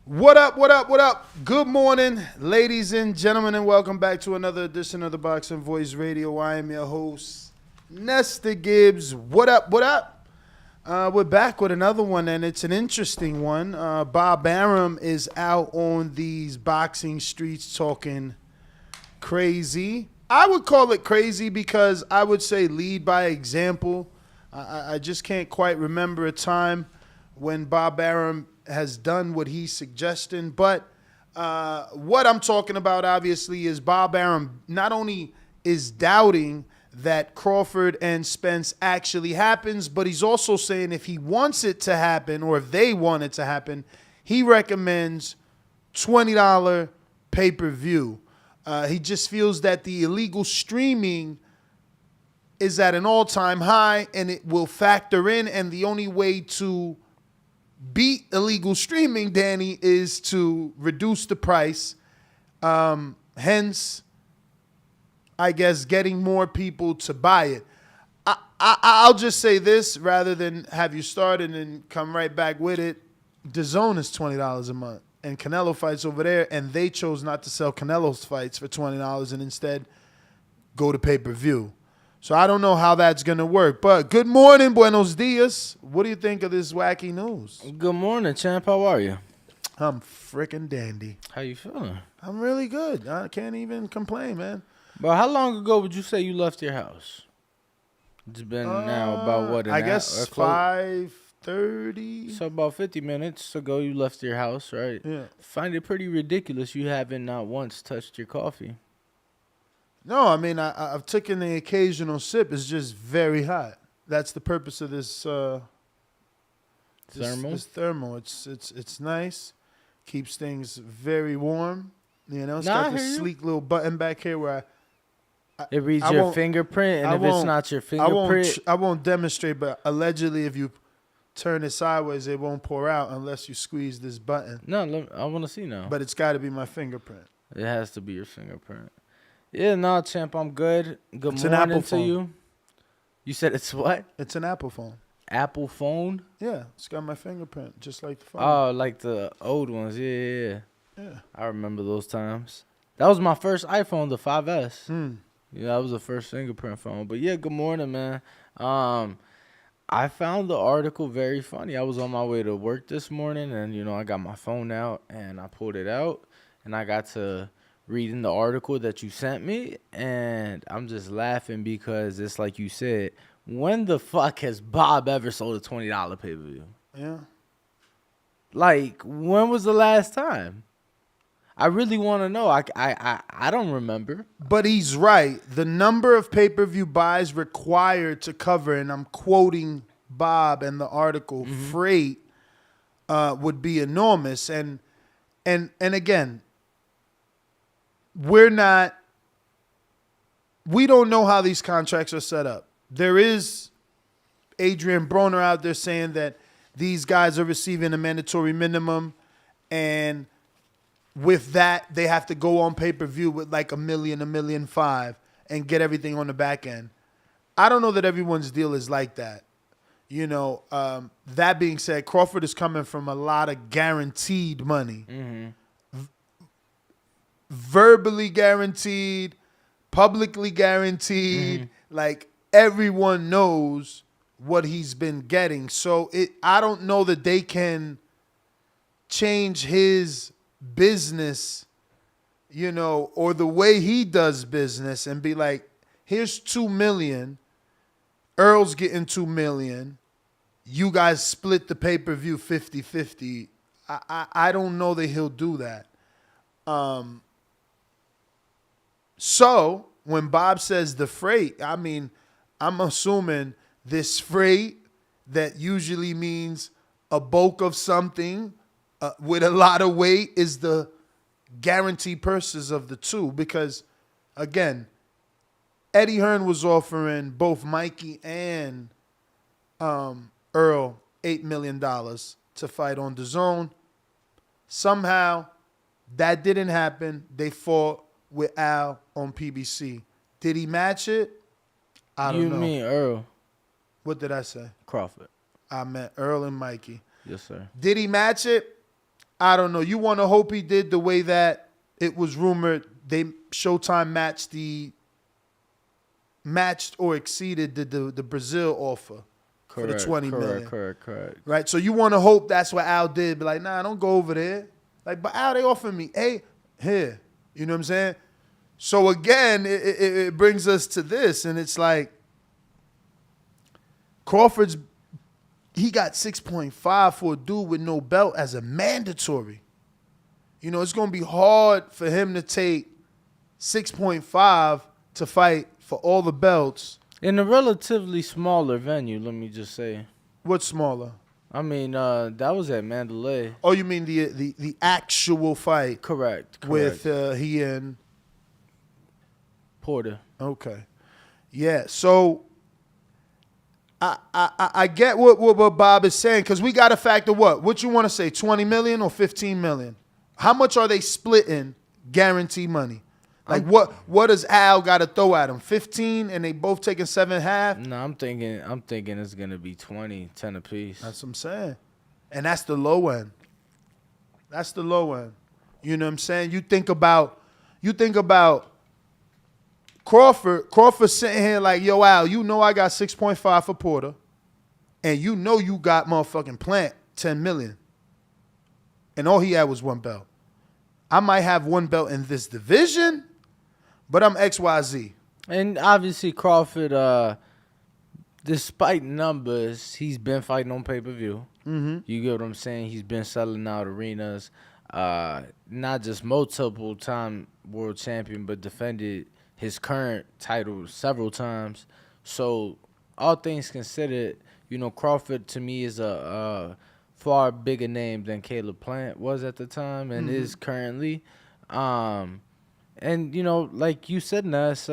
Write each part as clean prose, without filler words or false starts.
What up, what up, what up? Good morning, ladies and gentlemen, and welcome back to another edition of the Boxing Voice Radio. I am your host, Nestor Gibbs. What up, what up? We're back with another one, and it's an interesting one. Bob Arum is out on these boxing streets talking crazy. I would call it crazy because I would say lead by example. I just can't quite remember a time when Bob Arum has done what he's suggesting. But what I'm talking about, obviously, is Bob Arum not only is doubting that Crawford and Spence actually happens, but he's also saying if he wants it to happen or if they want it to happen, he recommends $20 pay-per-view. He just feels that the illegal streaming is at an all-time high and it will factor in, and the only way to beat illegal streaming, Danny, is to reduce the price. Hence, I guess, getting more people to buy it. I'll just say this rather than have you start and come right back with it. DAZN is $20 a month, and Canelo fights over there, and they chose not to sell Canelo's fights for $20 and instead go to pay-per-view. So I don't know how that's going to work. But good morning, buenos dias. What do you think of this wacky news? Good morning, champ. How are you? I'm freaking dandy. How you feeling? I'm really good. I can't even complain, man. But how long ago would you say you left your house? It's been now about what, I guess 5:30. So about 50 minutes ago you left your house, right? Yeah. Find it pretty ridiculous you haven't not once touched your coffee. No, I mean, I've taken the occasional sip. It's just very hot. That's the purpose of this Thermal? This thermal. It's nice. Keeps things very warm. You know, it's got this sleek little button back here where it reads your fingerprint, and if it's not your fingerprint, I won't demonstrate, but allegedly if you turn it sideways, it won't pour out unless you squeeze this button. No, I want to see now. But it's got to be my fingerprint. It has to be your fingerprint. Yeah, no, champ, I'm good. Good It's morning an Apple to phone. you. You said it's what? It's an Apple phone. Apple phone? Yeah, it's got my fingerprint, just like the phone. Oh, like the old ones. Yeah. Yeah. I remember those times. That was my first iPhone, the 5S. Hmm. Yeah, that was the first fingerprint phone. But yeah, good morning, man. I found the article very funny. I was on my way to work this morning, and I got my phone out and I pulled it out, and I got to reading the article that you sent me, and I'm just laughing because it's like you said, when the fuck has Bob ever sold a $20 pay-per-view? Yeah. Like, when was the last time? I really want to know. I don't remember. But he's right. The number of pay-per-view buys required to cover, and I'm quoting Bob and the article, freight would be enormous. And again, we don't know how these contracts are set up. There is Adrian Broner out there saying that these guys are receiving a mandatory minimum, and with that, they have to go on pay-per-view with like $1 million, $1.5 million, and get everything on the back end. I don't know that everyone's deal is like that. That being said, Crawford is coming from a lot of guaranteed money. Mm-hmm. Verbally guaranteed, publicly guaranteed. Like, everyone knows what he's been getting. So I don't know that they can change his business, or the way he does business and be like, here's $2 million. Earl's getting $2 million. You guys split the pay-per-view 50-50. I don't know that he'll do that. So when Bob says the freight, I mean, I'm assuming this freight that usually means a bulk of something with a lot of weight is the guaranteed purses of the two. Because, again, Eddie Hearn was offering both Mikey and Earl $8 million to fight on DAZN. Somehow, that didn't happen. They fought with Al on PBC. Did he match it? I don't know. You mean Earl? What did I say? Crawford. I meant Earl and Mikey. Yes, sir. Did he match it? I don't know. You want to hope he did the way that it was rumored. Showtime matched or exceeded the Brazil offer for the 20 million. Correct. Right? So you want to hope that's what Al did. Be like, nah, don't go over there. Like, but Al, they offered me, hey, here. You know what I'm saying? So again, it brings us to this, and it's like he got 6.5 for a dude with no belt as a mandatory. You know, it's going to be hard for him to take 6.5 to fight for all the belts. In a relatively smaller venue, let me just say. What's smaller? I mean, that was at Mandalay. Oh, you mean the actual fight? Correct. With he and Porter. Okay. Yeah, so I get what Bob is saying, because we got to factor what you want to say, 20 million or 15 million? How much are they splitting guaranteed money? Like what does Al got to throw at him? 15 and they both taking 7.5? No, I'm thinking it's gonna be 20, 10 apiece. That's what I'm saying. And that's the low end. That's the low end. You know what I'm saying? You think about Crawford sitting here like, yo, Al, you know I got 6.5 for Porter, and you know you got motherfucking Plant 10 million. And all he had was one belt. I might have one belt in this division, but I'm XYZ. And obviously Crawford, despite numbers, he's been fighting on pay-per-view. Mm-hmm. You get what I'm saying? He's been selling out arenas. Not just multiple-time world champion, but defended his current title several times. So all things considered, you know, Crawford to me is a far bigger name than Caleb Plant was at the time and is currently. And, you know, like you said, Ness,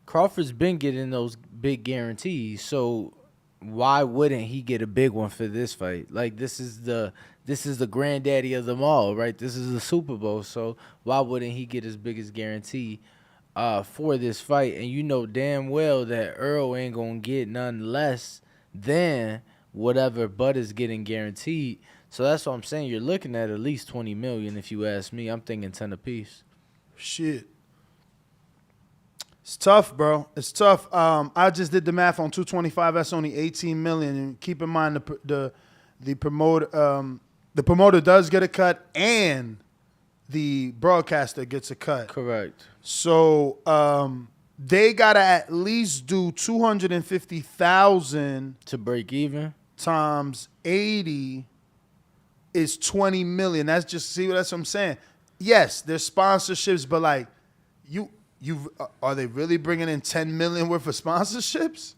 Crawford's been getting those big guarantees. So why wouldn't he get a big one for this fight? Like, this is the granddaddy of them all, right? This is the Super Bowl. So why wouldn't he get his biggest guarantee for this fight? And you know damn well that Errol ain't going to get none less than whatever Bud is getting guaranteed. So that's what I'm saying. You're looking at least 20 million if you ask me. I'm thinking 10 apiece. Shit. It's tough, bro. It's tough. I just did the math on 225. That's only 18 million. And keep in mind the promoter does get a cut and the broadcaster gets a cut. Correct. So they gotta at least do 250,000 to break even. Times 80 is 20 million. That's what I'm saying. Yes, there's sponsorships, but like are they really bringing in 10 million worth of sponsorships?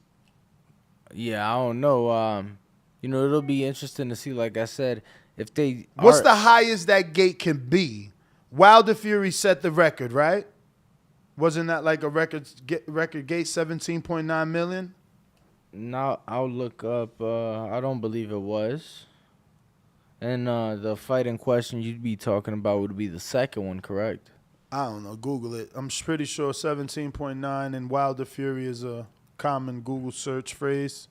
Yeah, I don't know. You know, it'll be interesting to see, like I said, if they What's the highest that gate can be? Wilder Fury set the record, right? Wasn't that like a record gate, 17.9 million? No, I'll look up. I don't believe it was. And the fight in question you'd be talking about would be the second one, correct? I don't know. Google it. I'm pretty sure 17.9 and Wilder Fury is a common Google search phrase.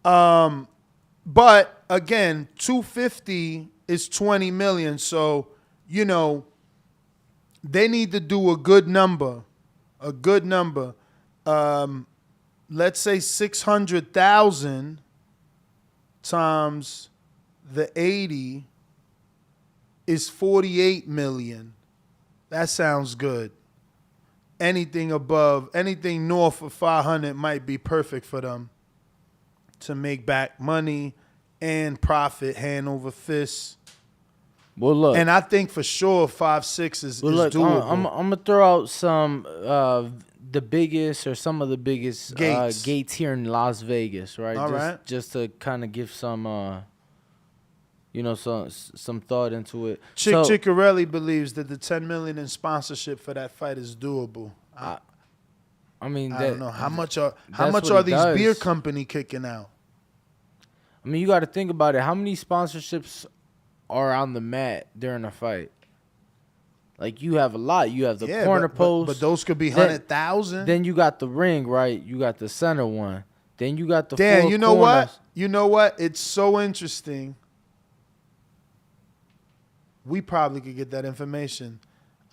But again, 250 is 20 million. So, you know, they need to do a good number. Let's say 600,000 times the 80 is 48 million. That sounds good. Anything north of 500 might be perfect for them to make back money and profit hand over fist. Well, look, and I think for sure 5-6 is doable. I'm gonna throw out some the biggest or some of the biggest gates here in Las Vegas, right? All right. Just to kind of give some some thought into it. Ciccarelli believes that the 10 million in sponsorship for that fight is doable. I don't know how much are these beer company kicking out. I mean, you got to think about it. How many sponsorships are on the mat during a fight? Like, you have a lot. You have the corner post. But those could be 100,000. Then you got the ring, right? You got the center one. Then you got the Dan, four you know corners. what? You know what? It's so interesting. we probably could get that information.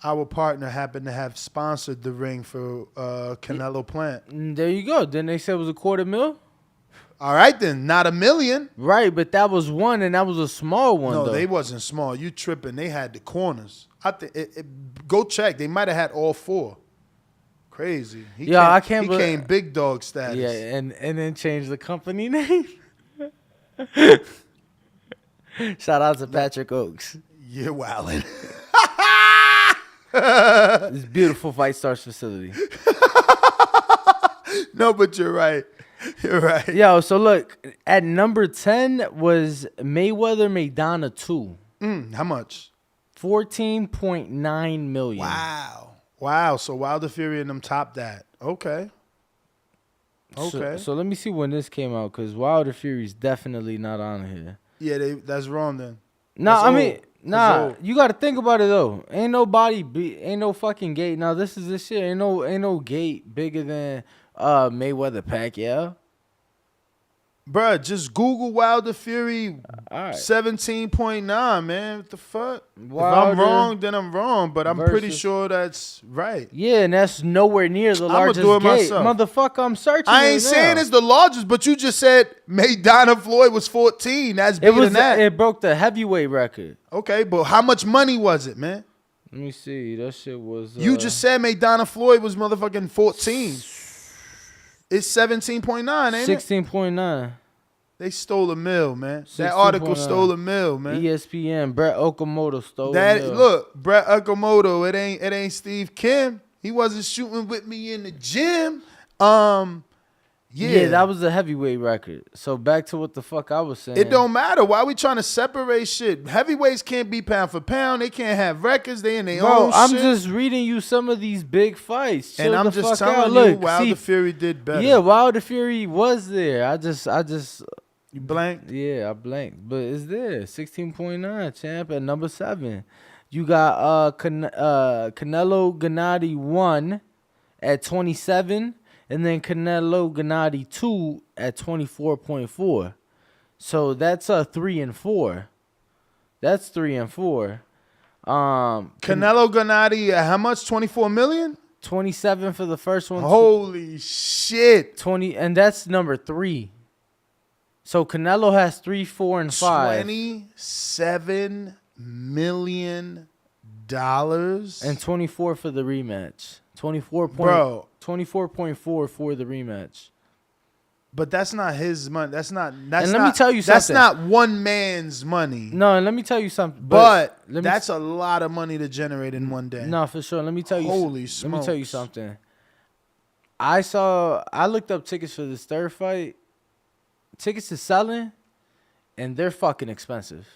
Our partner happened to have sponsored the ring for Canelo Plant. There you go. Then they said it was $250,000. All right, then. Not $1 million. Right, but that was one, and that was a small one, No, though. they wasn't small. You tripping. They had the corners. I think go check. They might have had all 4. Crazy. He came big dog status. Yeah, and then changed the company name. Shout out to Patrick Oaks. You're wildin'. This beautiful Fight Stars facility. No, but you're right. You're right. Yo, so look, at number 10 was Mayweather-Maidana 2. How much? $14.9 million. Wow. So Wilder Fury and them topped that. Okay. So let me see when this came out, because Wilder Fury's definitely not on here. Yeah, that's wrong then. You got to think about it though. Ain't no fucking gate. Now this shit. Ain't no gate bigger than Mayweather Pacquiao. Bruh, just Google Wilder Fury All right. 17.9, man. What the fuck? Wilder if I'm wrong, then I'm wrong. But I'm pretty sure that's right. Yeah, and that's nowhere near the largest do it gate. myself. Motherfucker, I'm searching. I ain't saying it's the largest, but you just said Maidana Floyd was 14. That's beating that. It broke the heavyweight record. Okay, but how much money was it, man? Let me see. That shit was. You just said Maidana Floyd was motherfucking 14. It's 17.9, ain't it? 16.9. They stole $1 million, man. That article stole $1 million, man. ESPN, Brett Okamoto stole $1 million. Look, Brett Okamoto, it ain't Steve Kim. He wasn't shooting with me in the gym. Yeah, that was the heavyweight record. So back to what the fuck I was saying. It don't matter. Why we trying to separate shit? Heavyweights can't be pound for pound. They can't have records. They in their own I'm shit. just reading you some of these big fights. And I'm just telling you, Wilder Fury did better. Yeah, Wilder Fury was there. I just You blanked? Yeah, I blanked. But it's there. 16.9, champ, at number 7. You got Canelo Gennady 1 at 27. And then Canelo Gennady 2 at 24.4. So that's 3 and 4. That's 3 and 4. Canelo Gennady, how much? 24 million? 27 for the first one. Holy shit. 20, and that's number 3. So Canelo has 3, 4, and 5. $27 million. And 24 for the rematch. 24.4 for the rematch. But that's not his money. Let me tell you something. That's not one man's money. No, and let me tell you something. But that's a lot of money to generate in one day. No, for sure. Let me tell you. Holy smokes. Let me tell you something. I looked up tickets for this third fight. Tickets is selling, and they're fucking expensive.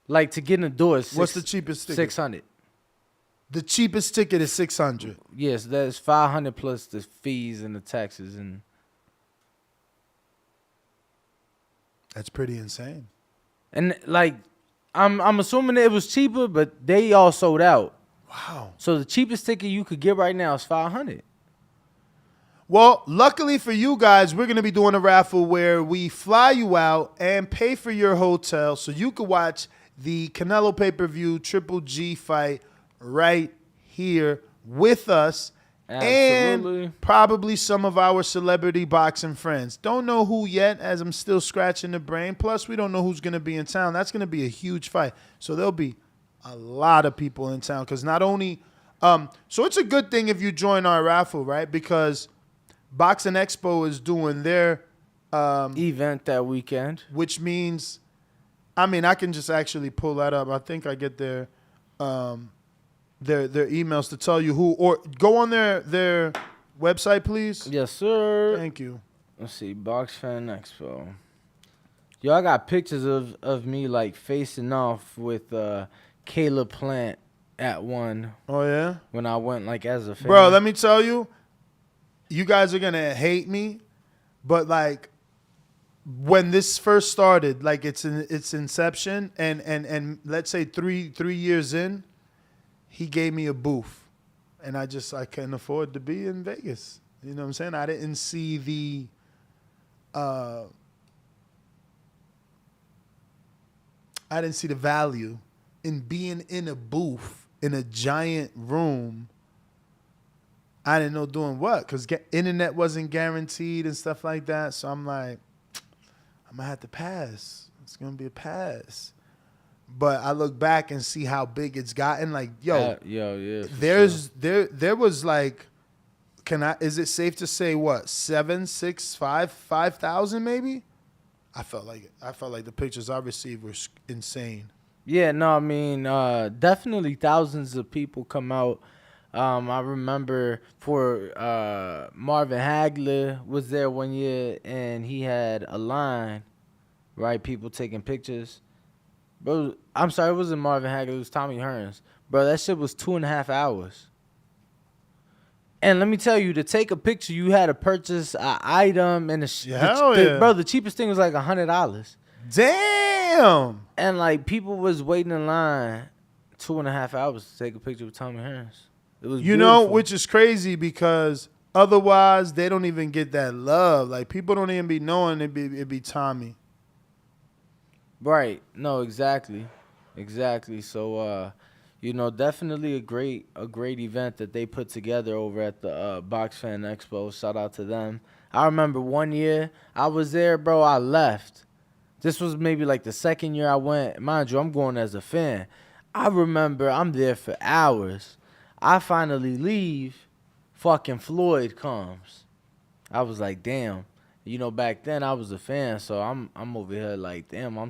Like, to get in the door is what's the cheapest ticket? 600. The cheapest ticket is 600. Yes, that's 500 plus the fees and the taxes, and that's pretty insane. And like, I'm assuming it was cheaper, but they all sold out. Wow. So the cheapest ticket you could get right now is 500. Well, luckily for you guys, we're going to be doing a raffle where we fly you out and pay for your hotel so you could watch the Canelo pay-per-view Triple G fight right here with us. Absolutely. And probably some of our celebrity boxing friends. Don't know who yet, as I'm still scratching the brain. Plus, we don't know who's going to be in town. That's going to be a huge fight. So there'll be a lot of people in town. Because not only... so it's a good thing if you join our raffle, right? Because Boxing Expo is doing their... event that weekend. Which means... I mean, I can just actually pull that up. I think I get their emails to tell you who, or go on their website, please. Yes, sir. Thank you. Let's see, Box Fan Expo. Yo, I got pictures of me like facing off with Caleb Plant at one. Oh yeah. When I went like as a fan. Bro, let me tell you, you guys are gonna hate me, but like when this first started, like its inception, and let's say three years in, he gave me a booth, and I couldn't afford to be in Vegas. You know what I'm saying? I didn't see the value and being in a booth in a giant room, I didn't know doing what, because internet wasn't guaranteed and stuff like that. So I'm like, I'm going to have to pass. It's going to be a pass. But I look back and see how big it's gotten. Like, yo, yeah. There was like, is it safe to say what, 5,000 maybe? I felt like the pictures I received were insane. Yeah, no, I mean, definitely thousands of people come out. I remember for Marvin Hagler was there one year, and he had a line, right? People taking pictures. Bro, I'm sorry, it wasn't Marvin Hagler, it was Tommy Hearns. Bro, that shit was 2.5 hours. And let me tell you, to take a picture, you had to purchase an item, and bro, the cheapest thing was like $100. Damn. And like people was waiting in line 2.5 hours to take a picture with Tommy Hearns. It was beautiful. Which is crazy because otherwise they don't even get that love. Like people don't even be knowing it be Tommy. Right. No, exactly. So definitely a great event that they put together over at the Box Fan Expo. Shout out to them. I remember one year I was there, bro. I left. This was maybe like the second year I went. Mind you, I'm going as a fan. I remember I'm there for hours. I finally leave. Fucking Floyd comes. I was like, damn. Back then I was a fan, so I'm over here like, damn. I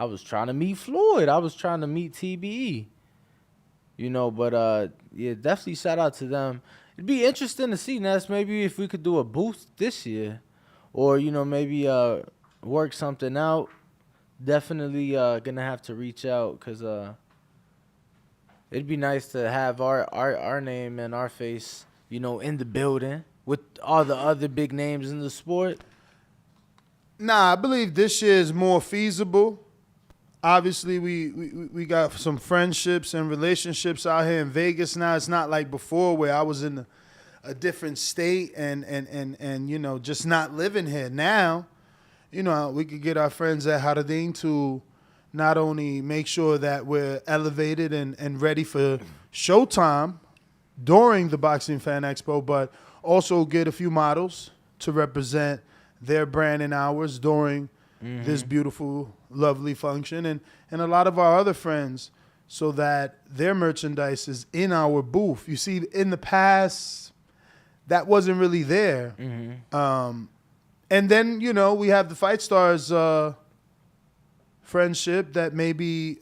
was trying to meet Floyd. I was trying to meet TBE. But yeah, definitely shout out to them. It'd be interesting to see, Ness, maybe if we could do a booth this year, or maybe work something out. Definitely gonna have to reach out, because it'd be nice to have our name and our face, in the building with all the other big names in the sport. Nah, I believe this year is more feasible. Obviously, we got some friendships and relationships out here in Vegas now. It's not like before where I was in a different state and just not living here. Now, we could get our friends at Haradin to not only make sure that we're elevated and ready for showtime during the Boxing Fan Expo, but also get a few models to represent their brand and ours during this beautiful, lovely function, and a lot of our other friends, so that their merchandise is in our booth. You see, in the past, that wasn't really there. And then, we have the Fight Stars friendship that maybe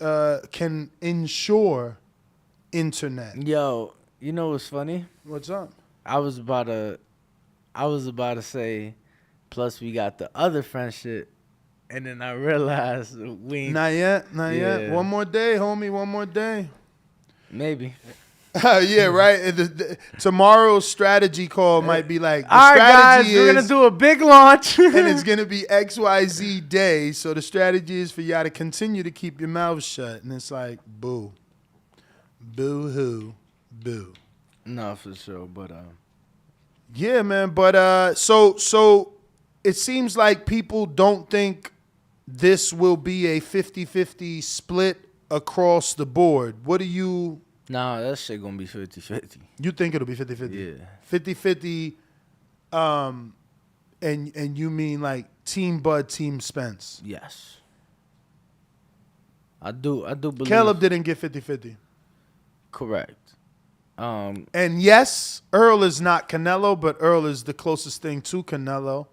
can ensure internet. Yo, you know what's funny? What's up? I was about to say, plus we got the other friendship, and then I realized we ain't. Not yet. One more day, homie. One more day. Maybe. Yeah, right. Tomorrow's strategy call might be like, all right, guys, we're gonna do a big launch, and it's gonna be XYZ day. So the strategy is for y'all to continue to keep your mouth shut, and it's like, boo, boo hoo, boo. No, for sure, but yeah, man. But so it seems like people don't think this will be a 50-50 split across the board. What do you? Nah, that shit gonna be 50-50. You think it'll be 50-50? Yeah. 50-50, and you mean like Team Bud, Team Spence? Yes. I do believe. Caleb didn't get 50-50. Correct. And yes, Earl is not Canelo, but Earl is the closest thing to Canelo.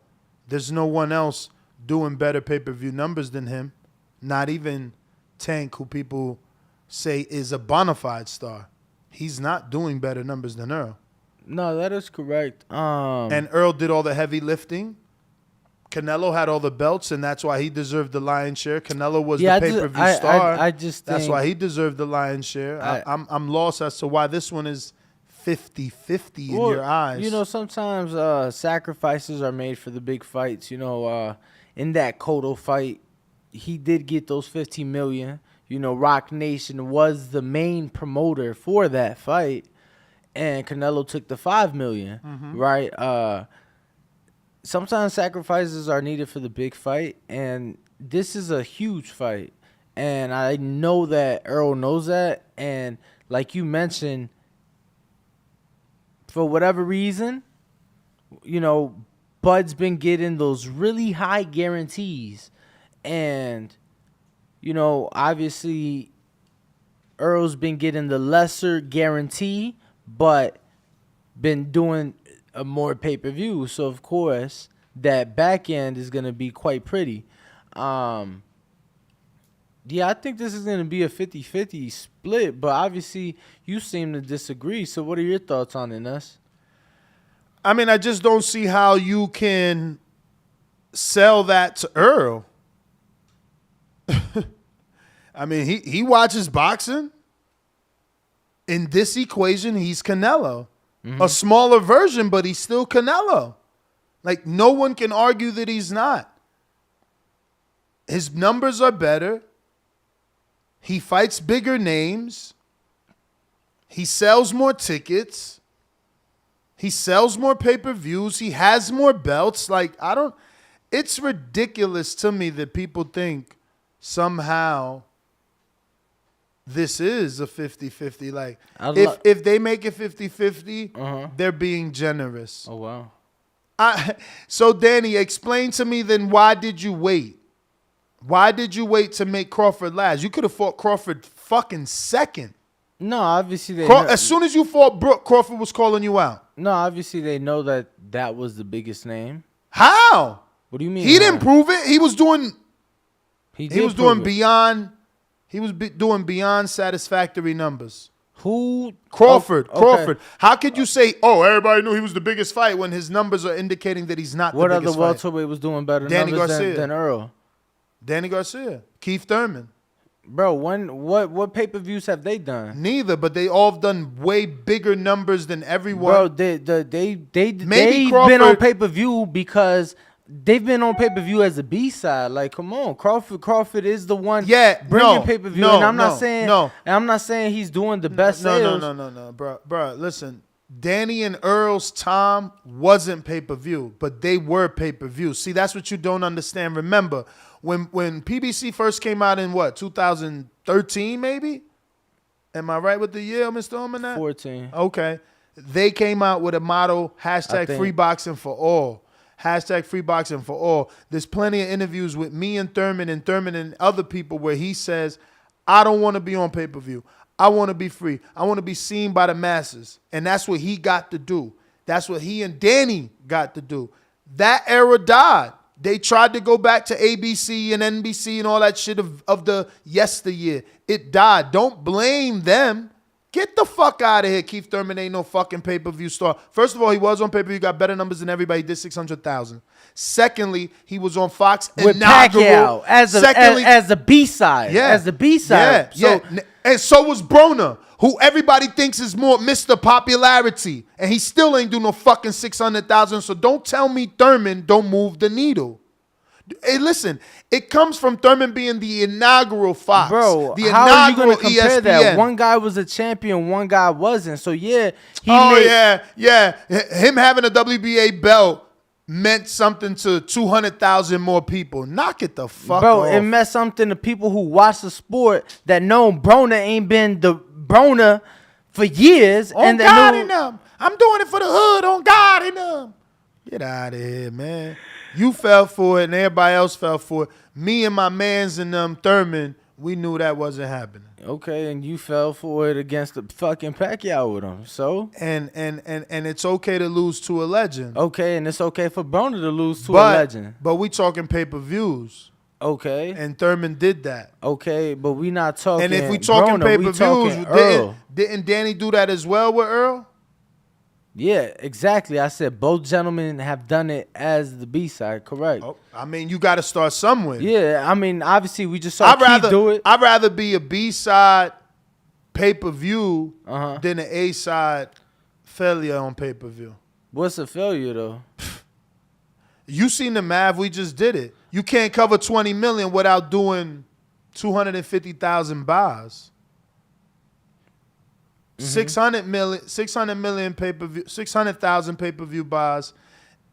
There's no one else doing better pay-per-view numbers than him. Not even Tank, who people say is a bona fide star. He's not doing better numbers than Earl. No, that is correct. And Earl did all the heavy lifting. Canelo had all the belts, and that's why he deserved the lion's share. Canelo was the pay-per-view star. I just that's why he deserved the lion's share. I'm lost as to why this one is 50-50 in your eyes. Sometimes sacrifices are made for the big fights. In that Cotto fight, he did get those $15 million. Rock Nation was the main promoter for that fight, and Canelo took the $5 million, right? Sometimes sacrifices are needed for the big fight, and this is a huge fight. And I know that Errol knows that. And like you mentioned, for whatever reason, Bud's been getting those really high guarantees. And, obviously Earl's been getting the lesser guarantee, but been doing a more pay-per-view. So, of course, that back end is going to be quite pretty. Yeah, I think this is going to be a 50-50 split, but obviously you seem to disagree. So what are your thoughts on it, Ness? I mean, I just don't see how you can sell that to Earl. I mean, he watches boxing. In this equation, he's Canelo. Mm-hmm. A smaller version, but he's still Canelo. Like, no one can argue that he's not. His numbers are better. He fights bigger names. He sells more tickets. He sells more pay-per-views. He has more belts. Like, it's ridiculous to me that people think somehow this is a 50-50. Like, if they make it 50-50, they're being generous. Oh, wow. So, Danny, explain to me then, why did you wait? Why did you wait to make Crawford last? You could have fought Crawford fucking second. No, obviously as soon as you fought Brooke, Crawford was calling you out. No, obviously they know that was the biggest name. How? What do you mean? He didn't prove it. He was doing. He was doing beyond. He was doing beyond satisfactory numbers. Who? Crawford. Oh, okay. Crawford. How could you say, oh, everybody knew he was the biggest fight when his numbers are indicating that he's not the biggest fight? What other welterweight was doing better numbers than Earl? Danny Garcia. Keith Thurman. Bro, what pay-per-views have they done? Neither, but they all have done way bigger numbers than everyone. Bro, they've been on pay-per-view because they've been on pay-per-view as a B-side. Like, come on, Crawford is the one bringing pay-per-view. And I'm not saying he's doing the best sales. No, bro. Listen, Danny and Earl's time wasn't pay-per-view, but they were pay-per-view. See, that's what you don't understand. Remember, when PBC first came out in 2013 maybe? Am I right with the year, Mr. Omanat? 14. Okay. They came out with a motto, #free boxing for all. #free boxing for all. There's plenty of interviews with me and Thurman and other people where he says, I don't want to be on pay-per-view. I want to be free. I want to be seen by the masses. And that's what he got to do. That's what he and Danny got to do. That era died. They tried to go back to ABC and NBC and all that shit of the yesteryear. It died. Don't blame them. Get the fuck out of here. Keith Thurman ain't no fucking pay-per-view star. First of all, he was on pay-per-view, got better numbers than everybody. He did 600,000. Secondly, he was on Fox with Pacquiao as a B-side. Yeah. As a B-side. Yeah. And so was Broner, who everybody thinks is more Mr. Popularity. And he still ain't do no fucking 600,000. So don't tell me Thurman don't move the needle. Hey, listen, it comes from Thurman being the inaugural Fox. Bro, the how are you going to compare ESPN. that? One guy was a champion, one guy wasn't. So, yeah. Yeah. Him having a WBA belt meant something to 200,000 more people. Knock it the fuck off. Bro, it meant something to people who watch the sport that know Broner ain't been the Broner for years. On God in them. I'm doing it for the hood. On God in them. Get out of here, man. You fell for it and everybody else fell for it. Me and my mans and them Thurman, we knew that wasn't happening. Okay, and you fell for it against the fucking Pacquiao with him. So and it's okay to lose to a legend. Okay, and it's okay for Broner to lose to a legend. But we talking pay-per-views. Okay. And Thurman did that. Okay, but we not talking. And if we talking pay-per-views, didn't Danny do that as well with Earl? Yeah, exactly. I said both gentlemen have done it as the B-side, correct? Oh, I mean, you got to start somewhere. Yeah, I mean, obviously we just saw Keith do it. I'd rather be a B-side pay-per-view than an A-side failure on pay-per-view. What's a failure, though? You seen the math. We just did it. You can't cover 20 million without doing 250,000 buys. 600 million pay-per-view, 600,000 pay-per-view buys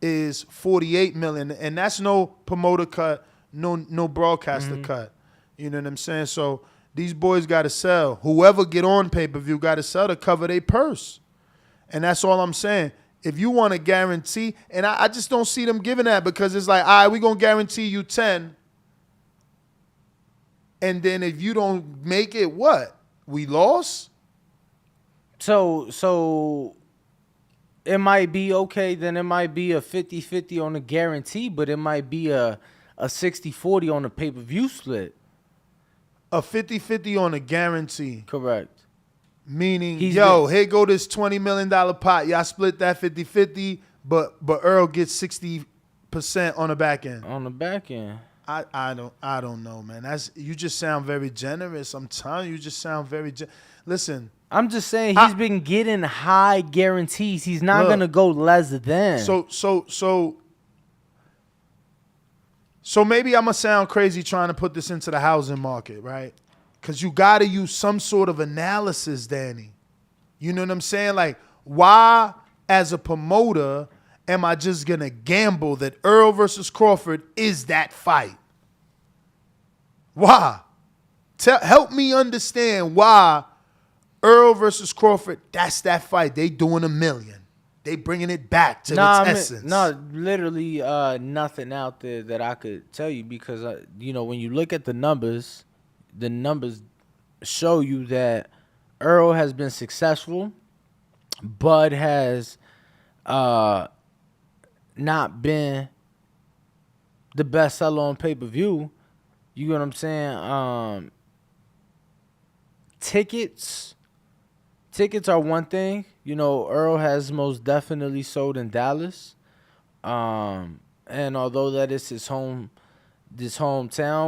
is 48 million, and that's no promoter cut, no broadcaster cut. You know what I'm saying? So these boys got to sell. Whoever get on pay-per-view got to sell to cover their purse. And that's all I'm saying. If you want to guarantee, and I just don't see them giving that, because it's like, all right, we're going to guarantee you 10. And then if you don't make it, what? We lost? So it might be okay, then it might be a 50-50 on the guarantee, but it might be a 60-40 on the pay-per-view split. A 50-50 on a guarantee. Correct. Meaning, here go this $20 million pot. Y'all split that 50-50, but Earl gets 60% on the back end. On the back end. I don't know, man. You just sound very generous. I'm telling you, you just sound very listen. I'm just saying he's been getting high guarantees. He's not gonna go less than. So maybe I'm gonna sound crazy trying to put this into the housing market, right? Because you gotta use some sort of analysis, Danny. You know what I'm saying? Like, why, as a promoter, am I just gonna gamble that Earl versus Crawford is that fight? Why? Help me understand why Earl versus Crawford, that's that fight. They doing $1 million. They bringing it back to its essence. No, literally nothing out there that I could tell you, because, when you look at the numbers show you that Earl has been successful. Bud has not been the best seller on pay-per-view. You get what I'm saying? Tickets are one thing. Earl has most definitely sold in Dallas. And although that is his hometown,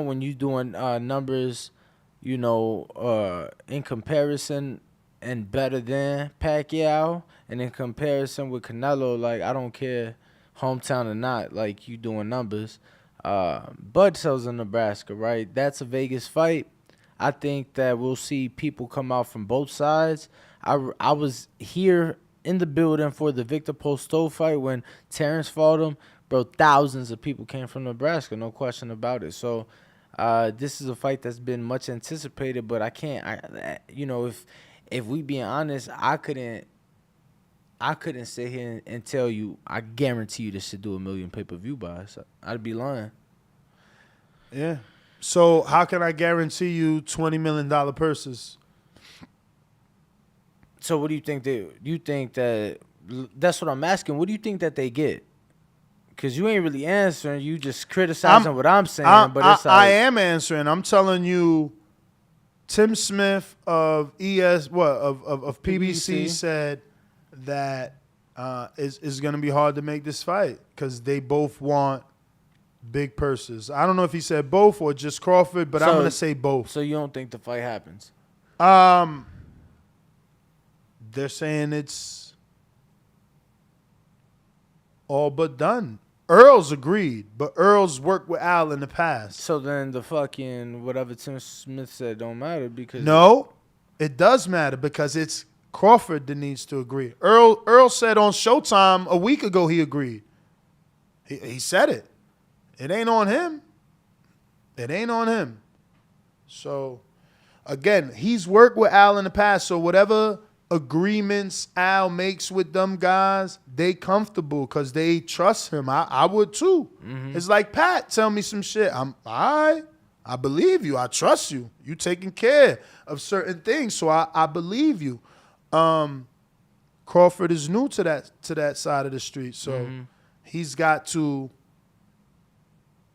when you doing numbers, in comparison and better than Pacquiao, and in comparison with Canelo, like, I don't care hometown or not, like, you doing numbers. Bud sells in Nebraska, right? That's a Vegas fight. I think that we'll see people come out from both sides. I was here in the building for the Victor Postol fight when Terence fought him. Bro, thousands of people came from Nebraska, no question about it. So this is a fight that's been much anticipated, but I can't. If we being honest, I couldn't sit here and tell you I guarantee you this should do $1 million pay-per-view buys. I'd be lying. Yeah. So how can I guarantee you $20 million purses? So what do you think that's what I'm asking. What do you think that they get? Because you ain't really answering. You just criticizing what I'm saying. I am answering. I'm telling you, Tim Smith of of PBC said that it's going to be hard to make this fight because they both want big purses. I don't know if he said both or just Crawford, but I'm going to say both. So you don't think the fight happens? They're saying it's all but done. Earl's agreed, but Earl's worked with Al in the past. So then the fucking whatever Tim Smith said don't matter because... No, it does matter because it's Crawford that needs to agree. Earl said on Showtime a week ago he agreed. He said it. It ain't on him. It ain't on him. So, again, he's worked with Al in the past, so whatever agreements Al makes with them guys, they comfortable because they trust him. I would too. Mm-hmm. It's like, Pat, tell me some shit. I believe you. I trust you. You taking care of certain things, so I believe you. Crawford is new to that side of the street, so he's got to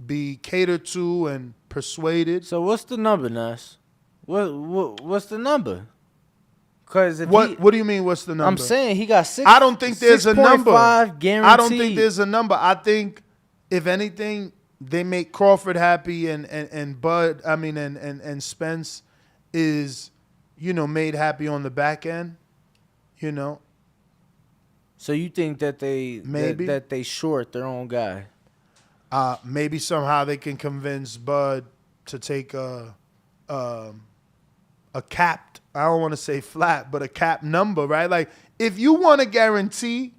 be catered to and persuaded. So what's the number, Nas? What's the number? What do you mean? What's the number? I'm saying he got 6. I don't think there's a number. Guaranteed. I don't think there's a number. I think if anything, they make Crawford happy and Bud. I mean, and Spence is, made happy on the back end. So you think that they that they short their own guy? Maybe somehow they can convince Bud to take a capped, I don't want to say flat, but a capped number, right? Like, if you want a guarantee,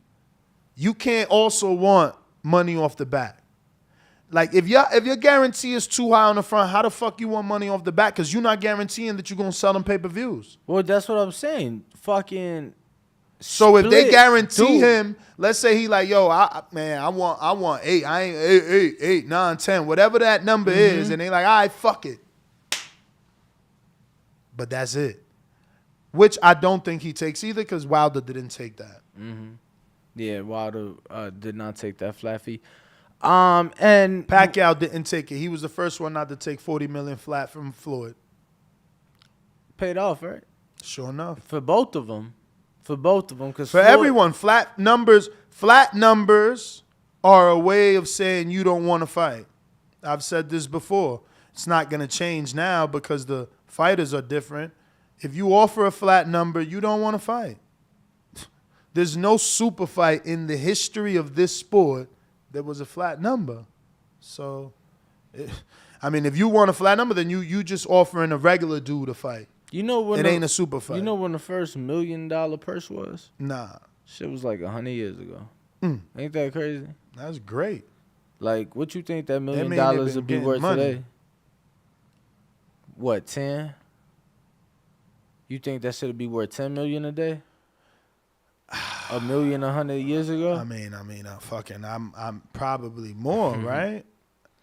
you can't also want money off the bat. Like if your guarantee is too high on the front, how the fuck you want money off the back? Because you're not guaranteeing that you're gonna sell them pay-per-views. Well, that's what I'm saying. Fucking. So if they split, guarantee dude. him, let's say he like, yo, I want 8. I ain't 8, 9, 10, whatever that number is, and they like, all right, fuck it. But that's it. Which I don't think he takes either, because Wilder didn't take that. Yeah, Wilder did not take that flat fee. And Pacquiao didn't take it. He was the first one not to take $40 million flat from Floyd. paid off, right? Sure enough. For both of them. Cause For everyone, flat numbers are a way of saying you don't want to fight. I've said this before. It's not going to change now because the fighters are different. If you offer a flat number, you don't want to fight. There's no super fight in the history of this sport that was a flat number. So, if you want a flat number, then you just offering a regular dude a fight. You know when it ain't a super fight. You know when the first $1 million purse was? Nah. Shit was like 100 years ago. Ain't that crazy? That's great. Like, what you think that $1 million been would be getting worth money. today? What, 10? You think that should be worth 10 million a day? $1 million 100 years ago? I'm probably more, right?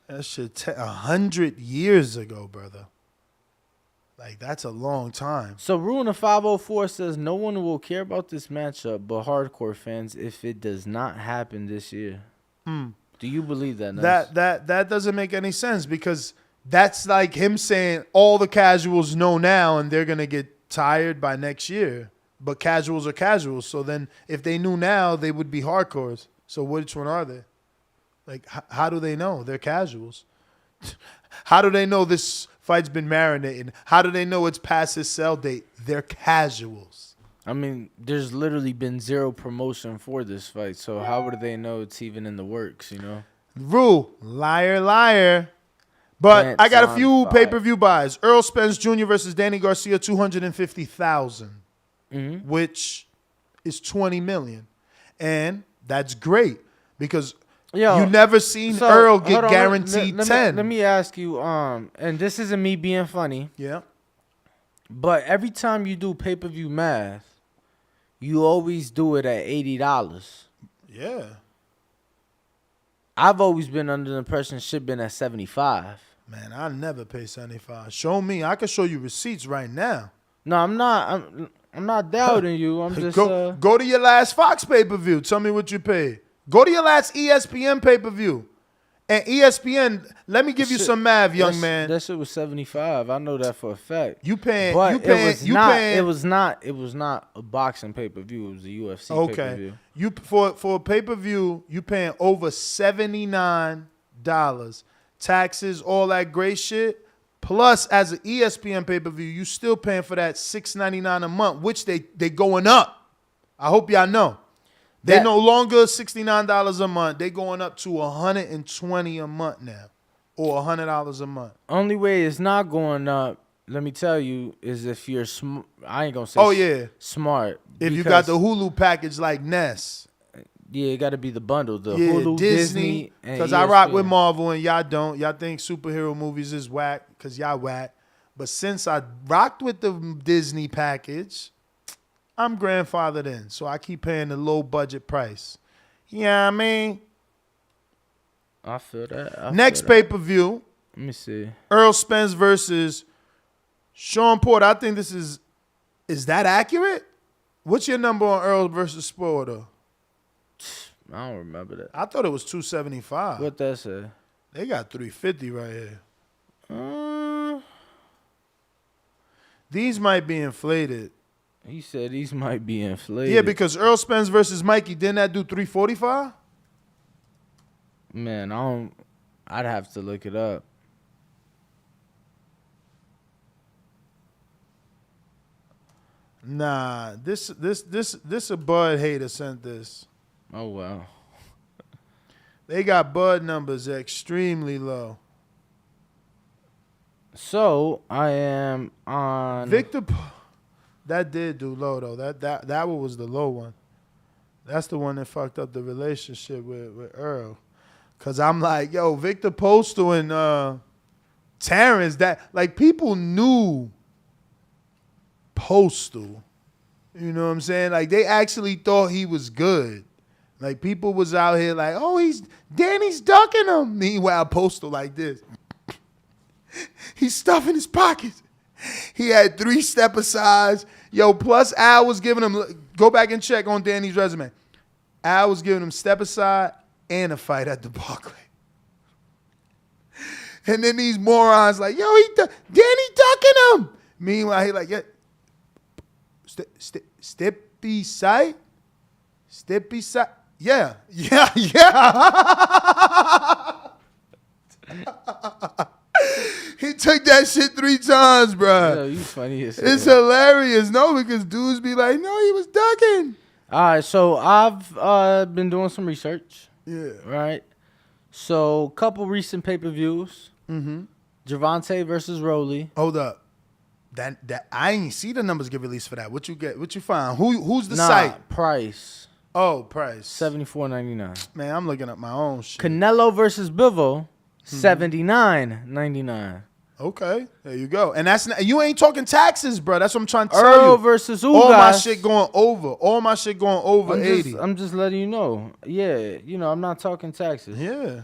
That shit 100 years ago, brother. Like, that's a long time. So Runa 504 says no one will care about this matchup but hardcore fans if it does not happen this year. Do you believe that? Ness? That doesn't make any sense, because that's like him saying all the casuals know now and they're gonna get tired by next year. But casuals are casuals. So then if they knew now, they would be hardcores. So which one are they? Like, how do they know? They're casuals. How do they know this fight's been marinating? How do they know it's past its sell date? They're casuals. I mean, there's literally been zero promotion for this fight. So how would they know it's even in the works, you know? Rule, liar, liar. But Pants I got a on few fire. pay-per-view buys. Errol Spence Jr. versus Danny Garcia, $250,000, which is $20 million. And that's great because you never seen Earl get guaranteed 10. Let me ask you, and this isn't me being funny. Yeah. But every time you do pay-per-view math, you always do it at $80. Yeah. I've always been under the impression it should have been at $75. Man, I never pay 75. Show me. I can show you receipts right now. No, I'm not. I'm not doubting you. I'm just go to your last Fox pay-per-view. Tell me what you paid. Go to your last ESPN pay-per-view. And ESPN, let me give you some math, young man. That shit was 75. I know that for a fact. You paying? It was not a boxing pay-per-view. It was a UFC pay-per-view. You for a pay-per-view, you paying over $79. Taxes, all that great shit. Plus, as an ESPN pay-per-view, you still paying for that $6.99 a month, which they going up. I hope y'all know. They no longer $69 a month. They going up to $120 a month now, or $100 a month. Only way it's not going up, let me tell you, is if you're I ain't gonna say smart. If you got the Hulu package like Ness. Yeah, it got to be the bundle. The Hulu, Disney, because I rock with Marvel and y'all don't. Y'all think superhero movies is whack because y'all whack. But since I rocked with the Disney package, I'm grandfathered in. So I keep paying the low budget price. Yeah, I mean. I feel that. Next pay-per-view. Let me see. Errol Spence versus Sean Porter. I think this is that accurate? What's your number on Errol versus Porter? I don't remember that. I thought it was 275. What that say? They got 350 right here. These might be inflated. He said these might be inflated. Yeah, because Errol Spence versus Mikey, didn't that do 345? Man, I'd have to look it up. Nah, this a Bud hater sent this. Oh, wow. They got Bud numbers extremely low. So, I am on... Victor, that did do low, though. That one was the low one. That's the one that fucked up the relationship with Earl. Cause I'm like, yo, Victor Postal and Terrence, that like people knew Postal. You know what I'm saying? Like they actually thought he was good. Like people was out here like, oh, Danny's ducking him. Meanwhile, Postal like this. He's stuffing his pockets. He had 3 step-asides. Yo, plus Al was giving him, go back and check on Danny's resume. Al was giving him step-aside and a fight at the Barclay. And then these morons like, yo, Danny ducking him. Meanwhile, he like, yeah, steppy side. Yeah. He took that shit 3 times, bro. Yo, you funny as hell. It's hilarious, no, because dudes be like, no, he was ducking. All right, so I've been doing some research. Yeah. Right. So couple recent pay-per-views. Mm-hmm. Javante versus Rolly. Hold up. That I ain't see the numbers get released for that. What you get? What you find? Who's the site? Price. Oh, price. $74.99. Man, I'm looking up my own shit. Canelo versus Bivol. $79.99. Okay, there you go. And you ain't talking taxes, bro. That's what I'm trying to tell Earl you. versus Ugas. All my shit going over 80. I'm just letting you know. Yeah, I'm not talking taxes. Yeah.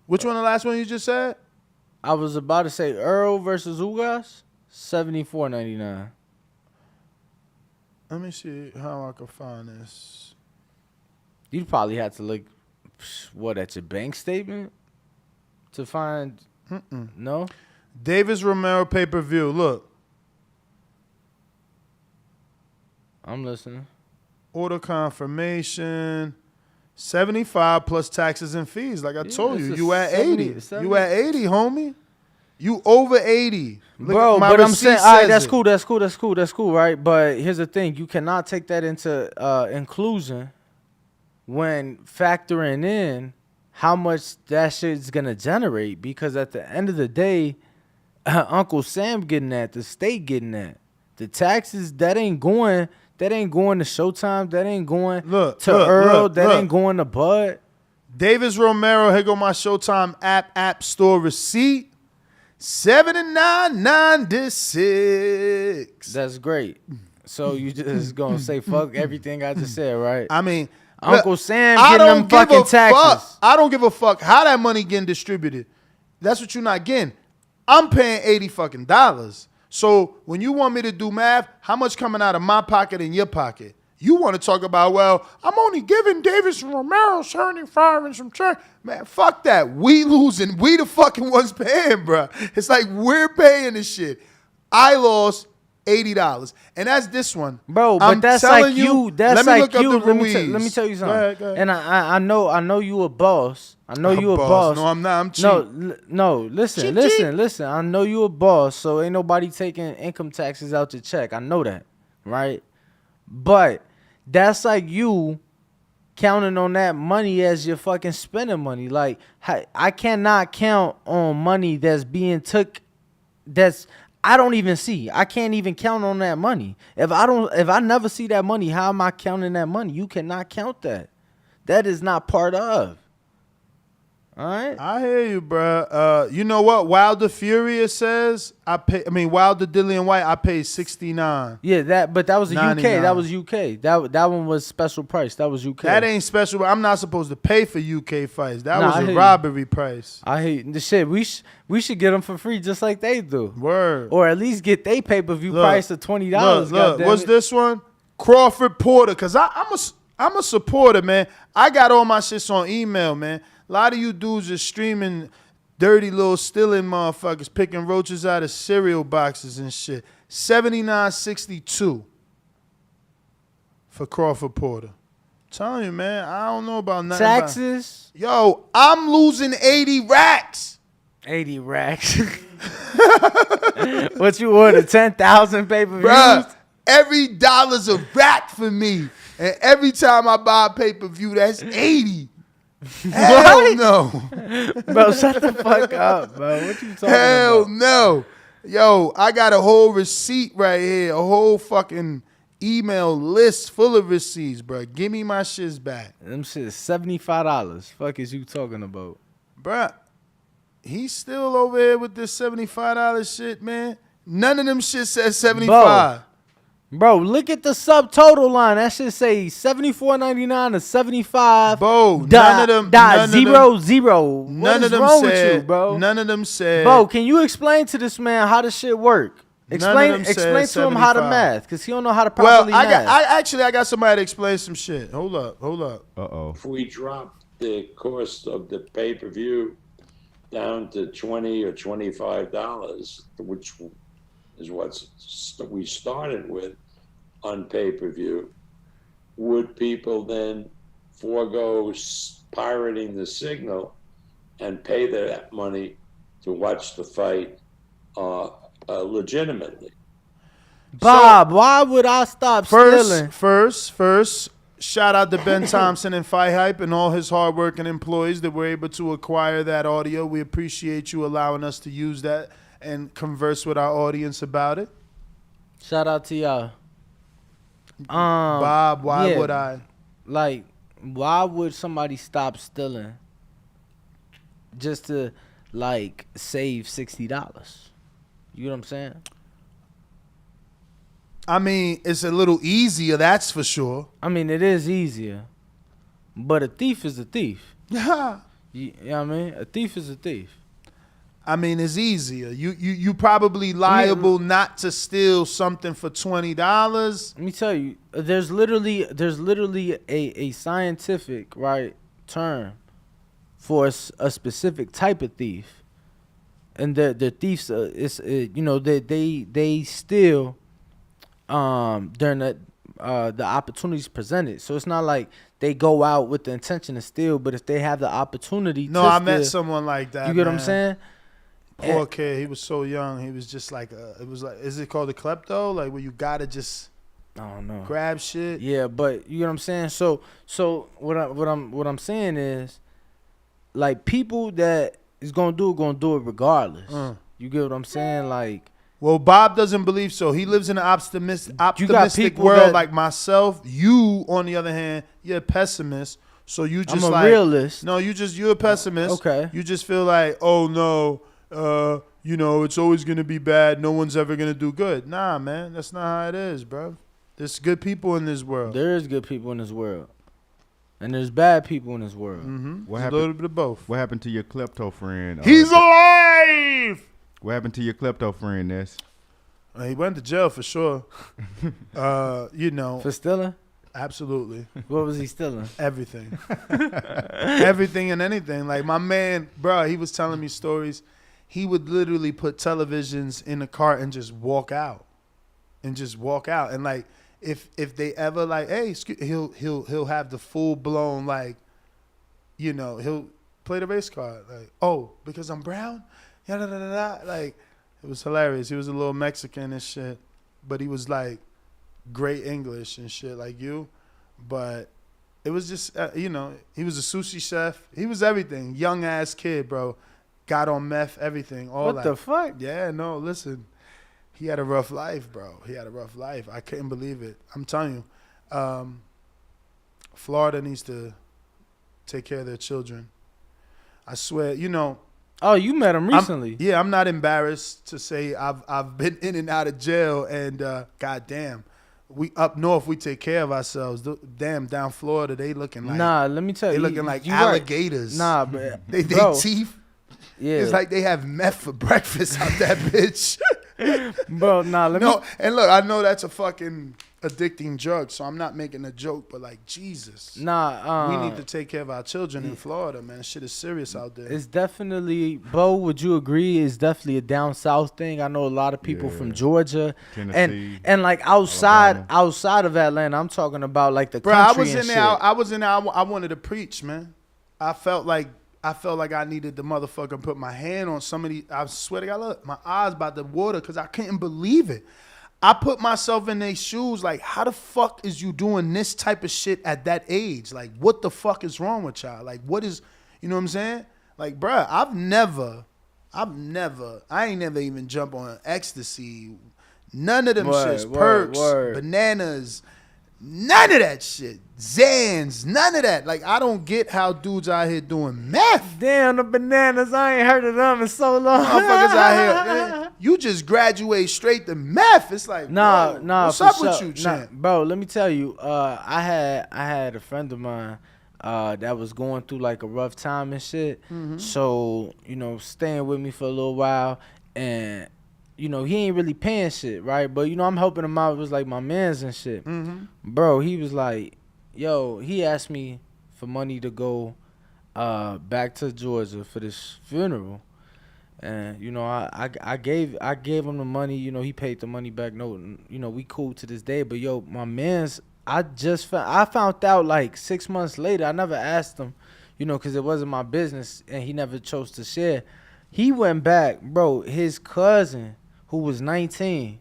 Which one? The last one you just said? I was about to say Earl versus Ugas. $74.99. Let me see how I can find this. You'd probably have to look, at your bank statement to find. No? Davis Romero pay-per-view. Look. I'm listening. Order confirmation. 75 plus taxes and fees. Like I told you, you at 80. You at 80, homie. You over 80. Bro, but I'm saying, all right, that's cool, right? But here's the thing. You cannot take that into inclusion when factoring in how much that shit's going to generate. Because at the end of the day, Uncle Sam getting that, the state getting that. The taxes, that ain't going to Showtime. That ain't going to Earl. That ain't going to Bud. Davis Romero, here go my Showtime app store receipt. $79.96. That's great. So you just gonna say fuck everything I just said, right? I mean, Uncle Sam getting them fucking taxes. I don't give a fuck how that money getting distributed. That's what you're not getting. I'm paying $80 fucking. So when you want me to do math, how much coming out of my pocket and your pocket? You want to talk about, well, I'm only giving Davis and Romero 75 and some change. Man, fuck that. We losing. We the fucking ones paying, bro. It's like we're paying this shit. I lost $80. And that's this one. Bro, but that's like you. That's like you. Let me tell you something. Go ahead. And I know you a boss. I know you a boss. No, I'm not. I'm cheap. No, listen. I know you a boss, so ain't nobody taking income taxes out your check. I know that, right? But that's like you counting on that money as your fucking spending money. Like, I cannot count on money that's being took that's I don't even see. I can't even count on that money. If I never see that money, how am I counting that money? You cannot count that. That is not part of. All right. I hear you, bro. You know what? Wilder Furious says Wilder Dillian White. I paid $69. Yeah, but that was the UK. 99. That was UK. That one was special price. That was UK. That ain't special. I'm not supposed to pay for UK fights. That was a robbery price. I hate the shit. We should get them for free, just like they do. Word. Or at least get they pay-per-view price of $20. Look. What's this one? Crawford Porter. Cause I'm a supporter, man. I got all my shits on email, man. A lot of you dudes are streaming dirty little stealing motherfuckers, picking roaches out of cereal boxes and shit. $79.62 for Crawford Porter. I'm telling you, man, I don't know about nothing. Taxes? Yo, I'm losing 80 racks. 80 racks. What you order? 10,000 pay-per-views? Bruh, every dollar's a rack for me. And every time I buy a pay-per-view, that's 80. Hell no. Bro, shut the fuck up, bro. What you talking Hell about? no. Yo, I got a whole receipt right here. A whole fucking email list full of receipts, bro. Give me my shits back. Them shit $75. Fuck is you talking about? Bruh, he's still over here with this $75 shit, man. None of them shit says 75. Bro, look at the subtotal line. That shit say $74.99 to 75. Bro, none of them. None of them wrong said, with you, bro? None of them said. Bro, can you explain to this man how this shit work? Explain to him how to math, because he don't know how to properly math. I got somebody to explain some shit. Hold up. Uh-oh. If we drop the cost of the pay-per-view down to $20 or $25, which is what we started with on pay-per-view, would people then forego pirating the signal and pay that money to watch the fight legitimately? Bob, why would I stop stealing? First, shout out to Ben Thompson and Fight Hype and all his hardworking employees that were able to acquire that audio. We appreciate you allowing us to use that and converse with our audience about it. Shout out to y'all. Bob, why would I? Like, why would somebody stop stealing just to, like, save $60? You know what I'm saying? I mean, it's a little easier, that's for sure. I mean, it is easier. But a thief is a thief. Yeah. You know what I mean? A thief is a thief. I mean, it's easier. You probably liable not to steal something for $20. Let me tell you, there's literally a scientific, right, term for a specific type of thief. And the thieves, they steal during the opportunities presented. So it's not like they go out with the intention to steal, but if they have the opportunity to I steal, met someone like that. You get what I'm saying? Poor kid, he was so young. He was just like is it called a klepto? Like where you gotta just I don't know. grab shit. Yeah, but you know what I'm saying. So what I'm saying is, like, people that is gonna do it regardless. You get what I'm saying? Like, well, Bob doesn't believe so. He lives in an optimistic world that, like myself. You, on the other hand, you're a pessimist. So you just I'm a realist. No, you're a pessimist. Okay. You just feel like, oh no, it's always gonna be bad. No one's ever gonna do good. Nah, man, that's not how it is, bro. There's good people in this world. There is good people in this world, and there's bad people in this world. Mm-hmm. A little bit of both. What happened to your klepto friend? He's alive. What happened to your klepto friend, Ness? He went to jail for sure. For stealing? Absolutely. What was he stealing? Everything. Everything and anything. Like my man, bro, he was telling me stories. He would literally put televisions in the cart and just walk out. And like if they ever like, hey, he'll have the full blown like, he'll play the race card. Like, oh, because I'm brown? Yeah, da, da, da, da. Like, it was hilarious. He was a little Mexican and shit, but he was like great English and shit like you. But it was just, he was a sushi chef. He was everything. Young ass kid, bro. Got on meth, everything, all that. What the fuck? Yeah, no, listen. He had a rough life, bro. He had a rough life. I couldn't believe it. I'm telling you. Florida needs to take care of their children. I swear, Oh, you met him recently. I'm not embarrassed to say I've been in and out of jail, and goddamn, we up north we take care of ourselves. Damn, down Florida they looking like let me tell you, they looking like you alligators. Right. Bro. They teeth. Yeah, it's like they have meth for breakfast out that bitch. Bro, and look, I know that's a fucking addicting drug, so I'm not making a joke, but like Jesus, we need to take care of our children in Florida, man. Shit is serious out there. It's definitely, Bo, would you agree? It's definitely a down south thing. I know a lot of people from Georgia, Tennessee, and like outside of Atlanta. I'm talking about like the country. I was in there. I was in there. I wanted to preach, man. I felt like I needed to motherfucker put my hand on somebody. I swear to God, look, my eyes about to water because I couldn't believe it. I put myself in their shoes. Like, how the fuck is you doing this type of shit at that age? Like, what the fuck is wrong with y'all? Like, what is, you know what I'm saying? Like, bruh, I ain't never even jump on ecstasy, None of them Word, shits. word, Perks, word. bananas, none of that shit. Zans, none of that. Like, I don't get how dudes out here doing meth. Damn, the bananas. I ain't heard of them in so long. Motherfuckers out here, man, you just graduate straight to meth. It's like, Nah, bro, nah. what's for up sure. with you, Nah, champ? bro, let me tell you. I had a friend of mine that was going through like a rough time and shit. Mm-hmm. So, staying with me for a little while, and he ain't really paying shit, right? But I'm helping him out. It was like my mans and shit. Mm-hmm. Bro, he was like, yo, he asked me for money to go back to Georgia for this funeral. And I gave him the money. He paid the money back. No, we cool to this day. But yo, my man's, I found out like 6 months later. I never asked him, because it wasn't my business, and he never chose to share. He went back, bro. His cousin, who was 19,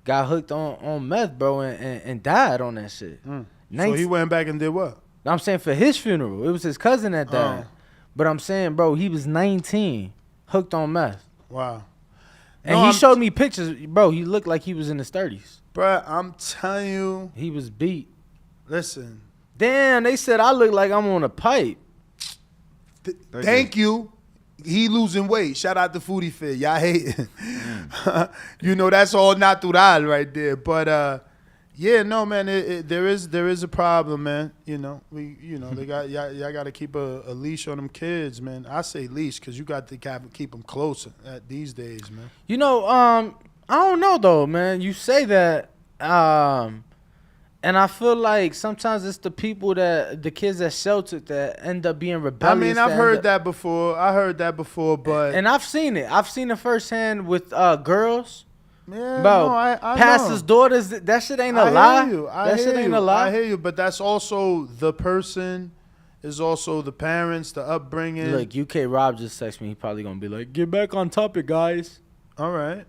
got hooked on meth, bro, and died on that shit. So he went back and did what? I'm saying for his funeral, it was his cousin that died. But I'm saying, bro, he was 19, hooked on meth. Wow. And he showed me pictures, bro. He looked like he was in his 30s. Bruh, I'm telling you, He was beat. listen, Damn, they said I look like I'm on a pipe. thank you. He losing weight. Shout out to Foodie Fit. Y'all hating. That's all natural right there. But yeah, no, man, there is a problem, man. They got y'all got to keep a leash on them kids, man. I say leash because you got to keep them closer these days, man. I don't know though, man. You say that, and I feel like sometimes it's the people the kids that sheltered that end up being rebellious. I mean, I've heard that before. But and I've seen it. I've seen it firsthand with girls. yeah, Bro, no, I pastors' know. daughters. That shit ain't a I lie. hear you. That shit ain't a lie. I hear you, but that's also the person, is also the parents, the upbringing. Look, UK Rob just texted me. He probably gonna be like, "Get back on topic, guys." All right.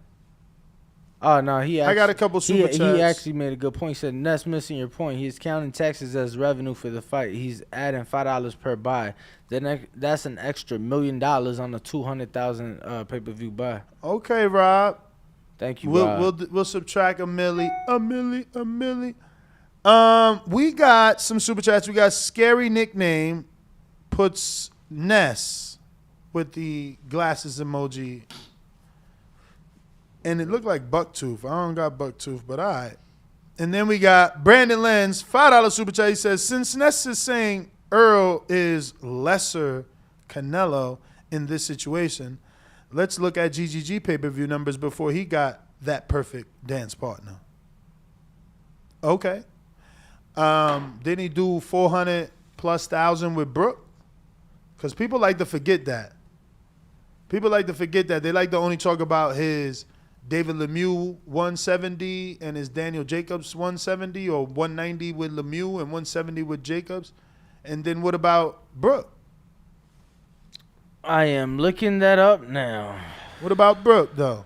Oh no, I got a couple super chats. He actually made a good point. He said, "Ness missing your point. He's counting taxes as revenue for the fight. He's adding $5 per buy. Then that's an extra $1 million on the 200,000 pay-per-view buy." Okay, Rob. Thank you, Rob. We'll subtract a milli. We got some super chats. We got Scary Nickname puts Ness with the glasses emoji. And it looked like Bucktooth. I don't got Bucktooth, but all right. And then we got Brandon Lenz, $5 super chat. He says, since Ness is saying Earl is lesser Canelo in this situation, let's look at GGG pay-per-view numbers before he got that perfect dance partner. Okay. Didn't he do 400,000+ with Brooke? Because people like to forget that. They like to only talk about his David Lemieux 170 and his Daniel Jacobs 170, or 190 with Lemieux and 170 with Jacobs. And then what about Brooke? I am looking that up now. What about Brooke, though?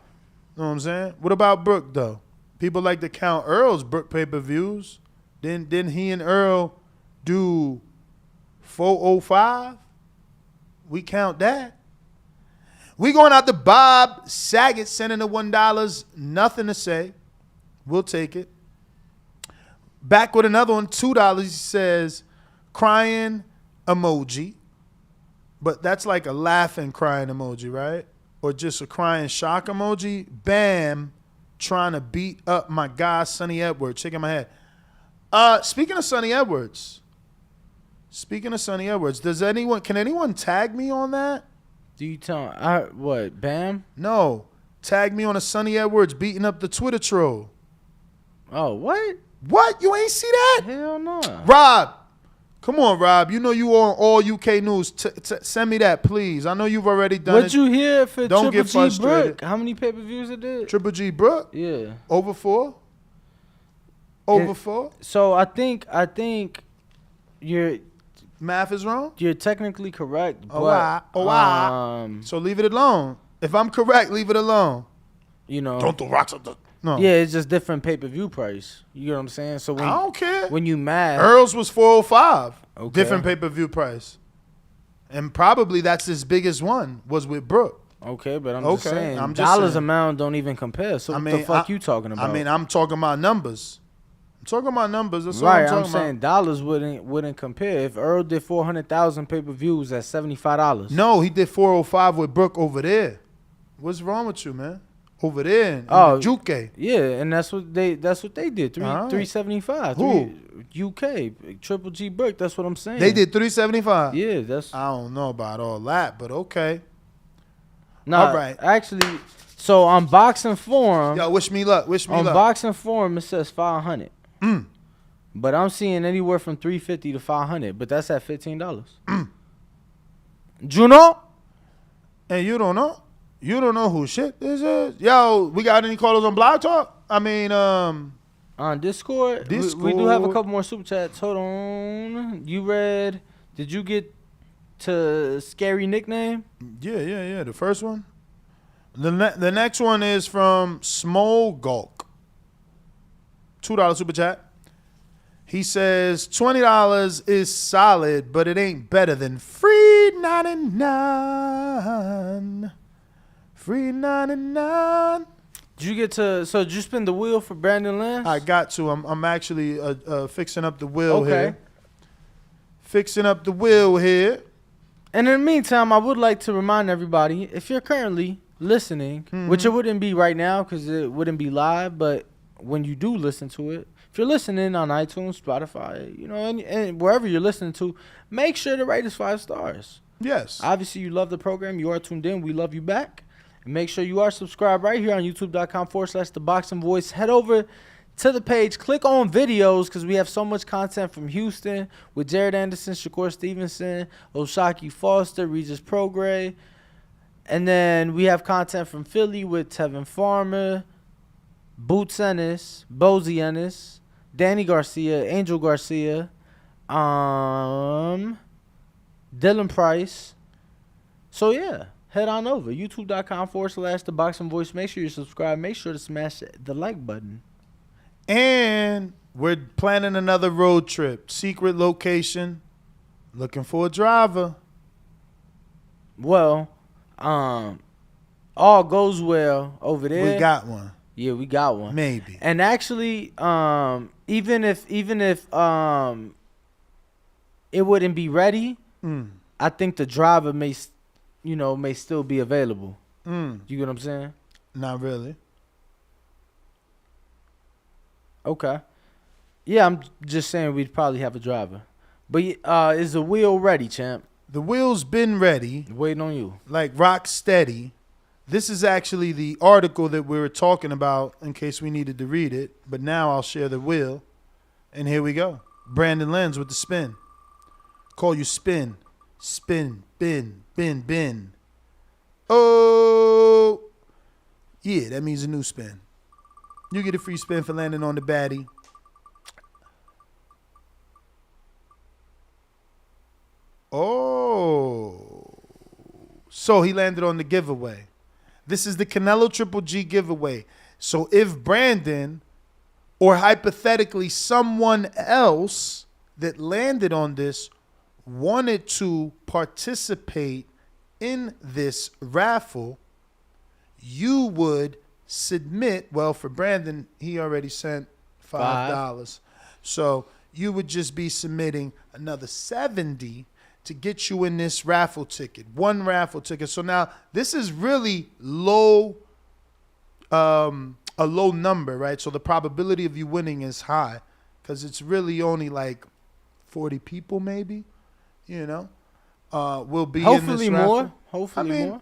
Know what I'm saying? What about Brooke, though? People like to count Earl's Brooke pay-per-views. Didn't he and Earl do 405? We count that. We going out to Bob Saget, sending the $1. Nothing to say. We'll take it. Back with another one, $2. He says, crying emoji. But that's like a laughing crying emoji, right? Or just a crying shock emoji. Bam, trying to beat up my guy, Sonny Edwards. Shaking my head. Speaking of Sonny Edwards, can anyone tag me on that? Do you tell what? Bam? No. Tag me on a Sonny Edwards beating up the Twitter troll. Oh, what? What? You ain't see that? Hell no. Rob. Come on, Rob. You know you on all UK news. Send me that, please. I know you've already done it. What'd you hear for Don't Triple get G frustrated. Brooke? How many pay-per-views it did? Triple G Brooke? Yeah. Over 4? Over 4? So I think you're Math is wrong? technically correct. So leave it alone. If I'm correct, leave it alone. Don't do rocks at the... No. Yeah, it's just different pay-per-view price. You know what I'm saying? So I don't care. when you mad, Earl's was 405. Okay. Different pay-per-view price. And probably that's his biggest one, was with Brooke. Okay, but I'm just Okay, saying I'm just dollars saying. amount don't even compare. So I what mean, the fuck you talking about? I mean, I'm talking about numbers. I'm talking about numbers. That's all right, I'm talking I'm saying about. dollars wouldn't compare. If Earl did 400,000 pay-per-views at $75. No, he did 405 with Brooke over there. What's wrong with you, man? Over there in Oh, the Juke. Yeah, and that's what they did. All right. 375. Who? UK Triple G Burke. That's what I'm saying. They did 375. Yeah, that's I don't know about all that, but okay. nah, all right. Actually, so on Boxing Forum, Yo, wish me luck. Wish me on luck. Boxing Forum it says 500. Mm. But I'm seeing anywhere from 350 to 500. But that's at $15. Juno. And you don't know? You don't know who shit this is? Yo, we got any callers on Blog Talk? I mean, On Discord, we do have a Discord. couple more super chats. Hold on. Did you get to scary nickname? yeah. The first one. The next one is from Small Gulk. $2 super chat. He says $20 is solid, but it ain't better than free 99. Free 99. Did you get to? So did you spin the wheel for Brandon Lance? I got to. I'm actually fixing up the wheel Okay. here. Fixing up the wheel here. And in the meantime, I would like to remind everybody, if you're currently listening, which it wouldn't be right now because it wouldn't be live, but when you do listen to it, if you're listening on iTunes, Spotify, and wherever you're listening to, make sure to rate us 5 stars. Yes. Obviously, you love the program. You are tuned in. We love you back. And make sure you are subscribed right here on youtube.com/ThaBoxingVoice. Head over to the page. Click on videos because we have so much content from Houston with Jared Anderson, Shakur Stevenson, Oshaki Foster, Regis Prograis. And then we have content from Philly with Tevin Farmer, Boots Ennis, Bozy Ennis, Danny Garcia, Angel Garcia, Dylan Price. So, yeah. Head on over, youtube.com/ThaBoxingVoice. Make sure you subscribe. Make sure to smash the like button. And we're planning another road trip. Secret location. Looking for a driver. Well, all goes well over there. We got one. Yeah, we got one. Maybe. And actually, even if it wouldn't be ready, I think the driver may still be available. You get what I'm saying? Not really. Okay. Yeah, I'm just saying we'd probably have a driver. But is the wheel ready, champ? The wheel's been ready, Waiting on you. like rock steady. This is actually the article that we were talking about in case we needed to read it. But now I'll share the wheel. And here we go. Brandon Lenz with the spin. Call you spin. Spin, bin, bin, bin. Oh. Yeah, that means a new spin. You get a free spin for landing on the baddie. Oh. So he landed on the giveaway. This is the Canelo Triple G giveaway. So if Brandon or hypothetically someone else that landed on this wanted to participate in this raffle, you would submit, well, for Brandon, he already sent $5. So you would just be submitting another $70 to get you in this raffle ticket, one raffle ticket. So now this is really low, a low number, right? So the probability of you winning is high because it's really only like 40 people maybe, will be Hopefully in this more. raffle. Hopefully more.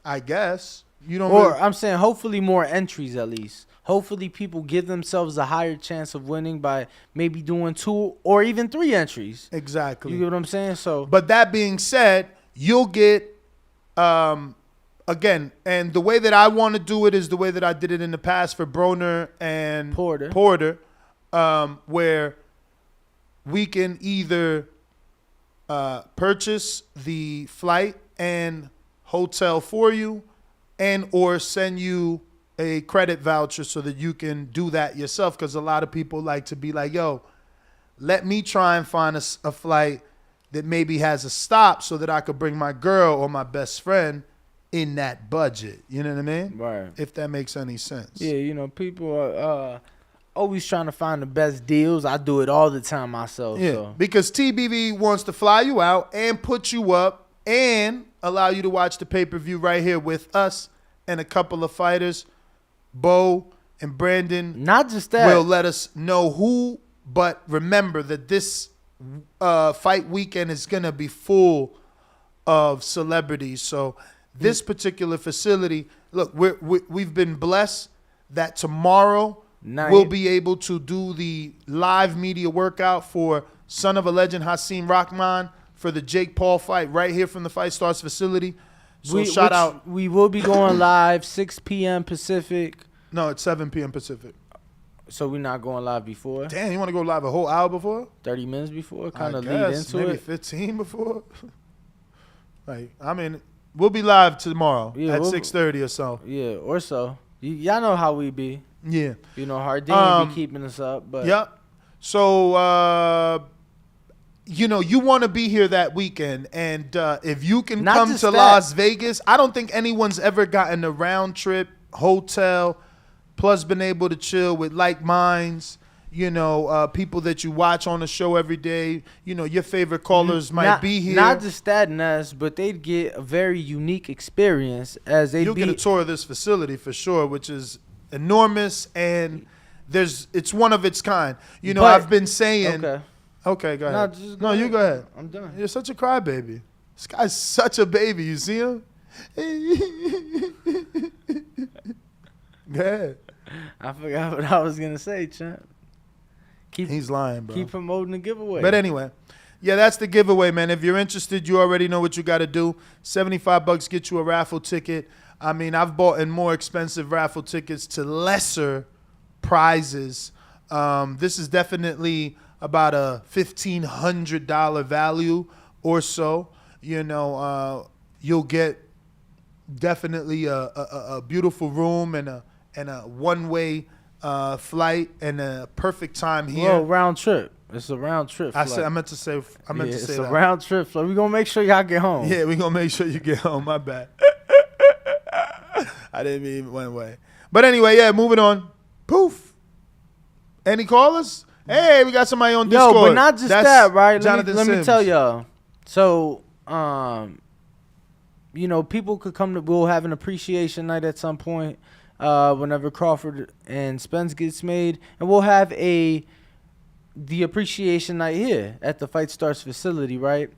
I guess. You don't Or really, I'm saying hopefully more entries at least. Hopefully people give themselves a higher chance of winning by maybe doing 2 or even 3 entries. exactly. You get what I'm saying? So But that being said, you'll get, again, and the way that I want to do it is the way that I did it in the past for Broner and Porter. Where we can either purchase the flight and hotel for you and or send you a credit voucher so that you can do that yourself, because a lot of people like to be like, yo, let me try and find a flight that maybe has a stop so that I could bring my girl or my best friend in that budget. You know what I mean? Right. If that makes any sense. Yeah, you know, people are always trying to find the best deals. I do it all the time myself. Yeah, So. because TBV wants to fly you out and put you up and allow you to watch the pay-per-view right here with us and a couple of fighters. Bo and Brandon Not just that. will let us know who, but remember that this fight weekend is going to be full of celebrities. So this particular facility, look, we've been blessed that tomorrow we'll be able to do the live media workout for Son of a Legend Hasim Rahman for the Jake Paul fight right here from the Fight Stars facility. So shout out. We will be going live 6 p.m. Pacific. No, it's 7 p.m. Pacific. So we're not going live before? Damn, you want to go live a whole hour before? 30 minutes before? Kind I of guess, lead into maybe it? 15 before. Like, I mean, we'll be live tomorrow at 6:30 or so. Yeah, or so. Y'all know how we be. Yeah. You know, Hardin be keeping us up. But Yep. So, you know, you want to be here that weekend. And if you can Not come just to that. Las Vegas, I don't think anyone's ever gotten a round trip hotel, plus been able to chill with like minds. You know, people that you watch on the show every day. You know, your favorite callers might be here. Not just that, Ness, but they'd get a very unique experience as they'd You'll be. get a tour of this facility for sure, which is enormous, and it's one of its kind. You know, But- I've been saying. Okay. Okay, go ahead. just No, you go ahead. I'm done. You're such a crybaby. This guy's such a baby. You see him? Go ahead. I forgot what I was going to say, champ. He's lying, bro. Keep promoting the giveaway. But anyway, yeah, that's the giveaway, man. If you're interested, you already know what you got to do. $75 get you a raffle ticket. I mean, I've bought in more expensive raffle tickets to lesser prizes. This is definitely about a $1,500 value or so. You know, you'll get definitely a beautiful room and a one-way flight and a perfect time here. Well, round trip. It's a round trip flight. I meant to say It's that. a round trip flight. We're going to make sure y'all get home. Yeah, we're going to make sure you get home. My bad. I didn't mean it one way. But anyway, yeah, moving on. Poof. Any callers? Hey, we got somebody on Discord. Yo, but not just That's that, right? Jonathan Let me Sims. tell y'all. So, you know, people could come to, we'll have an appreciation night at some point whenever Crawford and Spence gets made. And we'll have the appreciation night here at the Fight Stars facility, right?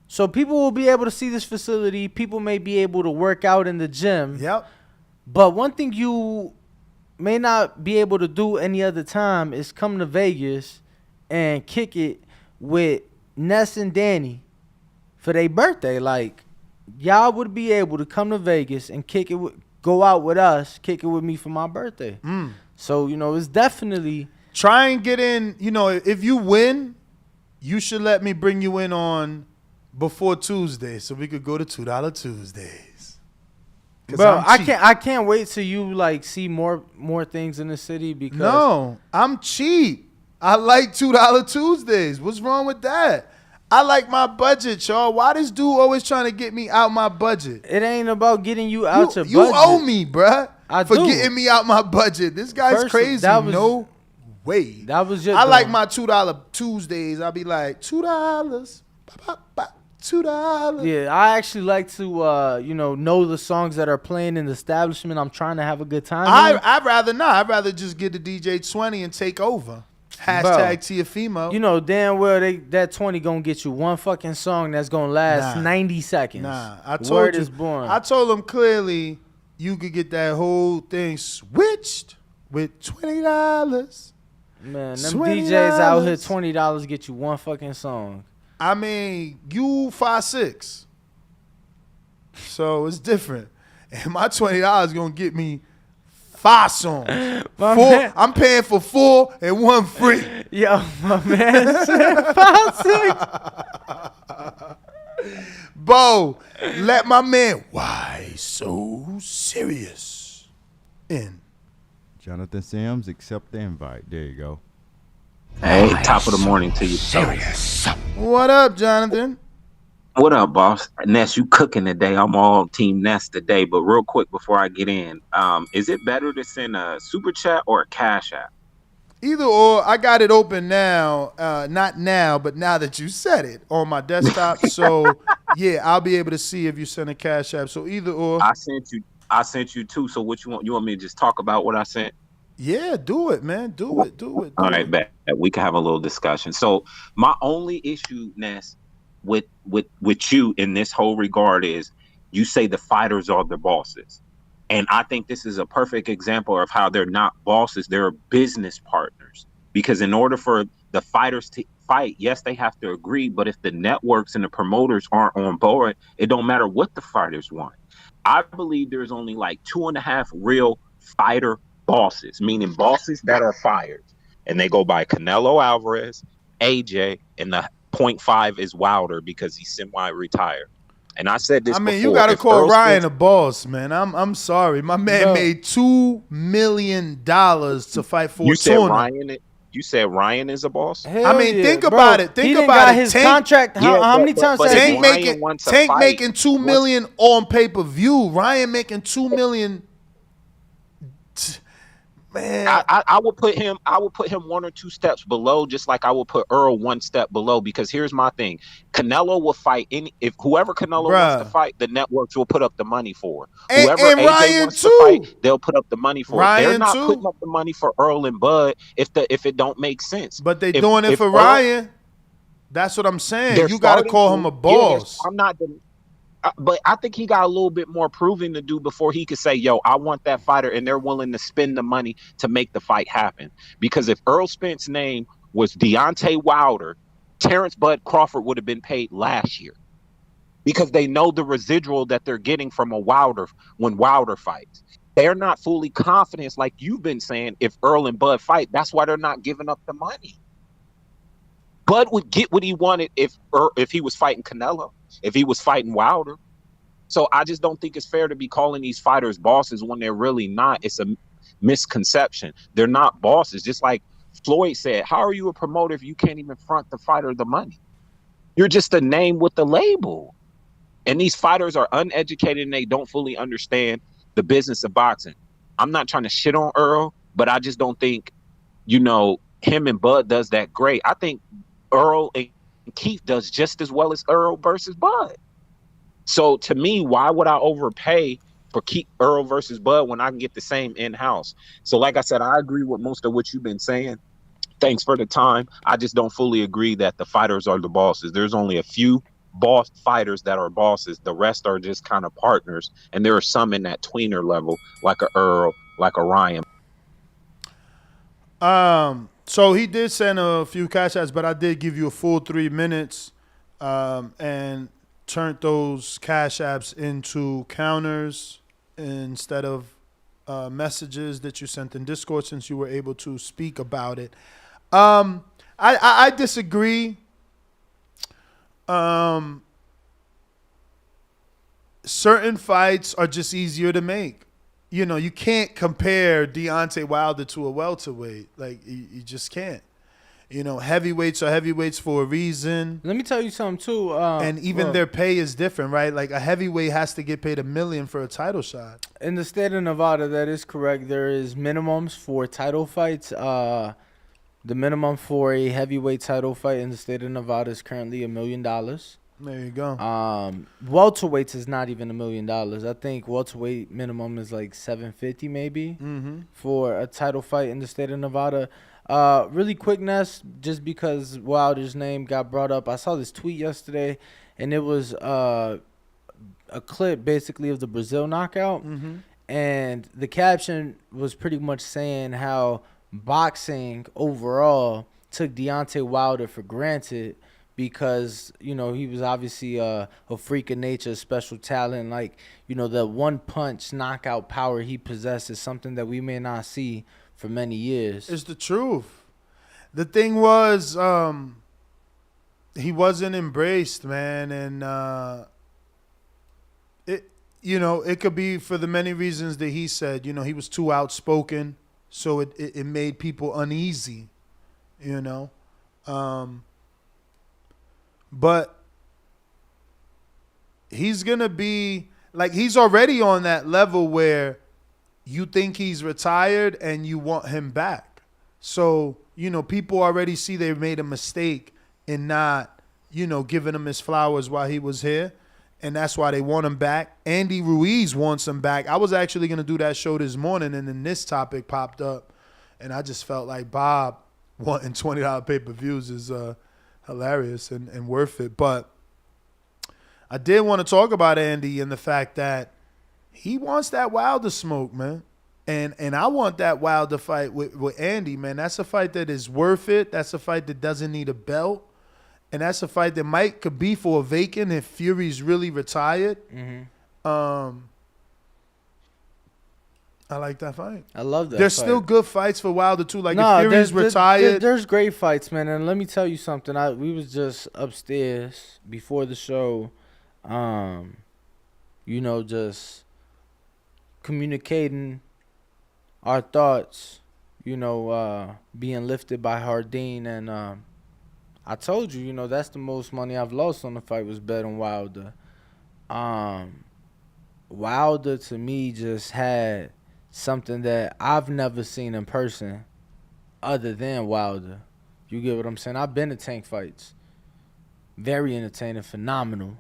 So people will be able to see this facility. People may be able to work out in the gym. Yep. But one thing you may not be able to do any other time is come to Vegas and kick it with Ness and Danny for their birthday. Like, y'all would be able to come to Vegas and kick it go out with us, kick it with me for my birthday. So, you know, it's definitely... Try and get in. You know, if you win, you should let me bring you in on before Tuesday so we could go to $2 Tuesdays. Bro, I can't wait till you like see more things in the city because No, I'm cheap. I like $2 Tuesdays. What's wrong with that? I like my budget, y'all. Why this dude always trying to get me out my budget? it ain't about getting you out your budget. You owe me, bruh, for do. getting me out my budget. This guy's First, crazy. that was- No way. That was just I like my $2 Tuesdays. I'll be like, $2. $2. Yeah, I actually like to you know the songs that are playing in the establishment. I'm trying to have a good time. I'd rather not. I'd rather just get the DJ 20 and take over. Hashtag Tiafimo. You know damn well that 20 gonna get you one fucking song that's gonna last 90 seconds. Nah, I told Word you. is born. I told him clearly you could get that whole thing switched with $20. Man, them $20. DJs out here $20 get you one fucking song. I mean, you 5'6", so it's different. And my $20 gonna get me 5 songs. I'm paying for 4 and 1 free. Yo, my man said 5'6". Bo, let my man. Why so serious? In. Jonathan Sims, accept the invite. There you go. Hey, top of the morning to you. What up, Jonathan? What up, boss? Ness, you cooking today. I'm all team Ness today. But real quick before I get in, is it better to send a super chat or a cash app? Either or, I got it open now. Not now, but now that you said it on my desktop. So yeah, I'll be able to see if you send a cash app. So either or. I sent you two. So what you want? You want me to just talk about what I sent? Yeah, do it, man. Do it. Do it. All Do right, it. bet. We can have a little discussion. So my only issue, Ness, with you in this whole regard is you say the fighters are the bosses. And I think this is a perfect example of how they're not bosses, they're business partners. Because in order for the fighters to fight, yes, they have to agree, but if the networks and the promoters aren't on board, it don't matter what the fighters want. I believe there's only like two and a half real fighter bosses, meaning bosses that are fired. And they go by Canelo Alvarez, AJ, and the point five is Wilder because he's semi-retired. And I said I this mean, you before. gotta If call Earl Ryan Spence, a boss, man. I'm sorry. My man Bro. made $2 million to fight for you a said tournament. Ryan is a boss. I Hell mean, yeah, think bro. about it. Think He didn't about got it. his Tank, contract. How many times but has if he? Tank Ryan making wants a Tank fight, making $2 million on pay per view. Ryan making $2 million. Man, I would put him one or two steps below, just like I would put Earl one step below. Because here's my thing: Canelo will fight any if whoever Canelo wants to bruh, fight, the networks will put up the money for. and, Whoever and AJ Ryan wants to fight, too. they'll put up the money for. They're Ryan not too. putting up the money for Earl and Bud if it don't make sense. But they If doing it if for Earl, Ryan. That's what I'm saying. they're You got to starting call him to. a Yeah, boss. I'm not. But I think he got a little bit more proving to do before he could say, "Yo, I want that fighter," and they're willing to spend the money to make the fight happen. Because if Errol Spence's name was Deontay Wilder, Terence Bud Crawford would have been paid last year because they know the residual that they're getting from a Wilder when Wilder fights. They're not fully confident, like you've been saying. If Earl and Bud fight, that's why they're not giving up the money. Bud would get what he wanted if he was fighting Canelo, if he was fighting Wilder. So I just don't think it's fair to be calling these fighters bosses when they're really not. It's a misconception. They're not bosses. Just like Floyd said, how are you a promoter if you can't even front the fighter the money? You're just a name with the label. And these fighters are uneducated and they don't fully understand the business of boxing. I'm not trying to shit on Earl, but I just don't think, him and Bud does that great. I think Earl and Keith does just as well as Earl versus Bud. So to me, why would I overpay for keep Earl versus Bud when I can get the same in-house? So like I said, I agree with most of what you've been saying. Thanks for the time. I just don't fully agree that the fighters are the bosses. There's only a few boss fighters that are bosses. The rest are just kind of partners. And there are some in that tweener level, like a Earl, like a Ryan. So he did send a few cash outs, but I did give you a full 3 minutes, and turned those cash apps into counters instead of messages that you sent in Discord, since you were able to speak about it. I disagree. Certain fights are just easier to make. You can't compare Deontay Wilder to a welterweight. Like, you just can't. Heavyweights are heavyweights for a reason. Let me tell you something too. And even look, their pay is different, right? Like, a heavyweight has to get paid $1 million for a title shot. in the state of Nevada, that is correct. There is minimums for title fights. The minimum for a heavyweight title fight in the state of Nevada is currently $1 million. There you go. Welterweights is not even $1 million. I think welterweight minimum is like $750 maybe for a title fight in the state of Nevada. Really quick, Ness, just because Wilder's name got brought up. I saw this tweet yesterday, and it was a clip basically of the Brazil knockout, and the caption was pretty much saying how boxing overall took Deontay Wilder for granted because, he was obviously a freak of nature, special talent. Like, the one punch knockout power he possesses, something that we may not see for many years. It's the truth. The thing was, he wasn't embraced, man. And it could be for the many reasons that he said. He was too outspoken, so it made people uneasy, But he's gonna be like, he's already on that level where you think he's retired and you want him back. So, people already see they made a mistake in not, giving him his flowers while he was here. And that's why they want him back. Andy Ruiz wants him back. I was actually going to do that show this morning, and then this topic popped up. And I just felt like Bob wanting $20 pay-per-views is hilarious and worth it. But I did want to talk about Andy and the fact that he wants that Wilder smoke, man. And I want that Wilder fight with Andy, man. That's a fight that is worth it. That's a fight that doesn't need a belt. And that's a fight that could be for a vacant if Fury's really retired. I like that fight. I love that. There's fight. still good fights for Wilder too. Like if Fury's retired, there's great fights, man. And let me tell you something. We was just upstairs before the show, just communicating our thoughts. Being lifted by Hardin and. I told you, that's the most money I've lost on the fight was bet on Wilder. Wilder, to me, just had something that I've never seen in person other than Wilder. You get what I'm saying? I've been to tank fights. Very entertaining, phenomenal.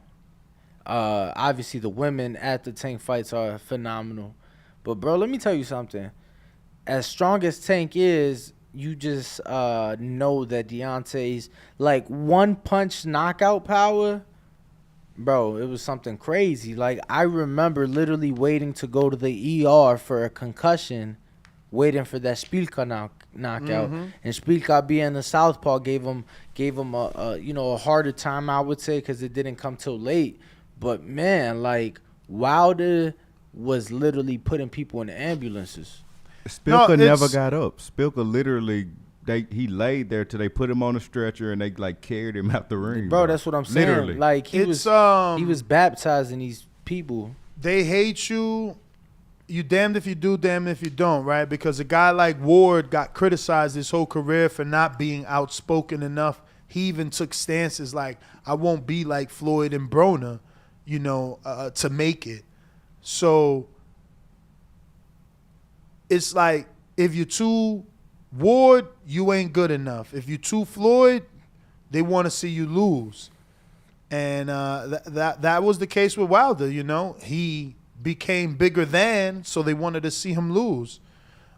Obviously, the women at the tank fights are phenomenal. But, bro, let me tell you something. As strong as Tank is, you just know that Deontay's like one punch knockout power, bro. It was something crazy. Like I remember literally waiting to go to the ER for a concussion, waiting for that Spielka knockout, and Spielka being the southpaw gave him a harder time, I would say, because it didn't come till late. But man, like Wilder was literally putting people in ambulances. Spilka never got up. Spilka literally, he laid there till they put him on a stretcher and they like carried him out the ring. Bro, that's what I'm saying. Literally. Like he was baptizing these people. They hate you. You damned if you do, damned if you don't, right? Because a guy like Ward got criticized his whole career for not being outspoken enough. He even took stances like, I won't be like Floyd and Broner, to make it. So it's like, if you're too Ward, you ain't good enough. If you're too Floyd, they want to see you lose. And that was the case with Wilder, He became bigger than, so they wanted to see him lose.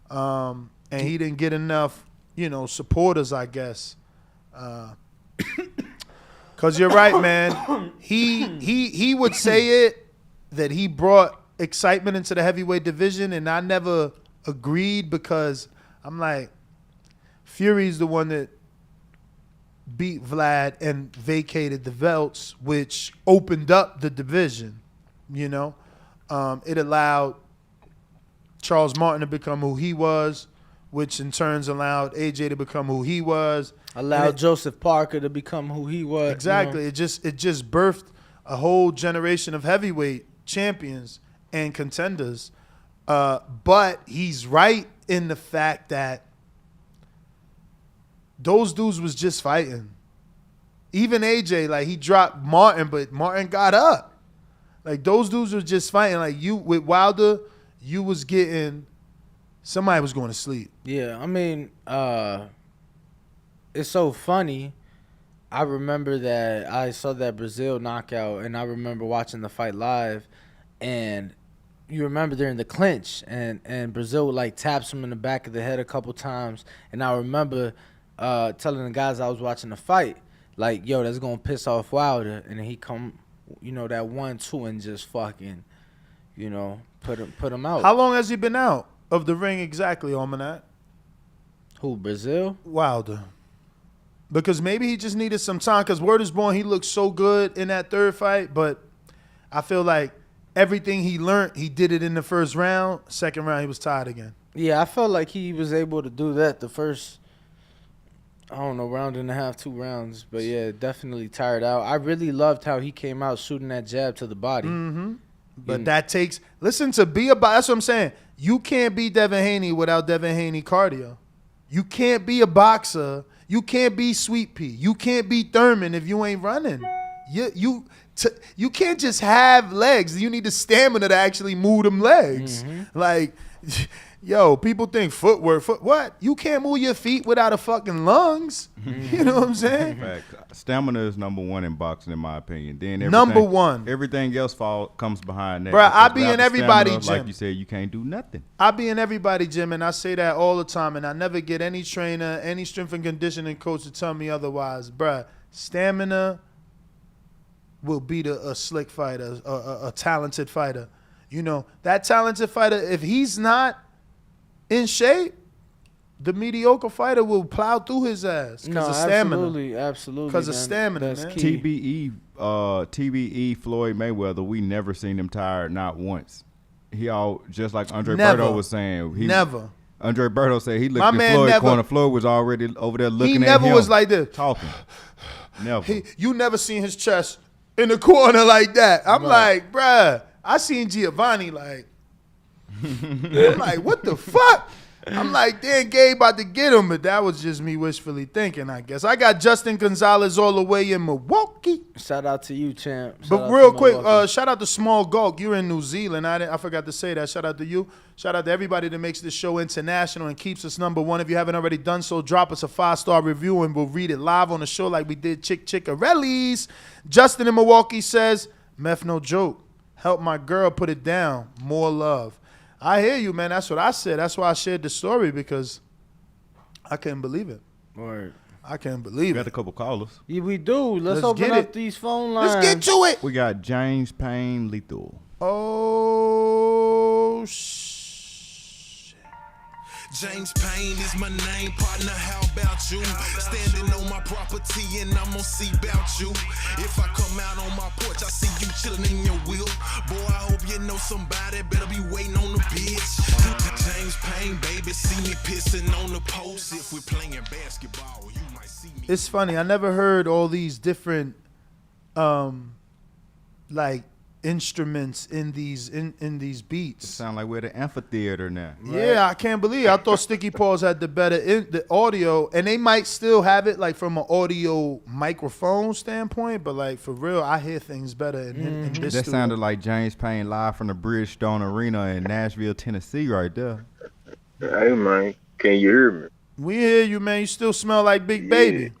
And he didn't get enough, supporters, I guess. Because you're right, man. He would say it, that he brought excitement into the heavyweight division, and I never agreed because I'm like, Fury's the one that beat Vlad and vacated the belts, which opened up the division, It allowed Charles Martin to become who he was, which in turns allowed AJ to become who he was. Allowed Joseph Parker to become who he was. Exactly. It just birthed a whole generation of heavyweight champions and contenders. But he's right in the fact that those dudes was just fighting. Even AJ, like, he dropped Martin, but Martin got up. Like, those dudes were just fighting. Like, you with Wilder, you was getting, somebody was going to sleep. Yeah, I mean, it's so funny. I remember that I saw that Brazil knockout, and I remember watching the fight live, and you remember during the clinch, and Brazil like taps him in the back of the head a couple times, and I remember telling the guys I was watching the fight, like, yo, that's gonna piss off Wilder, and then he come, that 1-2 and just fucking, put him out. How long has he been out of the ring exactly, Almanac? Who, Brazil? Wilder. Because maybe he just needed some time, because word is born, he looked so good in that third fight, but I feel like everything he learned, he did it in the first round. Second round, he was tired again. Yeah, I felt like he was able to do that the first, I don't know, round and a half, 2 rounds. But, yeah, definitely tired out. I really loved how he came out shooting that jab to the body. Mm-hmm. But that takes – listen, to be a – that's what I'm saying. You can't be Devin Haney without Devin Haney cardio. You can't be a boxer. You can't be Sweet Pea. You can't be Thurman if you ain't running. you can't just have legs. You need the stamina to actually move them legs. Like, yo, people think footwork. What? You can't move your feet without a fucking lungs. You know what I'm saying? Fact. Stamina is number one in boxing, in my opinion. Then Number one. Everything else comes behind that. Bruh, I Because be without in the everybody stamina, gym. like you said, you can't do nothing. I be in everybody gym, and I say that all the time, and I never get any trainer, any strength and conditioning coach to tell me otherwise. Bruh, stamina will beat a slick fighter, a talented fighter. You know, that talented fighter, if he's not in shape, the mediocre fighter will plow through his ass because of stamina. Absolutely. Because of stamina, That's man. key. TBE Floyd Mayweather, we never seen him tired, not once. He all just like Andre Never. Berto was saying. Never. Andre Berto said he looked My at man Floyd never- corner. Floyd was already over there looking He at him. never was like this. talking. Never. You never seen his chest in the corner like that. I'm like, bruh, I seen Giovanni like, I'm like, what the fuck? I'm like, damn, Gabe about to get him, but that was just me wishfully thinking, I guess. I got Justin Gonzalez all the way in Milwaukee. Shout out to you, champ. Shout But out real to quick, Milwaukee. shout out to Small Gulk. You're in New Zealand. I forgot to say that. Shout out to you. Shout out to everybody that makes this show international and keeps us number one. If you haven't already done so, drop us a 5-star review and we'll read it live on the show like we did Chickarelli's. Justin in Milwaukee says, Meth, no joke. Help my girl put it down. More love. I hear you, man. That's what I said. That's why I shared the story, because I couldn't believe it. Word. I can't believe We got a it. couple callers. Yeah, we do. Let's Let's open get up it. these phone lines. Let's get to it. We got James Payne Lethal. Oh, shit. James Payne is my name, partner, how about you? Standing on my property and I'm gonna see about you. If I come out on my porch, I see you chilling in your wheel. Boy, I hope you know somebody, better be waiting on the bitch. James Payne, baby, see me pissing on the post. If we're playing basketball, you might see me. It's funny. I never heard all these different, like, instruments in these beats. Sound like we're at the amphitheater now. Yeah, I can't believe it. I thought Sticky Paws had the better the audio, and they might still have it like from an audio microphone standpoint, but like for real, I hear things better in this. That studio. sounded like James Payne live from the Bridgestone Arena in Nashville, Tennessee, right there. Hey man, can you hear me? We hear you, man. You still smell like Big Baby.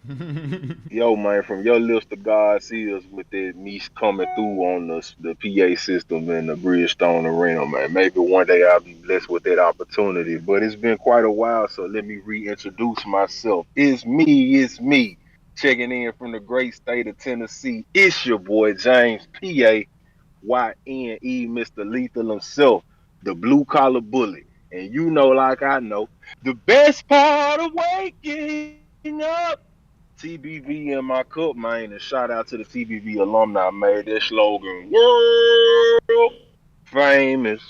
Yo man, from your list of God's ears with that me coming through on the PA system in the Bridgestone Arena, man. Maybe one day I'll be blessed with that opportunity. But it's been quite a while, so let me reintroduce myself. It's me. Checking in from the great state of Tennessee. It's your boy James PA YNE, Mr. Lethal himself, the blue collar bully. And you know, like I know, the best part of waking up, TBV in my cup, man. And shout out to the TBV alumni made that slogan world famous.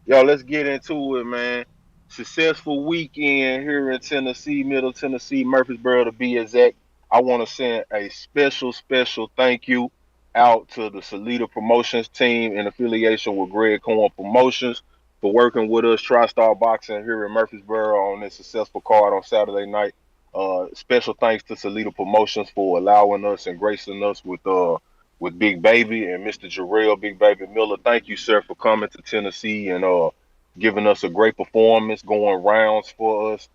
Yo, let's get into it, man. Successful weekend here in Tennessee, Middle Tennessee, Murfreesboro to be exact. I want to send a special thank you out to the Salida Promotions team in affiliation with Greg Cohen Promotions for working with us, TriStar Boxing here in Murfreesboro on this successful card on Saturday night. Special thanks to Salida Promotions for allowing us and gracing us with Big Baby and Mr. Jarrell Big Baby Miller. Thank you, sir, for coming to Tennessee and giving us a great performance, going rounds for us,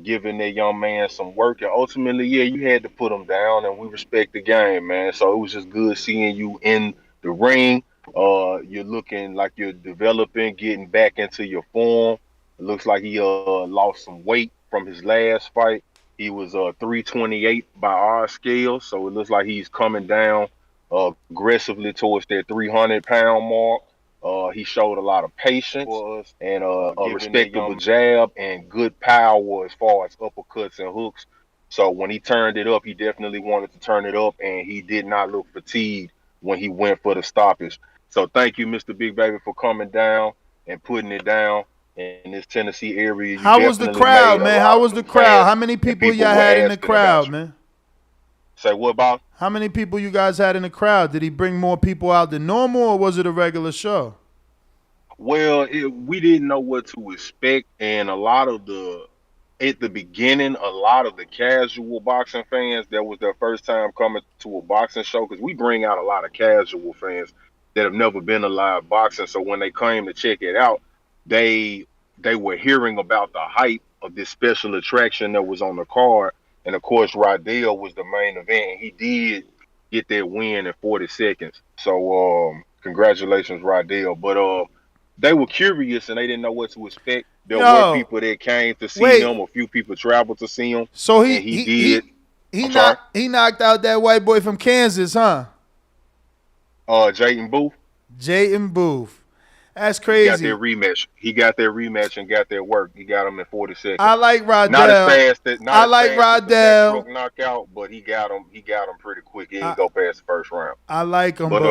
giving that young man some work. And ultimately, yeah, you had to put him down, and we respect the game, man. So it was just good seeing you in the ring. You're looking like you're developing, getting back into your form. It looks like he lost some weight from his last fight. He was 328 by our scale, so it looks like he's coming down aggressively towards that 300-pound mark. He showed a lot of patience for us and a respectable jab and good power as far as uppercuts and hooks. So when he turned it up, he definitely wanted to turn it up, and he did not look fatigued when he went for the stoppage. So thank you, Mr. Big Baby, for coming down and putting it down in this Tennessee area. How was the crowd, man? How was the crowd? How many people y'all had in the crowd, man? Say what about? How many people you guys had in the crowd? Did he bring more people out than normal, or was it a regular show? Well, we didn't know what to expect, and a lot of the at the beginning, a lot of the casual boxing fans, that was their first time coming to a boxing show, because we bring out a lot of casual fans that have never been to live boxing. So when they came to check it out, they they were hearing about the hype of this special attraction that was on the card. And of course, Rydell was the main event, and he did get that win in 40 seconds. So congratulations, Rydell. But they were curious and they didn't know what to expect. There were Yo, people that came to see wait. him. A few people traveled to see him, So and he did. I'm sorry. he knocked out that white boy from Kansas, huh? Jayden Booth. Jayden Booth. That's He got crazy. their rematch. He got their rematch and got their work. He got him in 40 seconds. I like Not as Rydell. fast as I like the Max Rydell. Truck knockout, but he got him. He got him pretty quick. He didn't go past the first round. I like him, But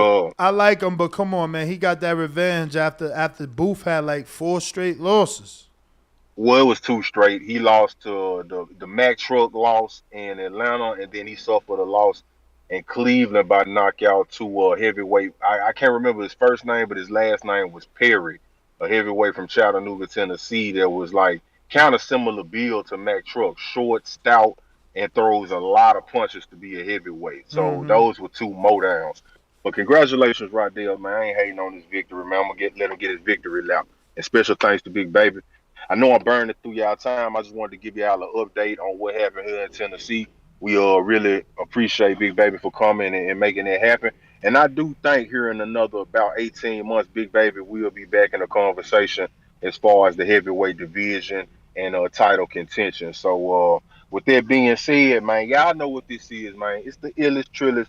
but come on, man. He got that revenge after Booth had like 4 straight losses. well, it was 2 straight. He lost to the Mack Truck loss in Atlanta, and then he suffered a loss in Cleveland by knockout to a heavyweight. I can't remember his first name, but his last name was Perry, a heavyweight from Chattanooga, Tennessee. That was like kind of similar build to Mack Truck, short, stout, and throws a lot of punches to be a heavyweight. So those were 2 downs. But congratulations, Rydell, man. I ain't hating on his victory, man. I'm gonna let him get his victory lap. And special thanks to Big Baby. I know I'm burning through y'all time. I just wanted to give y'all an update on what happened here in Tennessee. We really appreciate Big Baby for coming and making it happen. And I do think here in another about 18 months, Big Baby will be back in the conversation as far as the heavyweight division and title contention. So with that being said, man, y'all know what this is, man. It's the illest, trillest,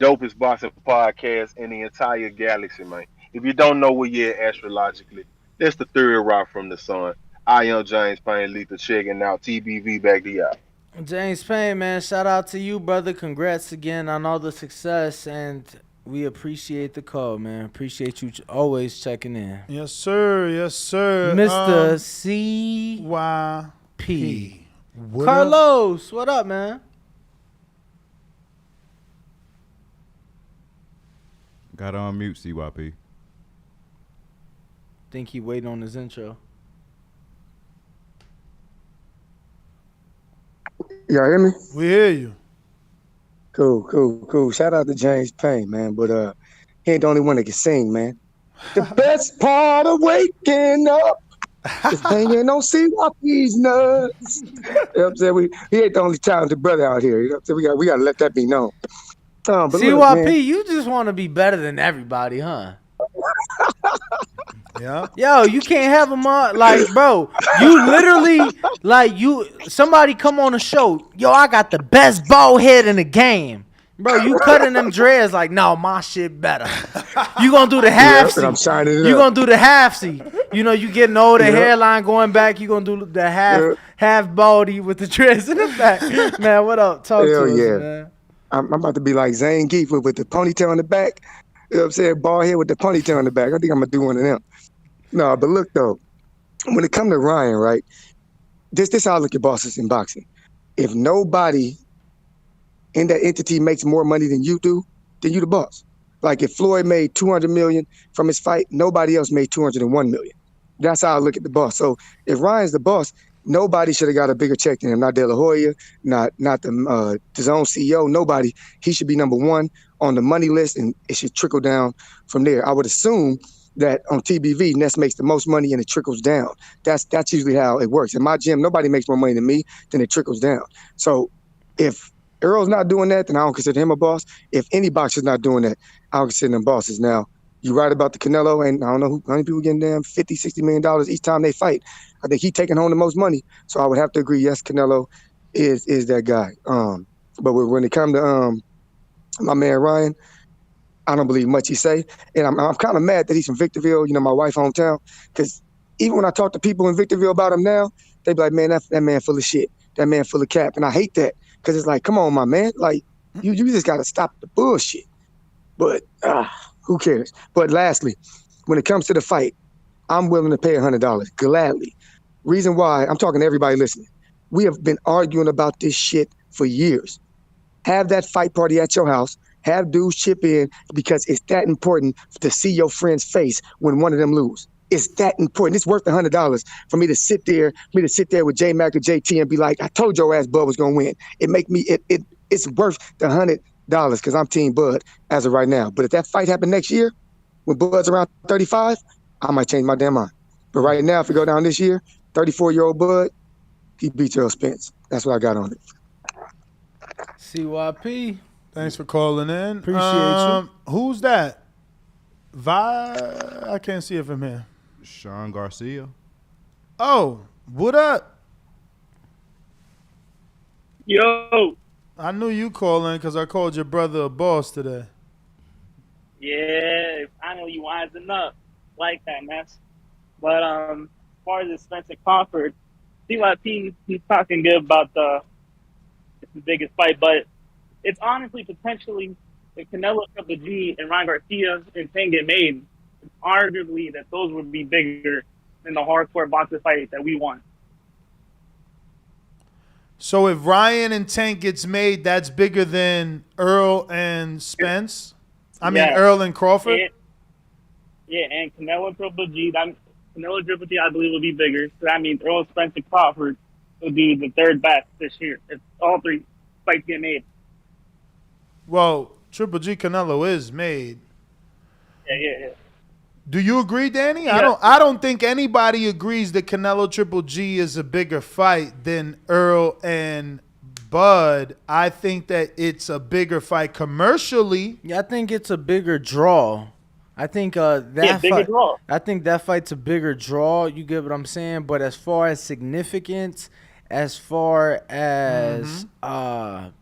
dopest boxing podcast in the entire galaxy, man. If you don't know where you're at astrologically, that's the third rock from the sun. I am James Payne, Lethal checking out. TBV back to y'all. James Payne, man, shout out to you, brother. Congrats again on all the success, and we appreciate the call, man. Appreciate you always checking in. Yes, sir. Yes, sir. Mr. CYP. Carlos, what up, man? Got on mute, CYP. Think he waiting on his intro. Y'all hear me? We hear you. Cool. Shout out to James Payne, man. But he ain't the only one that can sing, man. The best part of waking up is hanging on CYP's nuts. You know what I'm saying? He ain't the only talented brother out here. You know what I'm saying? We gotta let that be known. But CYP, look, you just want to be better than everybody, huh? Yeah. Yo, you can't have them on. Like, bro, you literally, somebody come on the show. Yo, I got the best bald head in the game. Bro, you cutting them dreads like, no, my shit better. You gonna do the half C. I'm signing it You up. gonna do the half C. You know, you getting older, hairline going back. You gonna do the half baldy with the dreads in the back. Man, what up? Talk to us, man. I'm about to be like Zane Geef with the ponytail in the back. You know what I'm saying? Bald head with the ponytail in the back. I think I'm gonna do one of them. No, but look though, when it comes to Ryan, right? This how I look at bosses in boxing. If nobody in that entity makes more money than you do, then you the boss. Like if Floyd made $200 million from his fight, nobody else made $201 million. That's how I look at the boss. So if Ryan's the boss, nobody should have got a bigger check than him. Not De La Hoya, not the DAZN CEO. Nobody. He should be number 1 on the money list, and it should trickle down from there. I would assume that on TBV, Ness makes the most money and it trickles down. That's usually how it works. In my gym, nobody makes more money than me, then it trickles down. So if Errol's not doing that, then I don't consider him a boss. If any boxer's not doing that, I don't consider them bosses. Now, you're right about the Canelo, and I don't know how many people getting them $50, $60 million each time they fight. I think he's taking home the most money. So I would have to agree, yes, Canelo is that guy. But when it comes to my man Ryan, I don't believe much he say. And I'm kind of mad that he's from Victorville, you know, my wife's hometown. Because even when I talk to people in Victorville about him now, they be like, man, that man full of shit. That man full of cap. And I hate that. Because it's like, come on, my man. Like, you just got to stop the bullshit. But who cares? But lastly, when it comes to the fight, I'm willing to pay $100 gladly. Reason why, I'm talking to everybody listening. We have been arguing about this shit for years. Have that fight party at your house. Have dudes chip in because it's that important to see your friend's face when one of them lose. It's that important. It's worth $100 for me to sit there with J Mac or JT and be like, I told your ass Bud was gonna win. It's worth the $100 because I'm Team Bud as of right now. But if that fight happened next year, when Bud's around 35, I might change my damn mind. But right now, if we go down this year, 34-year-old Bud, he beat Errol Spence. That's what I got on it. CYP. Thanks for calling in. Appreciate you. Who's that? I can't see it from here. Sean Garcia. Oh, what up? Yo. I knew you calling because I called your brother a boss today. Yeah, I know you wising up like that, man. But as far as Spencer Crawford, CYP, he's talking good about the biggest fight, but it's honestly potentially if Canelo, Triple G, and Ryan Garcia and Payne get made, arguably that those would be bigger than the hardcore boxer fight that we want. So if Ryan and Tank gets made, that's bigger than Earl and Spence? Earl and Crawford? And Canelo Triple G. Canelo Triple G, I believe, will be bigger. So that means Errol Spence and Crawford will be the third best this year if all three fights get made. Well, Triple G Canelo is made. Yeah. Do you agree, Danny? Yeah. I don't think anybody agrees that Canelo Triple G is a bigger fight than Earl and Bud. I think that it's a bigger fight commercially. Yeah, I think it's a bigger draw. I think draw. I think that fight's a bigger draw. You get what I'm saying? But as far as significance, as far as when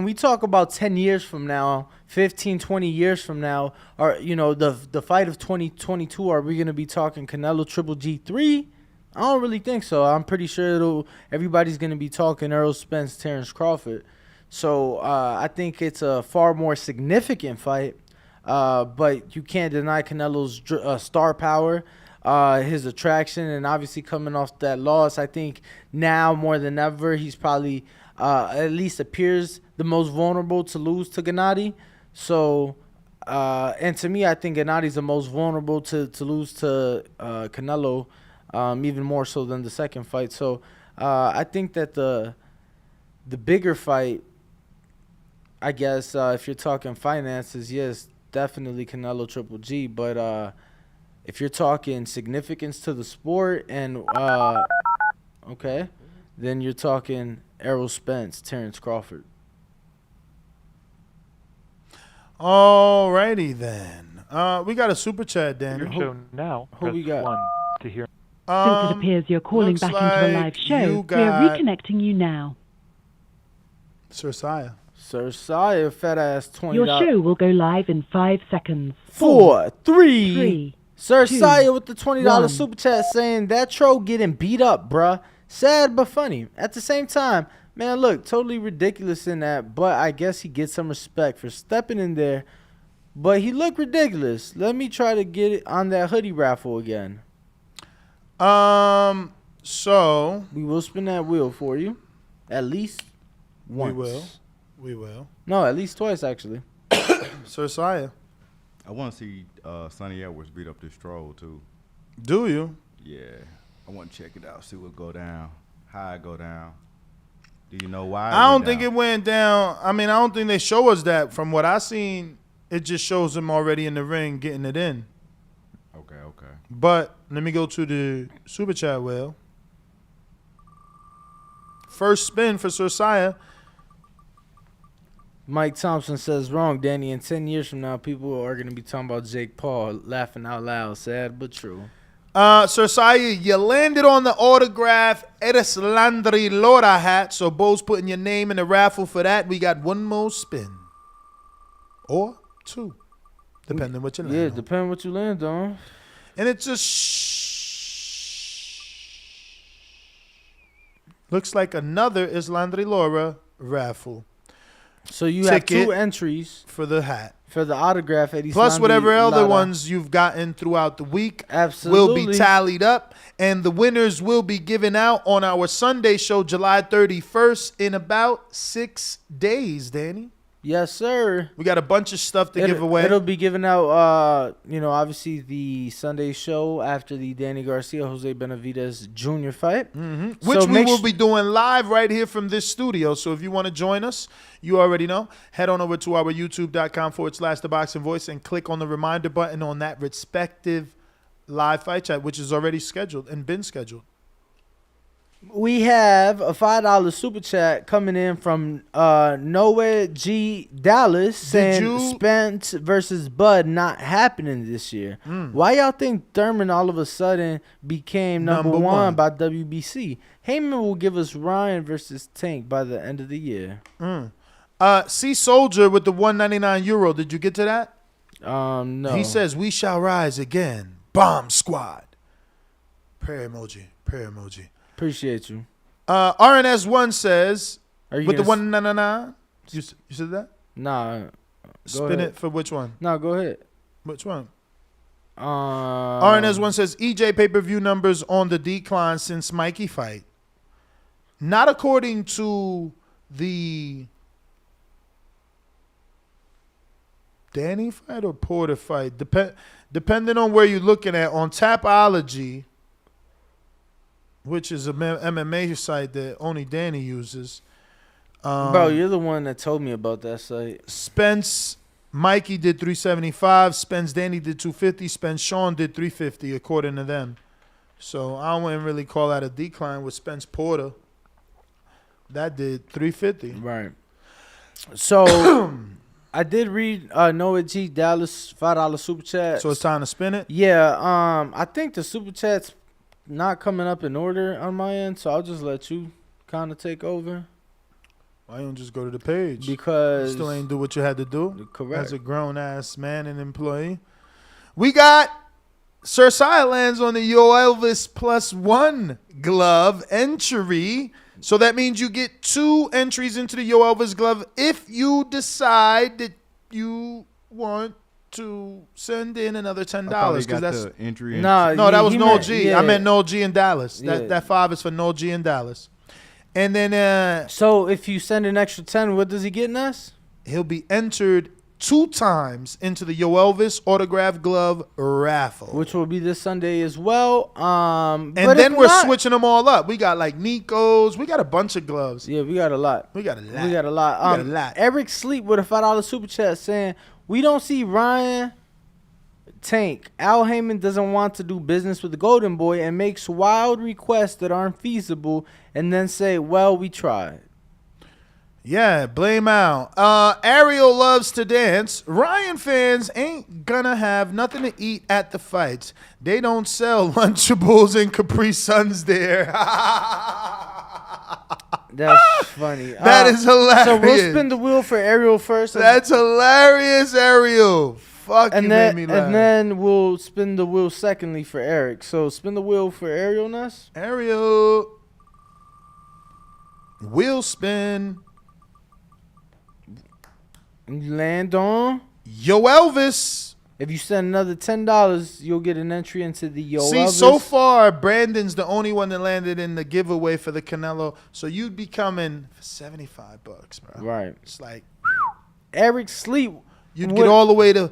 we talk about 10 years from now, 15, 20 years from now, or the fight of 2022, are we going to be talking Canelo Triple G3? I don't really think so. I'm pretty sure everybody's going to be talking Errol Spence, Terence Crawford. So I think it's a far more significant fight, but you can't deny Canelo's star power, his attraction, and obviously coming off that loss. I think now more than ever he's probably at least appears the most vulnerable to lose to Gennady. So, and to me, I think Gennady's the most vulnerable to lose to Canelo, even more so than the second fight. So I think that the bigger fight, I guess, if you're talking finances, yes, definitely Canelo Triple G. But if you're talking significance to the sport and then you're talking Errol Spence, Terence Crawford. Alrighty then. We got a super chat, Danny. Show now. Who we got? 1 to hear. Since it appears you're calling back into a live show, we are reconnecting you now. Sir Saya, fat ass $20. Your show will go live in 5 seconds. 4, 3. Sir 2, Saya with the $20 1. super chat saying that troll getting beat up, bruh. Sad but funny. At the same time, man, look, totally ridiculous in that, but I guess he gets some respect for stepping in there. But he looked ridiculous. Let me try to get it on that hoodie raffle again. So we will spin that wheel for you. At least once. We will. No, at least twice, actually. Sir Saya. I want to see Sonny Edwards beat up this troll, too. Do you? Yeah. I want to check it out, see what go down, how it go down. Do you know why? I don't think it went down. I mean, I don't think they show us that. From what I seen, it just shows him already in the ring getting it in. Okay. But let me go to the super chat wheel. First spin for Sir Saya. Mike Thompson says wrong, Danny. In 10 years from now, people are going to be talking about Jake Paul, laughing out loud. Sad but true. Sir Saya, you landed on the autograph Eres Landry Lora hat. So Bo's putting your name in the raffle for that. We got one more spin. Or 2. Depending what you land on. Depending what you land on. And it's a looks like another Islandri Laura raffle. So you have 2 entries for the hat. For the autograph at plus whatever other ones you've gotten throughout the week. Absolutely. Will be tallied up. And the winners will be given out on our Sunday show, July 31st, in about 6 days, Danny. Yes, sir. We got a bunch of stuff to give away. It'll be given out, obviously the Sunday show after the Danny Garcia, Jose Benavidez Jr. fight. Which we will be doing live right here from this studio. So if you want to join us, you already know. Head on over to our youtube.com/ThaBoxingVoice and click on the reminder button on that respective live fight chat, which is already scheduled and been scheduled. We have a $5 super chat coming in from Noah G. Dallas saying Spence versus Bud not happening this year. Why y'all think Thurman all of a sudden became number one by WBC? Heyman will give us Ryan versus Tank by the end of the year. C Soldier with the €199. Did you get to that? No. He says, "We shall rise again. Bomb squad." Prayer emoji. Prayer emoji. Appreciate you. RNS1 says, with the $199. You said that? Nah. Spin it for which one? No, go ahead. Which one? RNS1 says, EJ pay-per-view numbers on the decline since Mikey fight. Not according to the Danny fight or Porter fight. Depending on where you're looking at. On Tapology, which is a MMA site that only Danny uses. Bro, you're the one that told me about that site. Spence, Mikey did 375. Spence, Danny did 250. Spence, Sean did 350, according to them. So I wouldn't really call that a decline with Spence Porter. That did 350. Right. So I did read Noah G. Dallas $5 super chat. So it's time to spin it? Yeah. I think the super chat's not coming up in order on my end, so I'll just let you kind of take over. Why don't you just go to the page? Because you still ain't do what you had to do. Correct. As a grown-ass man and employee. We got Sir Silence on the Yo Elvis +1 glove entry. So that means you get 2 entries into the Yo Elvis glove if you decide that you want to send in another $10 because that's the entry. No, that was Noel G. Yeah. I meant Noel G in Dallas. Yeah. That 5 is for Noel G in Dallas. And then so if you send an extra 10, what does he get in us? He'll be entered 2 times into the Yo Elvis autographed glove raffle, which will be this Sunday as well. And then we're switching them all up. We got like Nico's. We got a bunch of gloves. Yeah, we got a lot. We got a lot. Eric Sleep with a $5 super chat saying, we don't see Ryan Tank. Al Heyman doesn't want to do business with the Golden Boy and makes wild requests that aren't feasible and then say, well, we tried. Yeah, blame Al. Ariel loves to dance. Ryan fans ain't gonna have nothing to eat at the fights. They don't sell Lunchables and Capri Suns there. That's funny. That is hilarious. So we'll spin the wheel for Ariel first. That's hilarious, Ariel. Fuck, you made me laugh. And then we'll spin the wheel secondly for Eric. So spin the wheel for Ariel, Ness. Ariel. Wheel spin. And you land on Yo Elvis. If you send another $10, you'll get an entry into the Yo Elvis. See, so far, Brandon's the only one that landed in the giveaway for the Canelo. So you'd be coming for $75, bro. Right. It's like Eric Sleep. You'd get all the way to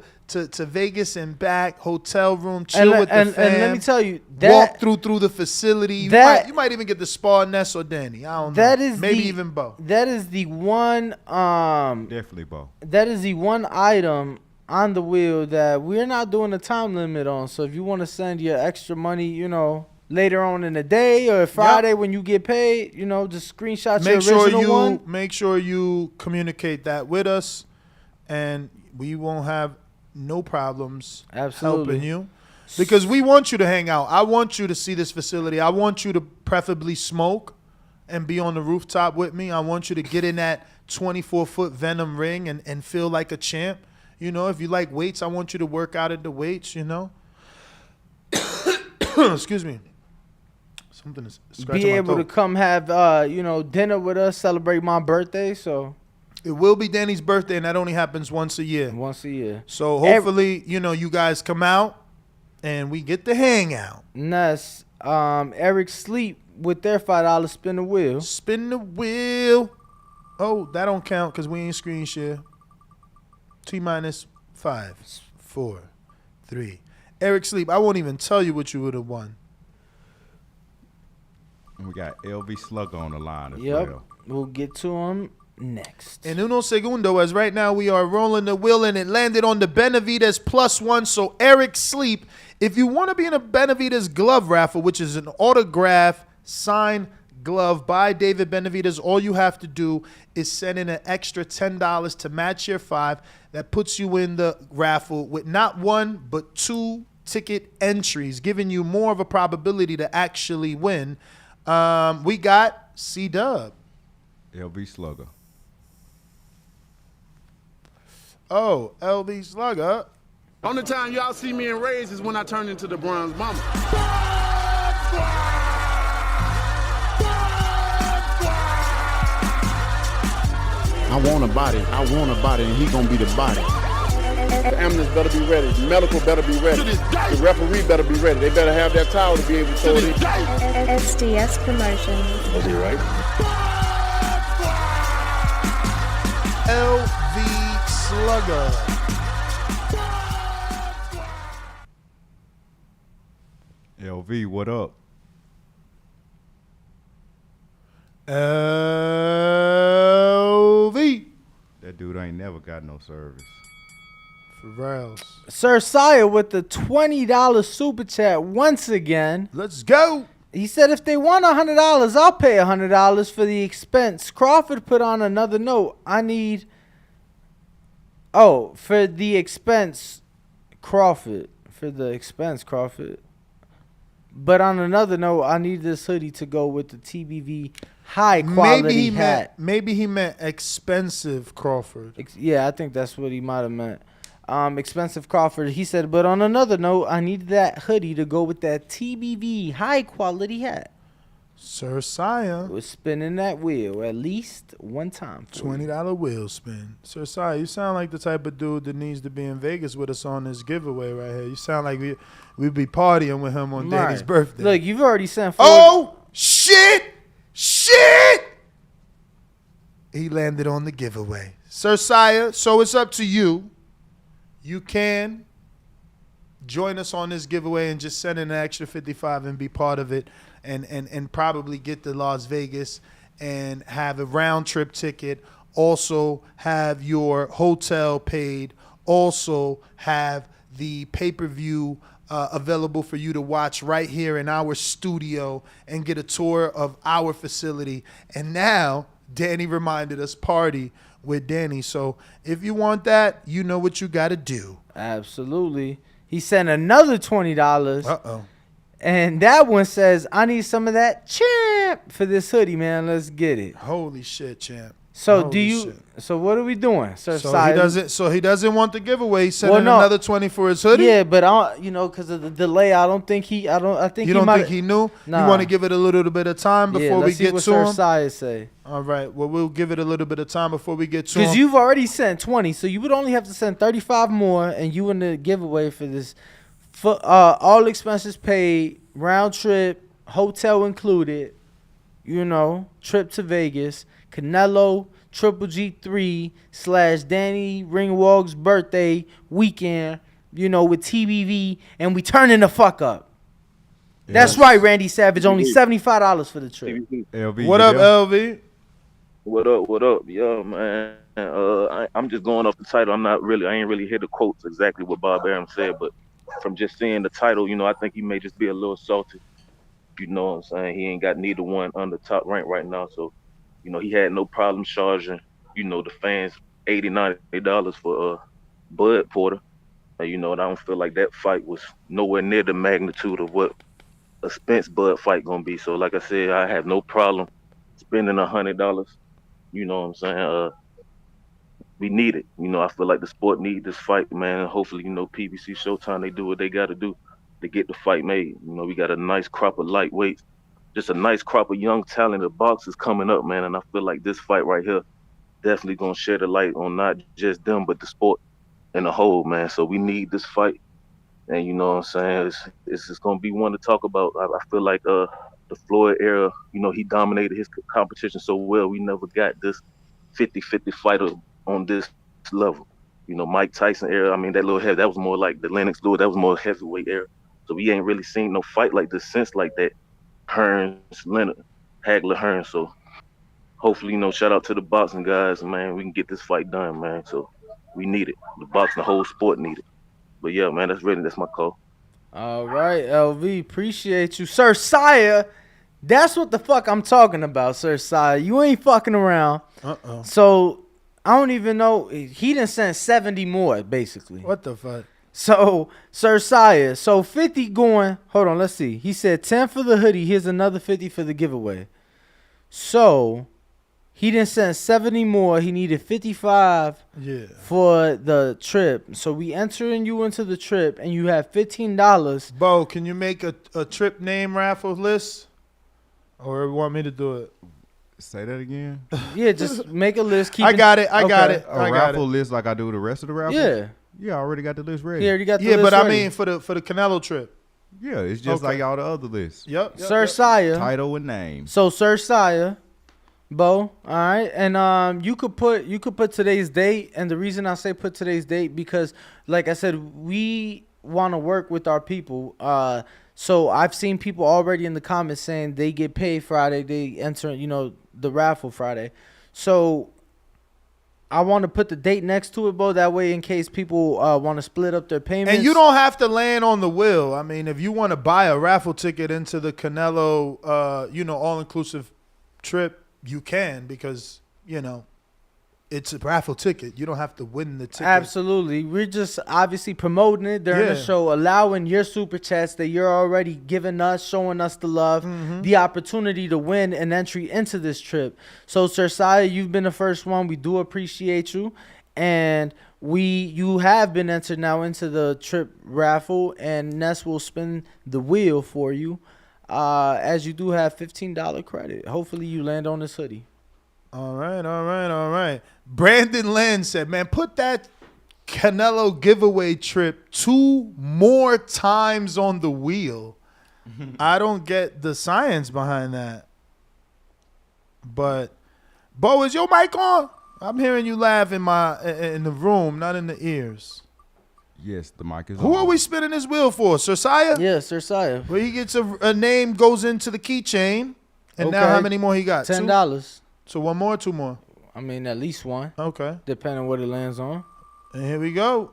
Vegas and back, hotel room, chill with the fam. And let me tell you, walk through the facility. You might even get the spa, Ness or Danny. I don't know. Maybe even Bo. That is the one. Definitely Bo. That is the one item on the wheel that we're not doing a time limit on. So if you want to send your extra money, later on in the day or Friday when you get paid, just screenshot your original one. Make sure you communicate that with us, and we won't have no problems helping you because we want you to hang out. I want you to see this facility. I want you to preferably smoke and be on the rooftop with me. I want you to get in that 24-foot Venom ring and feel like a champ. If you like weights, I want you to work out at the weights, Excuse me. Something is scratching Be my able throat. to come have, dinner with us, celebrate my birthday, so. It will be Danny's birthday, and that only happens once a year. Once a year. So hopefully, you guys come out, and we get to hang out. Ness, Eric Sleep with their $5 spin the wheel. Spin the wheel. Oh, that don't count because we ain't screen share. T minus 5, 4, 3. Eric Sleep, I won't even tell you what you would have won. We got LV Slugger on the line as Yep. well. We'll get to him next. And uno segundo, as right now we are rolling the wheel and it landed on the Benavidez +1. So Eric Sleep, if you want to be in a Benavidez glove raffle, which is an autograph signed glove by David Benavidez, all you have to do is send in an extra $10 to match your 5. That puts you in the raffle with not one but 2 ticket entries, giving you more of a probability to actually win. We got C-Dub. LV Slugger. Oh, LV Slugger. Only time y'all see me in Rays is when I turn into the Bronze Mama. I want a body, and he gonna be the body. The ambulance better be ready, the medical better be ready, the referee better be ready. They better have that towel to be able to throw it in. SDS Promotions. Was he right? LV Slugger. LV, what up? LV. That dude ain't never got no service. For reals. Sir Sire with the $20 super chat once again. Let's go. He said if they want $100, I'll pay $100 for the expense. Crawford put on another note. For the expense, Crawford. But on another note, I need this hoodie to go with the TBV high quality hat. Maybe he meant expensive Crawford. Yeah, I think that's what he might have meant. Expensive Crawford. He said, but on another note, I need that hoodie to go with that TBV high quality hat. Sir Sire. We're spinning that wheel at least one time. $20 wheel spin. Sir Sire, you sound like the type of dude that needs to be in Vegas with us on this giveaway right here. You sound like we'd be partying with him on Danny's birthday. Look, you've already sent 4. Oh, shit! He landed on the giveaway. Sir Sire, so it's up to you. You can join us on this giveaway and just send in an extra 55 and be part of it and probably get to Las Vegas and have a round trip ticket, also have your hotel paid, also have the pay-per-view available for you to watch right here in our studio and get a tour of our facility. And now Danny reminded us party with Danny. So if you want that, you know what you got to do. Absolutely. He sent another $20. Uh-oh. And that one says, I need some of that champ for this hoodie, man. Let's get it. Holy shit, champ. So Holy so what are we doing, Sir? He doesn't want the giveaway. He's sending another 20 for his hoodie. Yeah, but because of the delay, I think he knew. Nah. You want to give it a little bit of time before we get to Sir him. Sire say. All right. Well, we'll give it a little bit of time before we get to him. Because you've already sent 20, so you would only have to send 35 more, and you in the giveaway for this. All expenses paid, round trip, hotel included. Trip to Vegas. Canelo Triple G3 / Danny Ringwald's birthday weekend, with TBV, and we turning the fuck up. Yes. That's right, Randy Savage. Only $75 for the trip. LV, what up, LV? What up? Yo, man. I'm just going off the title. I ain't really hear the quotes exactly what Bob Arum said, but from just seeing the title, I think he may just be a little salty. You know what I'm saying? He ain't got neither one under top rank right now, so he had no problem charging, the fans $80-$90 for Bud Porter. I don't feel like that fight was nowhere near the magnitude of what a Spence Bud fight gonna be. So like I said, I have no problem spending $100. You know what I'm saying? We need it. I feel like the sport need this fight, man. Hopefully, PBC Showtime, they do what they gotta do to get the fight made. We got a nice crop of lightweights. Just a nice crop of young talented boxers coming up, man. And I feel like this fight right here definitely going to shed a light on not just them, but the sport in the whole, man. So we need this fight. And you know what I'm saying? It's just going to be one to talk about. I feel like the Floyd era, he dominated his competition so well. We never got this 50-50 fighter on this level. Mike Tyson era. I mean, that little heavy, that was more like the Lennox Lewis. That was more heavyweight era. So we ain't really seen no fight like this since like that Hearns, Leonard, Hagler, Hearns. So hopefully, shout out to the boxing guys, man. We can get this fight done, man. So we need it. The boxing, the whole sport need it. But yeah, man, that's my call. All right, LV, appreciate you. Sir Sire, that's what the fuck I'm talking about, Sir Sire. You ain't fucking around. So, I don't even know. He done sent 70 more, basically. What the fuck? So, Sir Sire, 50 going. Hold on, let's see. He said 10 for the hoodie. Here's another 50 for the giveaway. So, he done sent 70 more. He needed 55 for the trip. So we entering you into the trip, and you have $15. Bo, can you make a trip name raffle list? Or you want me to do it? Say that again? Yeah, just make a list. I got it. I got it. A raffle list like I do the rest of the raffles? Yeah. Yeah, I already got the list ready. He already got the list but ready. I mean for the Canelo trip. Yeah, it's just like all the other lists. Yep. Sir Sire. Title and name. So Sir Sire, Bo, all right, and you could put today's date, and the reason I say put today's date because, like I said, we want to work with our people. So I've seen people already in the comments saying they get paid Friday, they enter, the raffle Friday. So I want to put the date next to it, Bo. That way, in case people want to split up their payments. And you don't have to land on the wheel. I mean, if you want to buy a raffle ticket into the Canelo, all-inclusive trip, you can because, it's a raffle ticket. You don't have to win the ticket. Absolutely. We're just obviously promoting it during the show, allowing your super chats that you're already giving us, showing us the love, the opportunity to win an entry into this trip. So, Sir Sire, you've been the first one. We do appreciate you. And you have been entered now into the trip raffle, and Ness will spin the wheel for you. As you do have $15 credit. Hopefully you land on this hoodie. All right. Brandon Lynn said, man, put that Canelo giveaway trip 2 more times on the wheel. I don't get the science behind that. But, Bo, is your mic on? I'm hearing you laugh in the room, not in the ears. Yes, the mic is on. Who are we spinning this wheel for? Sir Sire? Yeah, Sir Sire. Where he gets a name, goes into the keychain. And now how many more he got? $10. So 1 more, 2 more? I mean, at least 1. Okay. Depending on what it lands on. And here we go.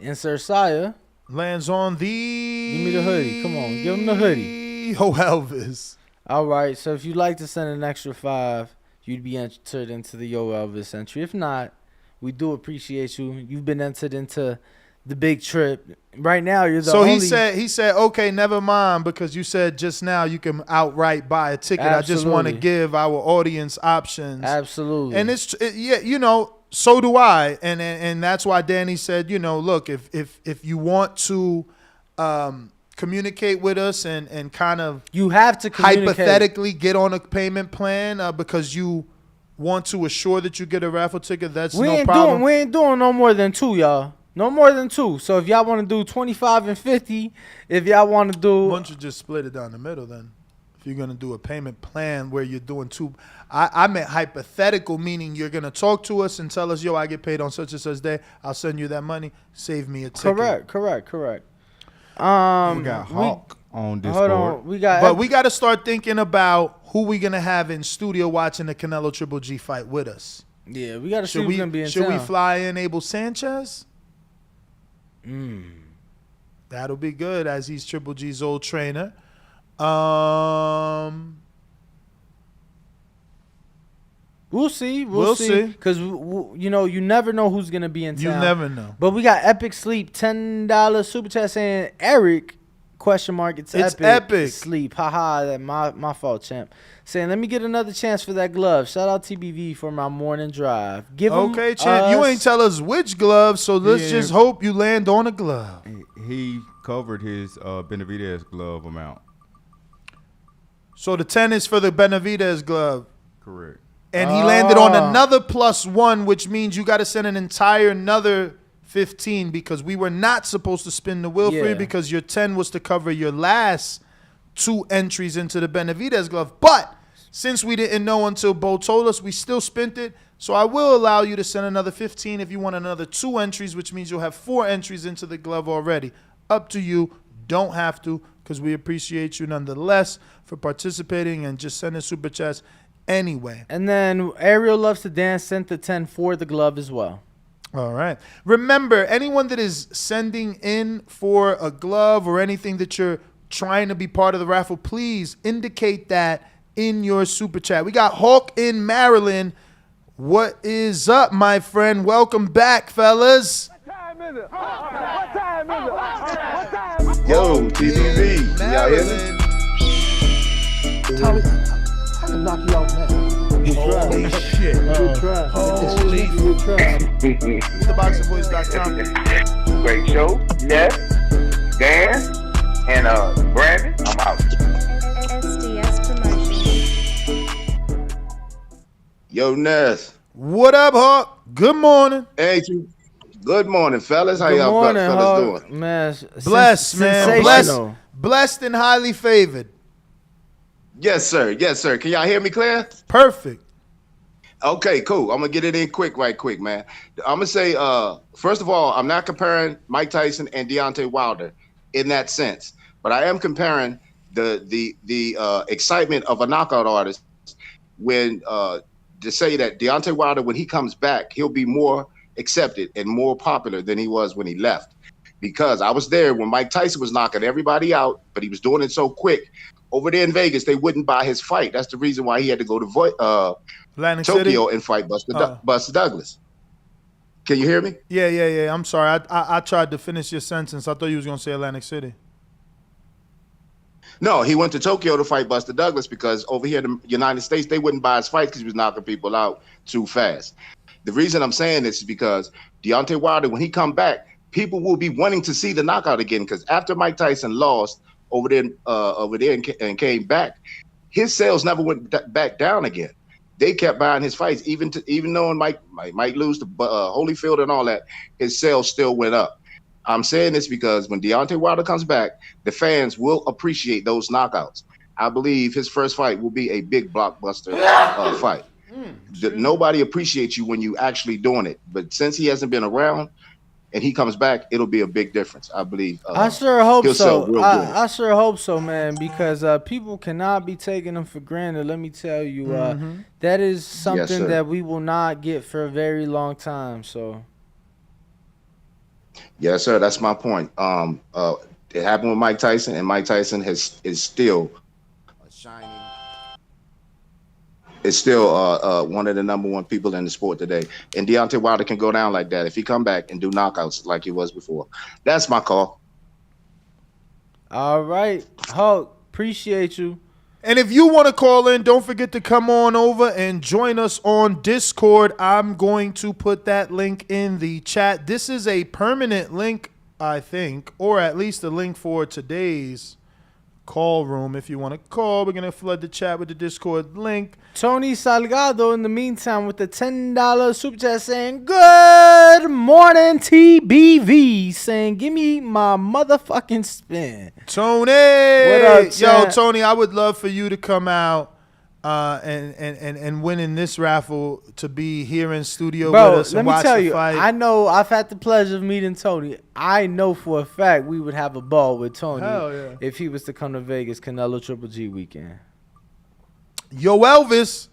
And Sir Sire lands on the... Give me the hoodie. Come on. Give him the hoodie. Oh, Elvis. All right. So if you'd like to send an extra 5, you'd be entered into the Yo Elvis entry. If not, we do appreciate you. You've been entered into the big trip. Right now, you're the only... So he said, okay, never mind, because you said just now you can outright buy a ticket. Absolutely. I just want to give our audience options. Absolutely. And so do I. And that's why Danny said, look, if you want to communicate with us and kind of... You have to hypothetically get on a payment plan because you want to assure that you get a raffle ticket, that's no problem. We ain't doing no more than 2, y'all. No more than 2. So if y'all want to do 25 and 50, if y'all want to do... Why don't you just split it down the middle then? If you're going to do a payment plan where you're doing 2... I meant hypothetical, meaning you're going to talk to us and tell us, yo, I get paid on such and such day. I'll send you that money. Save me a ticket. Correct. We got Hawk on Discord. Hold on. we got to start thinking about who we going to have in studio watching the Canelo Triple G fight with us. Yeah, we got to see who's going to be in town. Should we fly in Abel Sanchez? That'll be good as he's Triple G's old trainer. We'll see. We'll see. Because, you never know who's going to be in town. You never know. But we got Epic Sleep, $10 super chat saying, Eric, ? It's Epic Sleep. Haha, my fault, champ. Saying, let me get another chance for that glove. Shout out TBV for my morning drive. Okay, champ. You ain't tell us which glove, so let's just hope you land on a glove. He covered his Benavidez glove amount. So the 10 is for the Benavidez glove. Correct. And he landed on another +1, which means you got to send an entire another 15 because we were not supposed to spin the wheel for you because your 10 was to cover your last 2 entries into the Benavidez glove. But since we didn't know until Bo told us, we still spent it. So I will allow you to send another 15 if you want another 2 entries, which means you'll have 4 entries into the glove already. Up to you. Don't have to, because we appreciate you nonetheless for participating and just sending super chats anyway. And then Ariel Loves to Dance sent the 10 for the glove as well. All right. Remember, anyone that is sending in for a glove or anything that you're trying to be part of the raffle, please indicate that in your super chat. We got Hawk in Maryland. What is up, my friend? Welcome back, fellas. Yo, PPV, y'all hear me? Tommy, I can knock you out now. Holy shit. Good try. Holy Good try. ThaBoxingvoice.com. Great show. Yes, Dan, and Brandon, I'm out. SDS Promotion. Yo, Ness. What up, Hawk? Good morning. Hey, good morning, fellas. How Good y'all morning, fellas doing? Man, Blessed, man. Blessed and highly favored. Yes, sir. Yes, sir. Can y'all hear me clear? Perfect. Okay, cool. I'm gonna get it in right quick, man. I'm gonna say, first of all, I'm not comparing Mike Tyson and Deontay Wilder in that sense, but I am comparing the excitement of a knockout artist when to say that Deontay Wilder, when he comes back, he'll be more accepted and more popular than he was when he left. Because I was there when Mike Tyson was knocking everybody out, but he was doing it so quick. Over there in Vegas, they wouldn't buy his fight. That's the reason why he had to go to Tokyo and fight Buster Douglas. Can you hear me? Yeah. I'm sorry. I tried to finish your sentence. I thought you was going to say Atlantic City. No, he went to Tokyo to fight Buster Douglas because over here in the United States, they wouldn't buy his fight because he was knocking people out too fast. The reason I'm saying this is because Deontay Wilder, when he come back, people will be wanting to see the knockout again because after Mike Tyson lost over there and came back, his sales never went back down again. They kept buying his fights, even though Mike might lose to Holyfield and all that, his sales still went up. I'm saying this because when Deontay Wilder comes back, the fans will appreciate those knockouts. I believe his first fight will be a big blockbuster fight. Nobody appreciates you when you actually doing it, but since he hasn't been around and he comes back, it'll be a big difference. I believe. I sure hope so. I sure hope so, man, because people cannot be taking them for granted. Let me tell you, that is something that we will not get for a very long time. So, yes, sir. That's my point. It happened with Mike Tyson, and Mike Tyson is still shining. It's still one of the #1 people in the sport today. And Deontay Wilder can go down like that if he come back and do knockouts like he was before. That's my call. All right. Hulk, appreciate you. And if you want to call in, don't forget to come on over and join us on Discord. I'm going to put that link in the chat. This is a permanent link, I think, or at least a link for today's call room. If you want to call, we're going to flood the chat with the Discord link. Tony Salgado, in the meantime, with the $10 super chat saying, good morning, TBV, saying, give me my motherfucking spin. Tony! What up, chat? Yo, Tony, I would love for you to come out and win in this raffle, to be here in studio with us and watch the fight. Let me tell you, I know I've had the pleasure of meeting Tony. I know for a fact we would have a ball with Tony if he was to come to Vegas Canelo Triple G weekend. Yo Elvis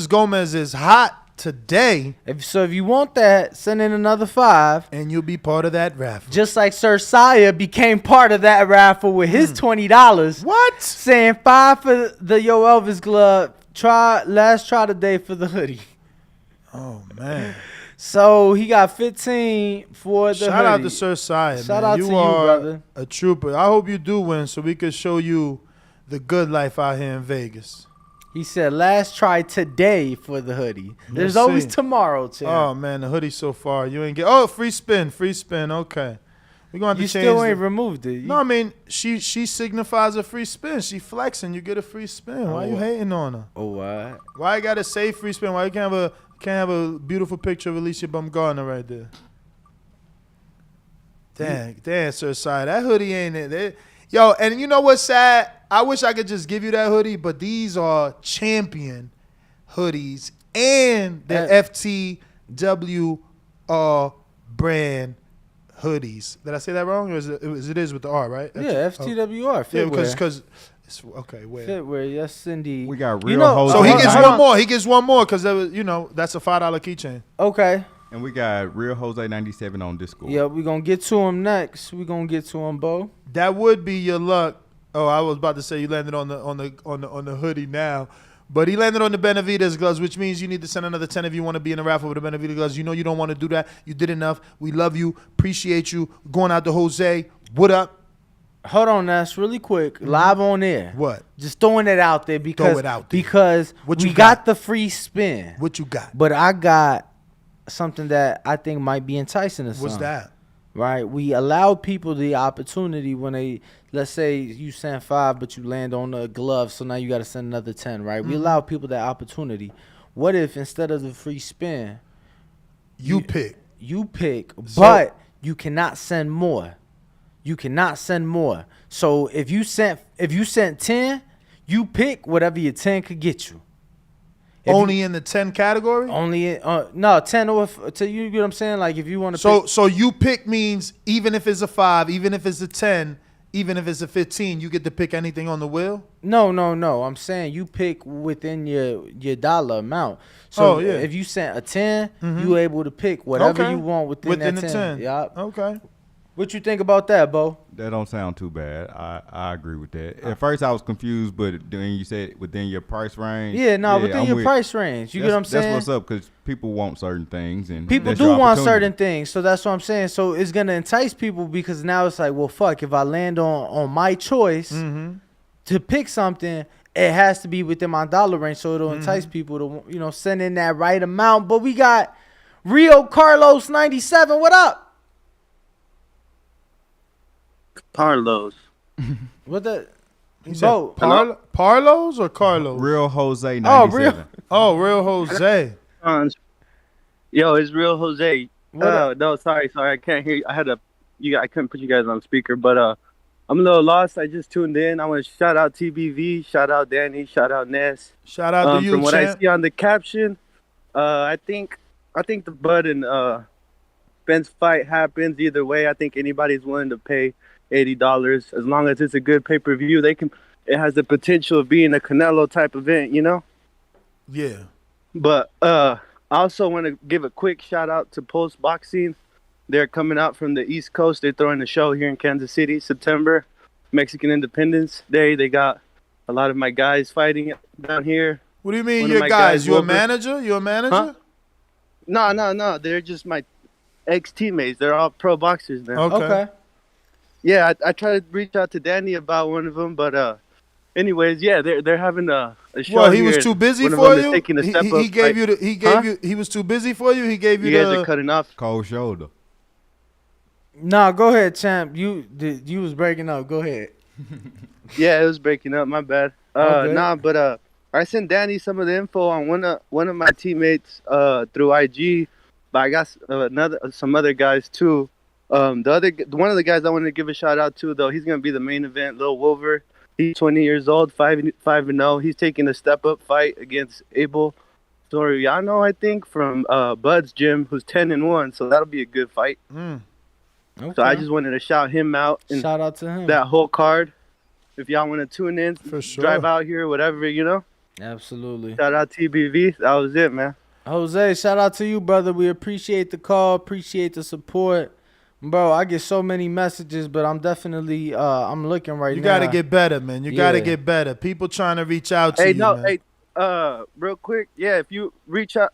Gomez is hot today. If you want that, send in another 5. And you'll be part of that raffle. Just like Sir Saya became part of that raffle with his $20. What? Saying 5 for the Yo Elvis glove. Last try today for the hoodie. Oh, man. So he got 15 for the Shout hoodie. out to Sir Saya, Shout man. out to you, brother. A trooper. I hope you do win so we could show you the good life out here in Vegas. He said, last try today for the hoodie. There's always tomorrow, Tim. Oh, man, the hoodie so far. You ain't get... Oh, free spin. Okay. We're going to have to change... You still ain't removed it. No, I mean, she signifies a free spin. She flexing. You get a free spin. Why you hating on her? Oh, what? Why you got to say free spin? Why you can't have a beautiful picture of Alicia Bumgarner right there? Dang, Sir Side. That hoodie ain't it. Yo, and you know what's sad? I wish I could just give you that hoodie, but these are champion hoodies. and the FTWR brand hoodies. Did I say that wrong? Or is it is with the R, right? Yeah, FTWR. Yeah, because it's okay. Where? Fitwear, yes, indeed. We got real so he gets one more. He gets one more because that's a $5 keychain. Okay. And we got Real Jose 97 on Discord. Yeah, we're going to get to him next. We're going to get to him, Bo. That would be your luck. Oh, I was about to say you landed on the hoodie now. But he landed on the Benavides gloves, which means you need to send another 10 if you want to be in a raffle with the Benavides gloves. You know you don't want to do that. You did enough. We love you. Appreciate you. Going out to Jose. What up? Hold on, Nash, really quick. Live on air. What? Just throwing it out there because, Throw it out there. Because What you we got the free spin. What you got? But I got something that I think might be enticing to some. What's that? Right? We allow people the opportunity when they, let's say you send 5, but you land on a glove, so now you got to send another 10, right? We allow people that opportunity. What if instead of the free spin, you pick, but you cannot send more. You cannot send more. So if you sent 10, you pick whatever your 10 could get you. Only in the 10 category? Only no 10 or to you get what I'm saying? Like if you want to pick. So you pick means even if it's a 5, even if it's a 10, even if it's a 15, you get to pick anything on the wheel? No. I'm saying you pick within your dollar amount. So if you sent a 10, you able to pick whatever you want within that 10. Yep. Okay. What you think about that, Bo? That don't sound too bad. I agree with that. At first I was confused, but then you said within your price range. Yeah, within your price range. You get what I'm saying? That's what's up because people want certain things. And people do want certain things. So that's what I'm saying. So it's going to entice people because now it's like, well, fuck, if I land on my choice to pick something, it has to be within my dollar range. So it'll entice people to, send in that right amount. But we got Rio Carlos 97. What up? Parlos. What the? Parlos or Carlos? Real Jose 97. Real Jose. Yo, it's Real Jose. No, sorry, I can't hear you. I couldn't put you guys on speaker, but I'm a little lost. I just tuned in. I want to shout out TBV, shout out Danny, shout out Ness. Shout out to you, From what champ. I see on the caption, I think the Bud and Spence fight happens either way. I think anybody's willing to pay $80 as long as it's a good pay-per-view. It has the potential of being a Canelo type event, Yeah. But I also want to give a quick shout out to Post Boxing. They're coming out from the East Coast. They're throwing a show here in Kansas City, September, Mexican Independence Day. They got a lot of my guys fighting down here. What do you mean, your guys? You a manager? You a manager? Huh? No. They're just my ex-teammates. They're all pro boxers now. Okay. Yeah, I tried to reach out to Danny about one of them, but anyways, yeah, they're having a show. Well, he was too busy for you. He was too busy for you. He gave you. You guys are cutting off. Cold shoulder. Nah, go ahead, champ. You was breaking up. Go ahead. Yeah, it was breaking up. My bad. But I sent Danny some of the info on one of my teammates through IG, but I got some other guys too. One of the guys I wanted to give a shout out to though, he's gonna be the main event. Lil Wolver, he's 20 years old, 5-0. He's taking a step up fight against Abel Soriano, I think, from Bud's gym, who's 10-1. So that'll be a good fight. Okay. So I just wanted to shout him out and shout out to him. That whole card. If y'all want to tune in, for sure, drive out here, whatever, Absolutely. Shout out TBV. That was it, man. Jose, shout out to you, brother. We appreciate the call, appreciate the support. Bro, I get so many messages, but I'm definitely I'm looking right now. You gotta get better, man. You gotta get better. People trying to reach out to you. Man. Real quick, yeah. If you reach out,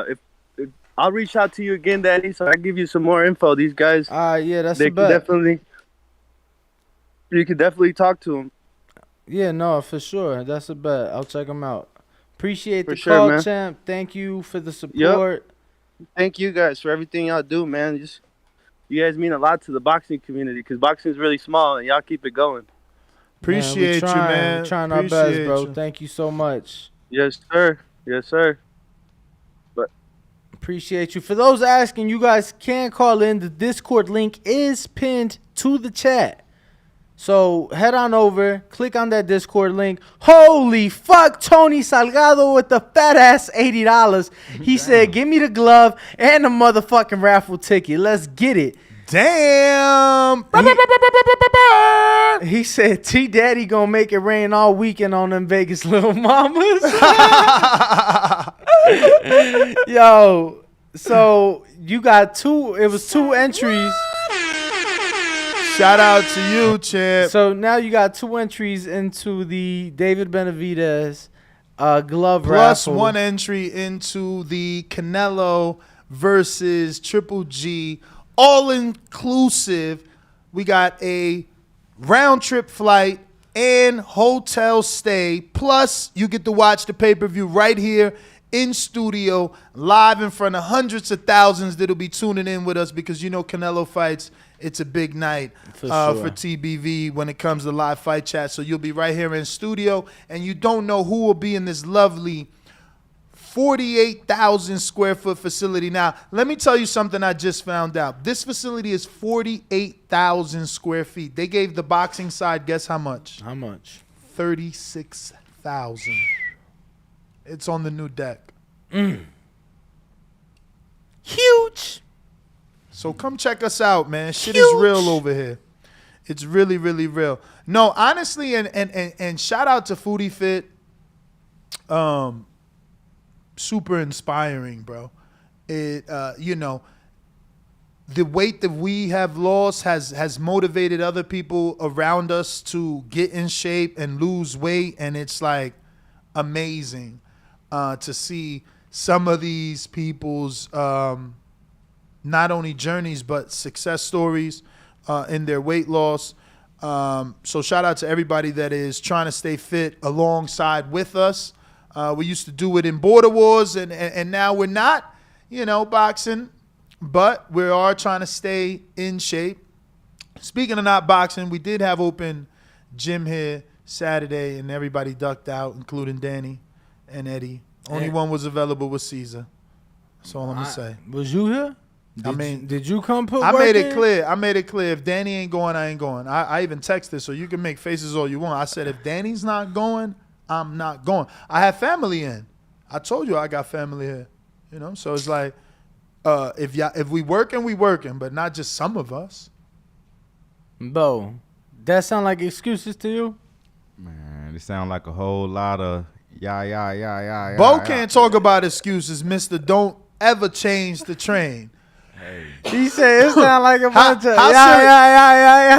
if I'll reach out to you again, Danny. So I give you some more info. These guys, yeah, that's they the bet. You can definitely talk to them. Yeah, no, for sure. That's a bet. I'll check them out. Appreciate the sure, call, man. champ. Thank you for the support. Yep. Thank you guys for everything y'all do, man. You guys mean a lot to the boxing community because boxing is really small and y'all keep it going. Appreciate you, man. We're trying our best, bro. Thank you so much. Yes, sir. Yes, sir. Appreciate you. For those asking, you guys can call in. The Discord link is pinned to the chat. So head on over, click on that Discord link. Holy fuck, Tony Salgado with the fat ass $80. He said, give me the glove and the motherfucking raffle ticket. Let's get it. Damn. He said T Daddy gonna make it rain all weekend on them Vegas little mamas. Yo, so you got two entries. Shout out to you, champ. So now you got 2 entries into the David Benavidez glove Plus raffle. 1 entry into the Canelo versus Triple G. All inclusive. We got a round trip flight and hotel stay. Plus, you get to watch the pay-per-view right here in studio, live in front of hundreds of thousands that'll be tuning in with us because you know Canelo fights. It's a big night For sure. for TBV when it comes to live fight chat. So you'll be right here in studio, and you don't know who will be in this lovely 48,000 square foot facility. Now, let me tell you something I just found out. This facility is 48,000 square feet. They gave the boxing side, guess how much? How much? 36,000. It's on the new deck. Huge. So come check us out, man. Shit is real over here. It's really, really real. No, honestly, and shout out to Foodie Fit. Super inspiring, bro. It you know, the weight that we have lost has motivated other people around us to get in shape and lose weight, and it's like amazing to see some of these people's not only journeys but success stories in their weight loss. So shout out to everybody that is trying to stay fit alongside with us. We used to do it in border wars, and now we're not, you know, boxing, but we are trying to stay in shape. Speaking of not boxing, we did have open gym here Saturday, and everybody ducked out, including Danny and Eddie. Only one was available was Caesar. That's all I'm gonna say. Was you here? Did you come put I work made it in? clear. I made it clear. If Danny ain't going, I ain't going. I even texted, so you can make faces all you want. I said, if Danny's not going, I'm not going. I have family in. I told you I got family here. You know, so it's like, if we working, we working, but not just some of us. Bo, that sound like excuses to you? Man, it sound like a whole lot of yeah. Bo can't talk about excuses, Mister. Don't ever change the train. He said it sound like a bunch of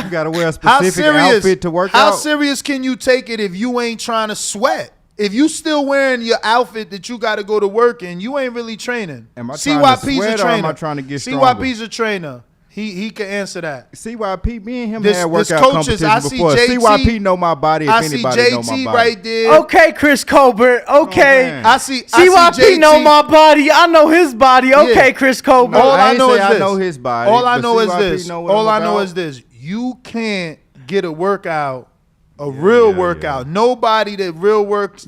You gotta wear a specific outfit to work How out. serious can you take it if you ain't trying to sweat? If you still wearing your outfit that you got to go to work in, you ain't really training. Am I trying to CYP's sweat a or am trainer. I trying to get stronger? CYP's a trainer. He can answer that. CYP, me and him This had workout coaches, I competitions see before. JT, CYP know my body if I see anybody know my JT body. right there. Okay, Chris Colbert. Okay. man. I see CYP JT. know my body. I know his body. Okay, Yeah. Chris Colbert. All I ain't know say is I this. know his body, All I but know is CYP this. know what All I'm I know about. is this. You can't get a workout, a real workout. Nobody that really works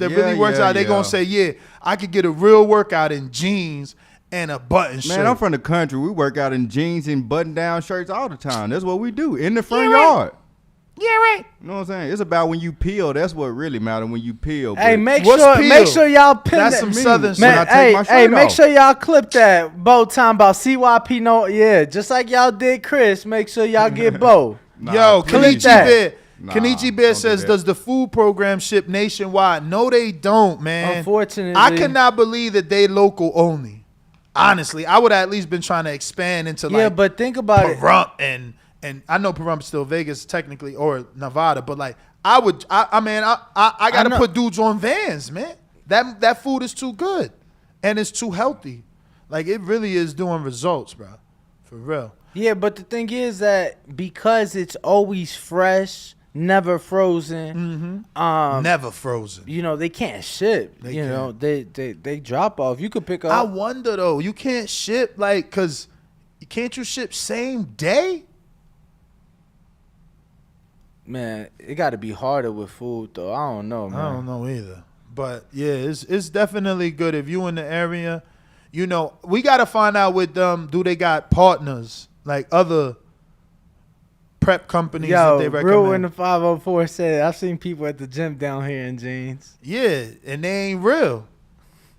out, they gonna say, yeah, I could get a real workout in jeans and a button shirt. Man, I'm from the country. We work out in jeans and button-down shirts all the time. That's what we do in the front yard. Yeah, right. You know what I'm saying? It's about when you peel. That's what really matters when you peel. Hey, But make What's sure peel? y'all pin That's that. some southern When shit. I take my shirt Make off. sure y'all clip that Bo time about CYP. No, yeah, just like y'all did Chris. Make sure y'all get Bo. Yo, please. Kenichi Bear. Nah, Kenichi Bear don't do says, that. does the food program ship nationwide? No, they don't, man. Unfortunately. I cannot believe that they local only. Honestly, I would have at least been trying to expand into Yeah, like but think about it. Pahrump and I know Pahrum's still Vegas technically or Nevada, but like I gotta know. put dudes on vans, man. That food is too good and it's too healthy. Like it really is doing results, bro. For real. Yeah, but the thing is that because it's always fresh, never frozen, Never frozen. you know, they can't ship. They you can't. know, they drop off. You could pick up. I wonder though, you can't ship like cause can't you ship same day? Man, it got to be harder with food though. I don't know, man. I don't know either. But yeah, it's definitely good if you in the area. You know, we got to find out with them, do they got partners, like other prep companies that they recommend. Real in the 504 said, I've seen people at the gym down here in jeans. Yeah, and they ain't real.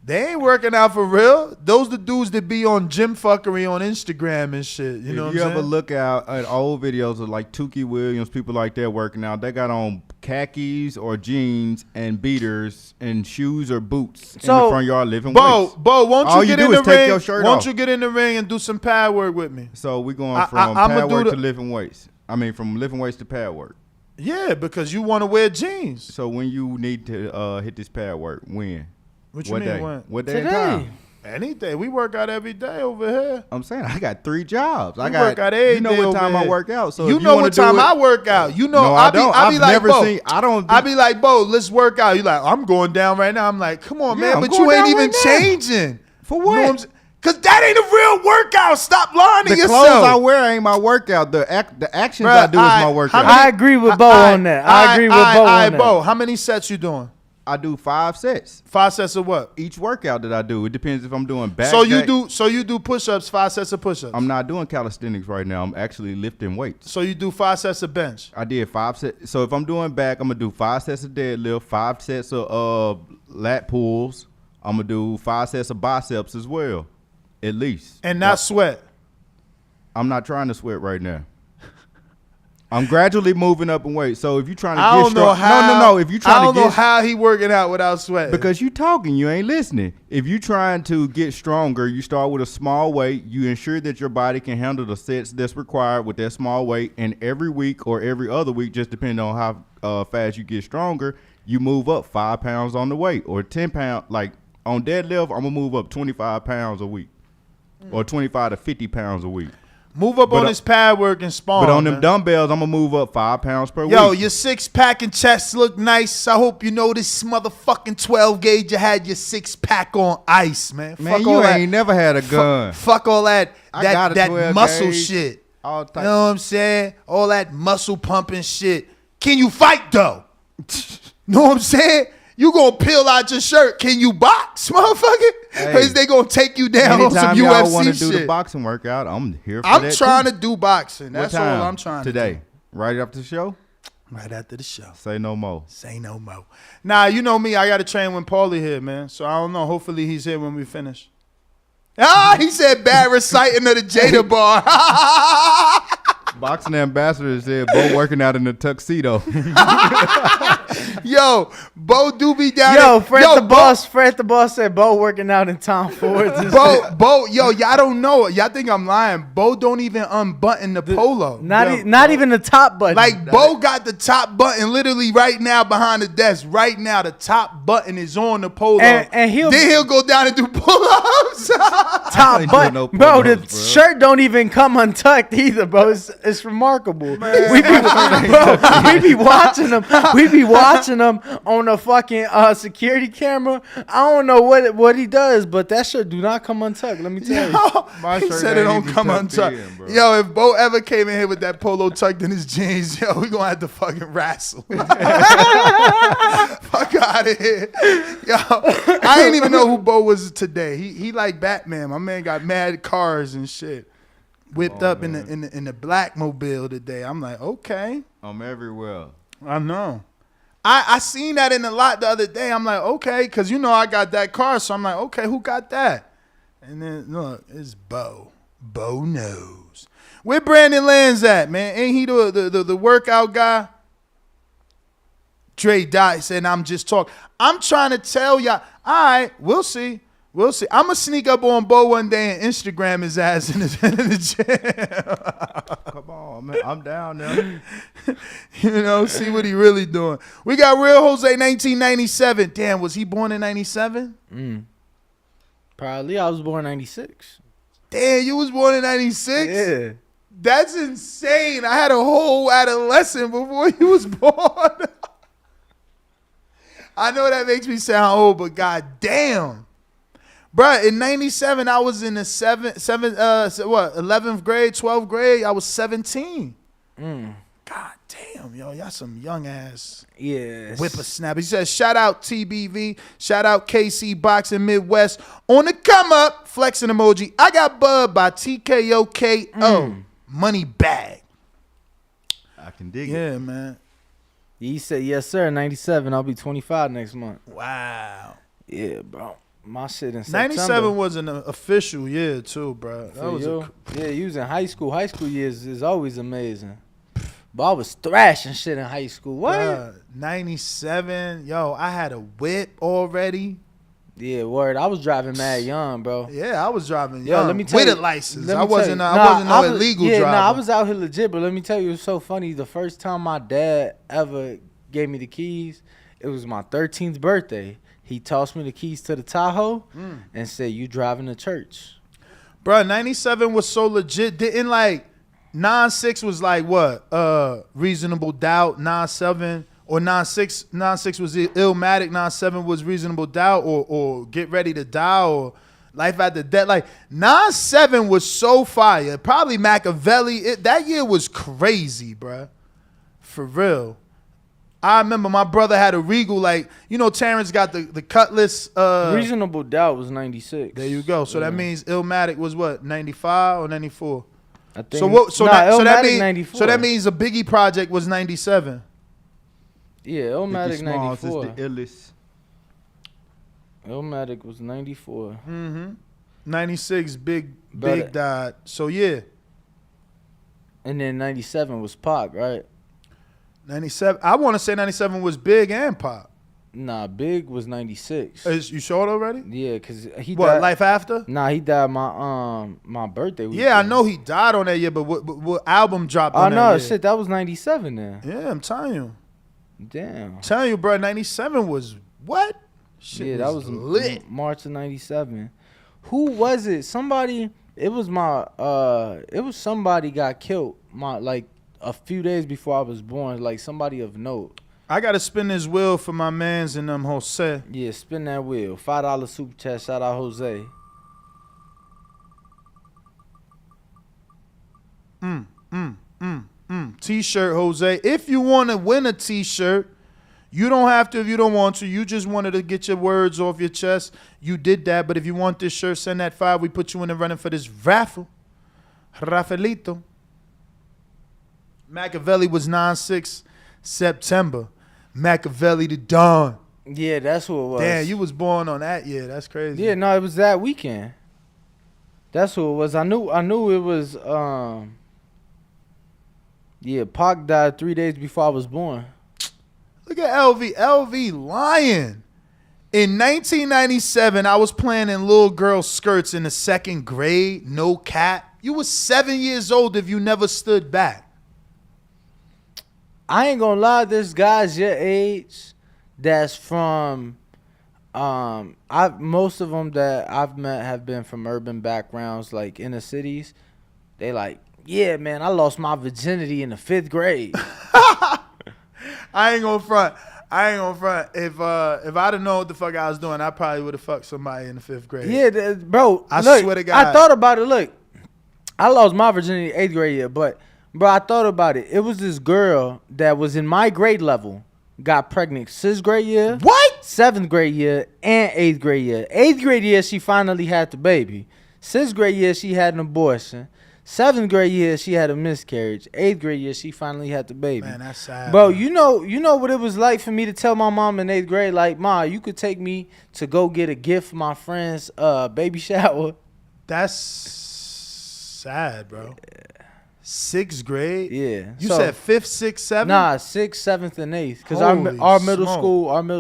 They ain't working out for real. Those the dudes that be on gym fuckery on Instagram and shit. You know what I'm saying? If you ever look out at old videos of like Tukey Williams, people like that working out, they got on khakis or jeans and beaters and shoes or boots in the front yard lifting weights. Bo, won't All you get do in the is take ring? your shirt Won't off. you get in the ring and do some pad work with me? So we going from pad work to lifting weights. I mean, from lifting weights to pad work. Yeah, because you want to wear jeans. So when you need to hit this pad work, when? What you mean day? when? What day and time? Anything. We work out every day over here. I'm saying I got 3 jobs. I work out every you know day what time over I here. work out. So you if know wanna what do time it- I work out. You know, No, I I don't. be I've like, never Bo. seen- I don't. I be like, Bo, let's work out. You like, I'm going down right now. I'm like, come on, Yeah, man, I'm but going you ain't down even right now. changing. For You know what? what I'm saying? Cause that ain't a real workout. Stop lying to The yourself. clothes I wear ain't my workout. The actions Bruh, I do is my workout. I agree with Bo on that. I agree with Bo on that. Bo, how many sets you doing? I do 5 sets. 5 sets of what? Each workout that I do. It depends if I'm doing back. So you day. do push-ups, 5 sets of push-ups. I'm not doing calisthenics right now. I'm actually lifting weights. So you do 5 sets of bench. I did 5 sets. So if I'm doing back, I'm gonna do 5 sets of deadlift, 5 sets of lat pulls. I'm gonna do 5 sets of biceps as well, at least. And not sweat. I'm not trying to sweat right now. I'm gradually moving up in weight. So if you're trying to I get don't know strong, how. no. If you're trying I don't to get know how he working out without sweating. because you talking, you ain't listening. If you trying to get stronger, you start with a small weight. You ensure that your body can handle the sets that's required with that small weight. And every week or every other week, just depending on how fast you get stronger, you move up 5 pounds on the weight or 10 pounds. Like on deadlift, I'm gonna move up 25 pounds a week or 25 to 50 pounds a week. Move up But on his pad work and spawn. But on them man. dumbbells, I'm gonna move up 5 pounds per Yo, week. your 6-pack and chest look nice. I hope you know this motherfucking 12 gauge. You had your 6-pack on ice, man. Man, Fuck you all ain't never had a gun. Fuck all that I got a that 12 muscle gauge. shit. All You type. know what I'm saying? All that muscle pumping shit. Can you fight though? Know what I'm saying? You gonna peel out your shirt? Can you box, motherfucker? Hey. Or is they gonna take you down on some Anytime y'all UFC want to shit? do the boxing workout, I'm here for I'm that trying too. to do boxing. What That's time? all I'm trying today. to do. Right after the show? Right after the show. Say no more. Say no more. Nah, you know me. I got to train when Paulie here, man. So I don't know. Hopefully he's here when we finish. Ah, he said bad reciting of the Jada bar. Boxing ambassador said Bo working out in a tuxedo. Yo, Bo do be down Yo, there. Fred the boss said Bo working out in Tom Ford. Bo, yo, y'all don't know. Y'all think I'm lying. Bo don't even unbutton the polo. Not even the top button. Like, Bo got the top button literally right now behind the desk. Right now, the top button is on the polo. And then he'll go down and do pull-ups. top button, no bro. The pull-ups, bro. shirt don't even come untucked either, bro. It's remarkable. We be watching them. We be watching them on a fucking security camera. I don't know what he does, but that shirt do not come untucked. Let me tell you. My He shirt said it ain't don't even come tucked untucked. in, bro. Yo, if Bo ever came in here with that polo tucked in his jeans, yo, we gonna have to fucking wrestle. Fuck out of here. Yo, I ain't even know who Bo was today. He like Batman. My man got mad cars and shit. Whipped up in the black mobile today. I'm like, okay. I'm everywhere. I know. I seen that in the lot the other day. I'm like, okay, because you know I got that car, so I'm like, okay, who got that? And then look, it's Bo. Bo knows. Where Brandon Lands at, man? Ain't he the workout guy? Dre Dot said, I'm just talking. I'm trying to tell y'all. All right, we'll see. We'll see. I'm going to sneak up on Bo one day and Instagram his ass in the gym. Come on, man. I'm down there. You know, see what he really doing. We got Real Jose 1997. Damn, was he born in 97? Probably. I was born 96. Damn, you was born in 96? Yeah. That's insane. I had a whole adolescent before you was born. I know that makes me sound old, but god damn. Bruh, in 97, I was in the 11th grade, 12th grade. I was 17. God damn, yo, y'all some young ass whippersnapper. He says, shout out TBV, shout out KC Boxing Midwest. On the come up, flexing emoji. I got Bud by TKOKO. Money bag. I can dig it. Yeah, man. He said, yes, sir, 97. I'll be 25 next month. Wow. Yeah, bro. My shit in September. 97 was an official year, too, bro. That For was you? Yeah, you was in high school. High school years is always amazing. But I was thrashing shit in high school. What? 97. Yo, I had a whip already. Yeah, word. I was driving mad young, bro. Yeah, I was driving Yo, young. let me tell with you, a license. let me I wasn't tell you. no illegal driver. I was out here legit, but let me tell you, it's so funny. The first time my dad ever gave me the keys, it was my 13th birthday. He tossed me the keys to the Tahoe and said, you driving to church. Bro, 97 was so legit. Didn't like 9-6 was like what? Reasonable Doubt, 9-7 or 9-6. 9-6 was Illmatic, 9-7 was Reasonable Doubt or Get Ready to Die or Life After Death. Like 9-7 was so fire. Probably Machiavelli. That year was crazy, bro. For real. I remember my brother had a Regal, like, you know, Terrence got the Cutlass. Reasonable Doubt was 96. There you go. So that means Illmatic was what, 95 or 94? I think. So what? So that means 94. So that means a Biggie project was 97. Yeah, Illmatic 94. Is the illest. Illmatic was 94. Mm-hmm. 96, Big died. So yeah. And then 97 was Pac, right? 97. I want to say 97 was Big and Pop. Nah, Big was 96. You showed already? Yeah, because he what, died. Life After? Nah, he died my birthday weekend. Yeah, I know he died on that year, but what album dropped on that no, year? shit, that was 97 then. Yeah, I'm telling you. Damn. I'm telling you, bro, 97 was what? Shit, yeah, that was lit. March of 97. Who was it? Somebody, it was somebody got killed a few days before I was born, like somebody of note. I got to spin this wheel for my mans and Jose. Yeah, spin that wheel. $5 super chat. Shout out Jose. T-shirt, Jose. If you want to win a T-shirt, you don't have to if you don't want to. You just wanted to get your words off your chest. You did that. But if you want this shirt, send that 5. We put you in the running for this raffle. Raffelito. Machiavelli was 9-6 September. Machiavelli the Dawn. Yeah, that's who it was. Damn, you was born on that year. That's crazy. Yeah, no, it was that weekend. That's who it was. I knew it was yeah, Pac died 3 days before I was born. Look at LV. LV lying. In 1997, I was playing in little girl skirts in the 2nd grade. No cap. You was 7 years old if you never stood back. I ain't gonna lie, there's guys your age that's from most of them that I've met have been from urban backgrounds, like inner cities. They like, yeah, man, I lost my virginity in the 5th grade. I ain't gonna front. If I'd have known what the fuck I was doing, I probably would have fucked somebody in the 5th grade. Yeah, bro. I look, swear to God. I thought about it. Look, I lost my virginity in 8th grade year, but bro, I thought about it. It was this girl that was in my grade level, got pregnant 6th grade year. What? 7th grade year and 8th grade year. 8th grade year, she finally had the baby. 6th grade year, she had an abortion. 7th grade year, she had a miscarriage. 8th grade year, she finally had the baby. Man, that's sad. Bro, you know what it was like for me to tell my mom in 8th grade, like, Ma, you could take me to go get a gift for my friend's baby shower. That's sad, bro. 6th grade? Yeah. You said 5th, 6th, 7th? Nah, 6th, 7th, and 8th. Because our middle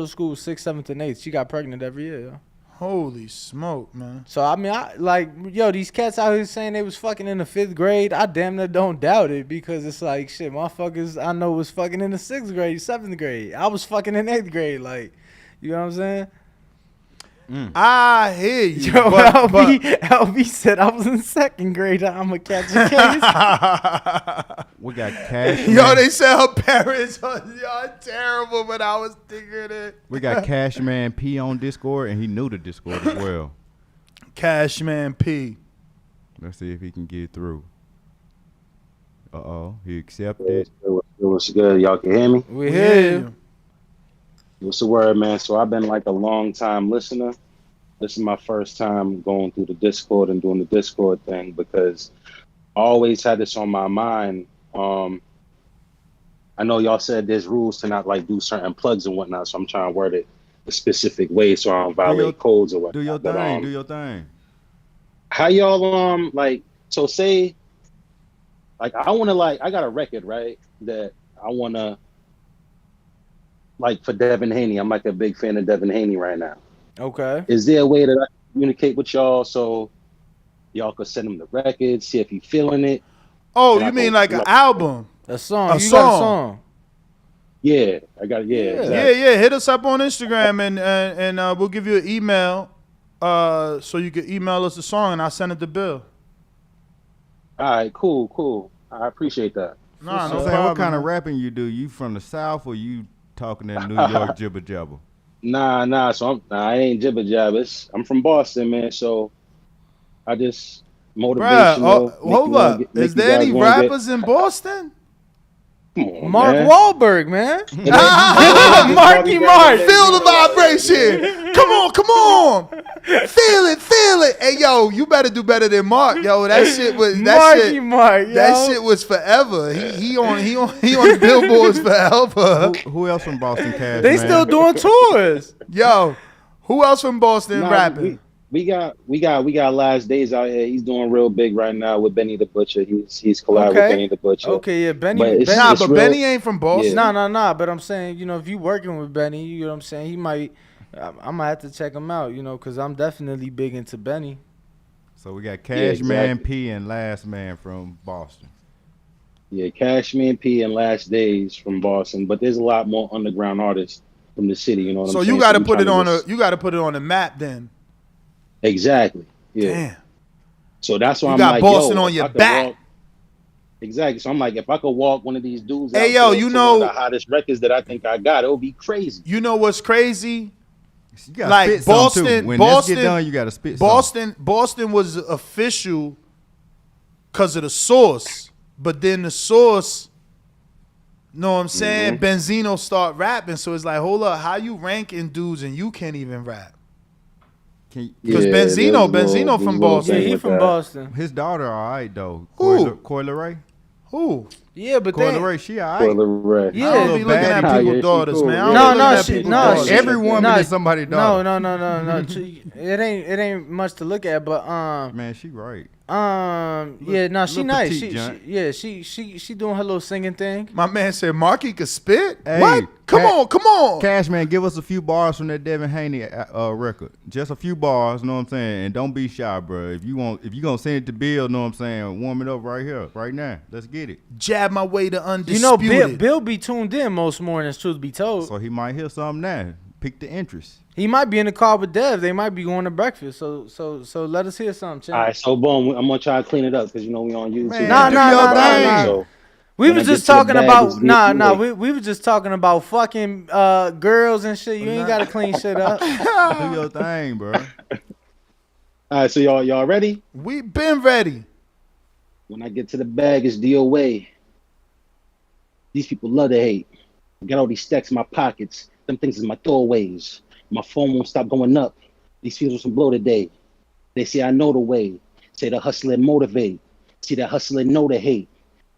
school was 6th, 7th, and 8th. She got pregnant every year, yo. Holy smoke, man. So, I mean, these cats out here saying they was fucking in the 5th grade, I damn near don't doubt it because it's like, shit, motherfuckers I know was fucking in the 6th grade, 7th grade. I was fucking in 8th grade, like, you know what I'm saying? I hear you. Yo, LB said I was in 2nd grade. I'ma catch a case. We got Cash. Yo, they said her parents are terrible, but I was thinking it. We got Cashman P on Discord, and he knew the Discord as well. Cashman P. Let's see if he can get through. He accepted. What's good? Y'all can hear me? We hear you. What's the word, man? So I've been like a long time listener. This is my first time going through the Discord and doing the Discord thing because I always had this on my mind. I know y'all said there's rules to not like do certain plugs and whatnot, so I'm trying to word it a specific way so I don't violate codes or whatnot. Do your thing. Do your thing. How y'all like? So say, like I want to like I got a record right that I want to like for Devin Haney. I'm like a big fan of Devin Haney right now. Okay. Is there a way that I can communicate with y'all so y'all could send him the record, see if he feeling it? Oh, you mean like an album? A song. A You song. got a song. Yeah, I got exactly. Yeah. Hit us up on Instagram and we'll give you an email, so you can email us the song and I'll send it to Bill. All right, cool. I appreciate that. Nah, no I'm saying, problem, what kind of man. rapping you do? You from the South or you talking that New York jibber jabber? Nah. So I ain't jibber jabber. I'm from Boston, man. So I just motivational. Hold up. Is there any rappers in Boston? Come on, Mark man. Wahlberg, man. Marky Mark. Feel the vibration. Come on. Feel it. Hey, yo, you better do better than Mark, yo. That shit was Mark, yo. That shit was forever. He on the billboards forever. Who else from Boston, Cash? They still doing tours. Yo, who else from Boston rapping? We got Last Days out here. He's doing real big right now with Benny the Butcher. He's collabed with Benny the Butcher. Okay, yeah, Benny. But Benny ain't from Boston. Yeah. Nah. But I'm saying, if you working with Benny, you know what I'm saying, he might. I might have to check him out, because I'm definitely big into Benny. So we got Cashman P and Last Man from Boston. Yeah, Cashman P and Last Days from Boston, but there's a lot more underground artists from the city. You know what I'm saying? So you got to put it on the map then. Exactly. Yeah. Damn. So that's why you I'm got like, Boston yo, on your back. Exactly. So I'm like, if I could walk one of these dudes out hey, yo, to you one know of the hottest records that I think I got, it'll be crazy. You know what's crazy? You gotta like spit Boston, too. When Boston, this get done, you gotta spit. Boston was official because of the source, but then the source, know what I'm saying? Benzino start rapping, so it's like, hold up, how you ranking dudes and you can't even rap? Because Benzino from Boston. Yeah, he from Boston. His daughter, all right though. Who? Coi Leray. Who? Yeah, but Coi Leray, she all right. Yeah, I don't be looking at people's daughters, man. No. Every woman is somebody's daughter. No. It ain't much to look at, but man, she right. She nice. She doing her little singing thing. My man said Marky could spit. Hey, what? Come on. Cash man, give us a few bars from that Devin Haney record. Just a few bars, know what I'm saying? And don't be shy, bro. If you gonna send it to Bill, know what I'm saying? Warm it up right here, right now. Let's get it. Jab my way to undisputed. Bill be tuned in most mornings, truth be told. So he might hear something now. Pick the interest. He might be in the car with Dev. They might be going to breakfast. So let us hear something. All right, so boom, I'm gonna try to clean it up because we on YouTube. Man, nah. So we was just talking about we were just talking about fucking girls and shit. You ain't gotta clean shit up. Do your thing, bro. All right, so y'all ready? We been ready. When I get to the bag, it's DOA. These people love to hate. I got all these stacks in my pockets. Them things is my throwaways. My phone won't stop going up. These feels some blow today. They say I know the way. Say the hustler motivate. See that hustler know the hate.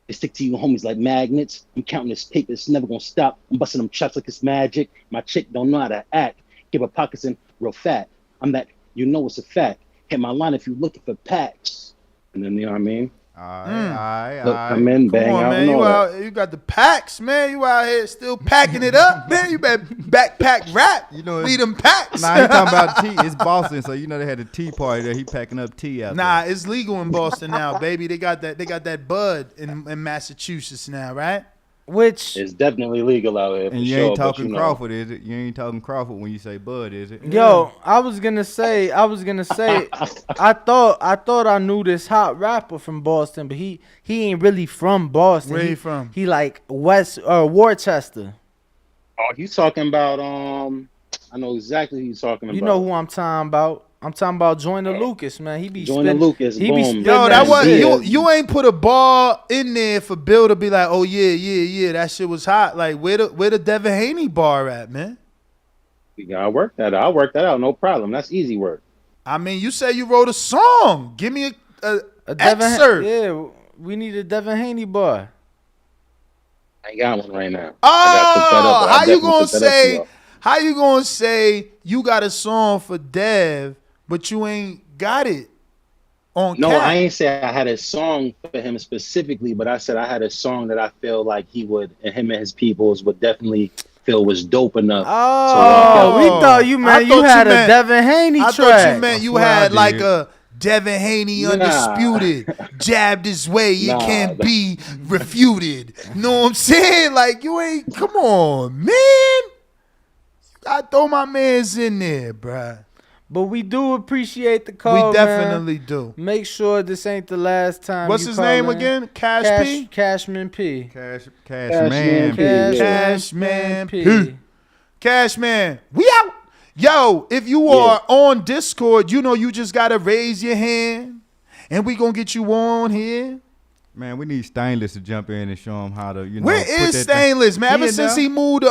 They stick to you homies like magnets. I'm counting this paper. It's never gonna stop. I'm busting them chops like it's magic. My chick don't know how to act. Keep her pockets in real fat. I'm that, it's a fact. Hit my line if you looking for packs. And then, you know what I mean? I'm in, bang out, man. You got the packs, man. You out here still packing it up, man. You better backpack rap. Lead them packs. Nah, he talking about tea. It's Boston, so they had a tea party there. He packing up tea out there. It's legal in Boston now, baby. They got that bud in Massachusetts now, right? Which it's definitely legal out here. And you ain't talking Crawford, is it? You ain't talking Crawford when you say Bud, is it? Yo, I was gonna say, I thought I knew this hot rapper from Boston, but he ain't really from Boston. Where he from? He like West Worcester. Oh, you talking about I know exactly who you talking about. You know who I'm talking about. I'm talking about Joyner Lucas, man. He be Joyner Lucas. He be spitting you ain't put a bar in there for Bill to be like, oh yeah, that shit was hot. Like where the Devin Haney bar at, man? We gotta work that out. I'll work that out, no problem. That's easy work. I mean, you say you wrote a song. Give me a excerpt. Yeah, we need a Devin Haney bar. I ain't got one right now. Oh, I got to cook that up. how you gonna say you got a song for Dev, but you ain't got it on No, Cap? I ain't say I had a song for him specifically, but I said I had a song that I feel like he would, and him and his peoples would definitely feel was dope enough to walk out. We thought you meant you had a Devin Haney track. I thought you meant you had like a Devin Haney undisputed, jabbed his way, it can't be refuted. Know what I'm saying? Like, you ain't, come on, man. You gotta throw my mans in there, bruh. But we do appreciate the call, We definitely do. Make sure this ain't the last time. What's his name again? Cashman P? Cashman P. Cashman P. Cashman, we out. Yo, if you are on Discord, you know you just gotta raise your hand, and we gonna get you on here. Man, we need Stainless to jump in and show him how to, you know. Where is Stainless, man? Ever since he moved to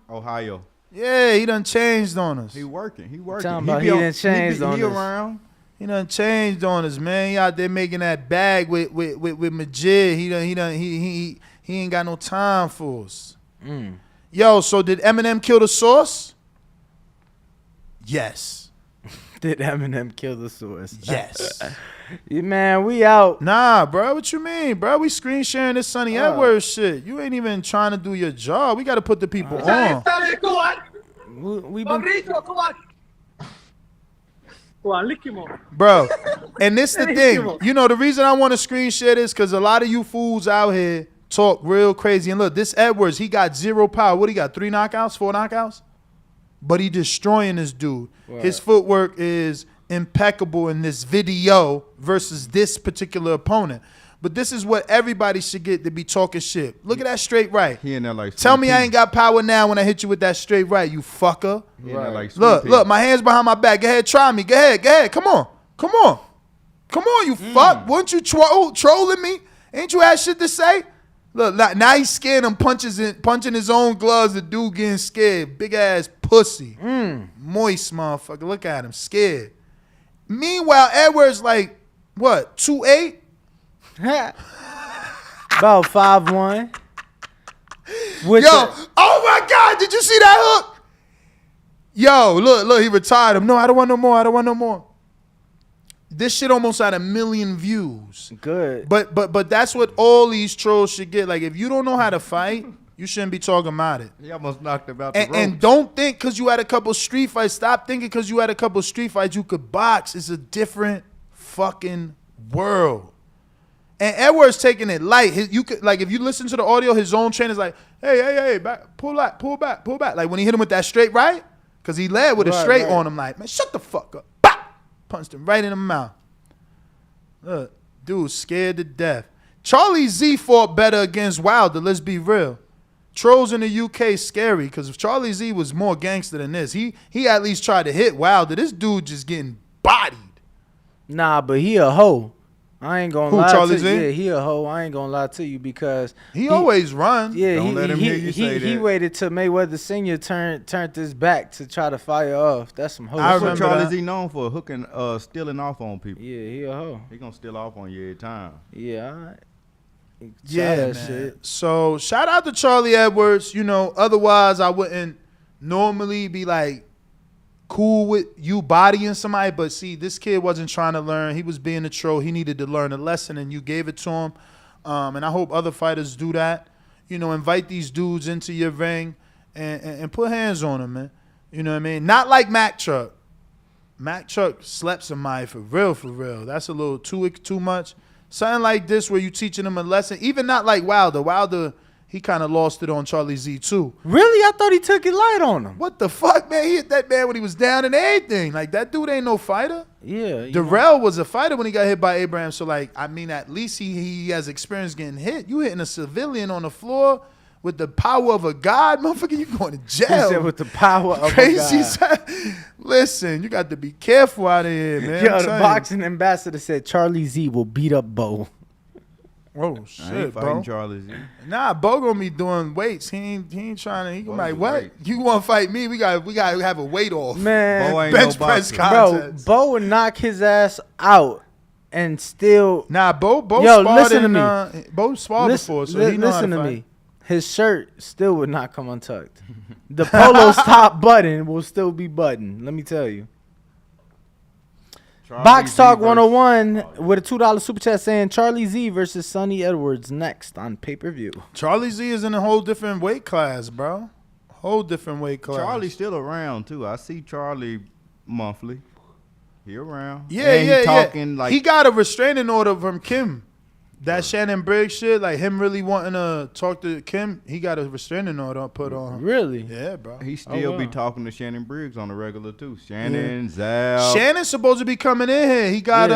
Ohio. Yeah, he done changed on us. He working. He done changed on us. He around. He done changed on us, man. He out there making that bag with Majid. He ain't got no time for us. Yo, so did Eminem kill the Source? Yes. Did Eminem kill the Source? Yes. Yeah, man, we out. Nah, bro. What you mean, bro? We screen sharing this Sonny Edwards shit. You ain't even trying to do your job. We got to put the people on. We've been... Bro, and this the thing. You know, the reason I want to screen share this because a lot of you fools out here talk real crazy. And look, this Edwards, he got 0 power. What he got? 3 knockouts? 4 knockouts? But he destroying this dude. Wow. His footwork is impeccable in this video versus this particular opponent. But this is what everybody should get to be talking shit. Look at that straight right. He in there like Tell me I ain't got power now when I hit you with that straight right, you fucker. He in there like look, my hands behind my back. Go ahead, try me. Go ahead. Come on, you fuck. Weren't you trolling me? Ain't you had shit to say? Look, now he's scared and punching his own gloves. The dude getting scared. Big ass pussy. Moist motherfucker. Look at him, scared. Meanwhile, Edwards like, what, 2'8"? About 5'1". Oh my God, did you see that hook? Yo, look, he retired him. No, I don't want no more. This shit almost had 1 million views. Good. But that's what all these trolls should get. Like, if you don't know how to fight, you shouldn't be talking about it. He almost knocked him out the ropes. And don't think because you had a couple street fights. Stop thinking because you had a couple street fights you could box. It's a different fucking world. And Edwards taking it light. You could, like, if you listen to the audio, his own trainer's like, hey, back, pull back. Like when he hit him with that straight right, because he led with a straight on him. Like, man, shut the fuck up. Bah! Punched him right in the mouth. Look, dude, scared to death. Charlie Z fought better against Wilder. Let's be real. Trolls in the UK scary because if Charlie Z was more gangster than this, he at least tried to hit Wilder. This dude just getting bodied. Nah, but he a hoe. I ain't gonna lie Charlie to Z? you. Yeah, he a hoe. I ain't gonna lie to you because he always run. Yeah, Don't let him hear you say he that. waited till Mayweather Senior turned his back to try to fire off. That's some hoe. That's what Charlie Z known for, hooking, stealing off on people. Yeah, he a hoe. He gonna steal off on you every time. Yeah, all right. Yeah, man. Shit. So shout out to Charlie Edwards. You know, otherwise I wouldn't normally be like cool with you bodying somebody, but see, this kid wasn't trying to learn. He was being a troll. He needed to learn a lesson, and you gave it to him. And I hope other fighters do that. You know, invite these dudes into your ring and put hands on them, man. You know what I mean? Not like Mac Truck. Mac Truck slept somebody for real. That's a little too much. Something like this where you teaching them a lesson. Even not like Wilder. Wilder, he kind of lost it on Charlie Z too. Really? I thought he took it light on him. What the fuck, man? He hit that man when he was down and everything. Like, that dude ain't no fighter. Yeah. Darrell was a fighter when he got hit by Abraham. So, like, I mean, at least he has experience getting hit. You hitting a civilian on the floor with the power of a god, motherfucker, you going to jail. He said with the power of Crazy a god. Listen, you got to be careful out of here, man. Yo, the boxing ambassador said Charlie Z will beat up Bo. Oh I shit, ain't fighting bro. Charlie Z. Nah, Bo gonna be doing weights. He ain't trying to. He gonna be like, what? You want to fight me? We got to have a weight off. Man, Bo ain't bench no press boxer. contest. Bro, Bo would knock his ass out and still. Nah, Bo Yo, sparred listen to in, me. Bo sparred before, so he know how to listen to fight. me. his shirt still would not come untucked. The polo's top button will still be buttoned. Let me tell you. Box Talk 101 with a $2 super chat saying Charlie Z versus Sonny Edwards next on pay-per-view. Charlie Z is in a whole different weight class, bro. Whole different weight class. Charlie's still around too. I see Charlie monthly. He around. Yeah, and yeah, he talking yeah. like He got a restraining order from Kim. That Shannon Briggs shit, like him really wanting to talk to Kim, he got a restraining order put on him. Really? Yeah, bro. he still be talking to Shannon Briggs on the regular too. Shannon, Zal. Shannon's supposed to be coming in here. He got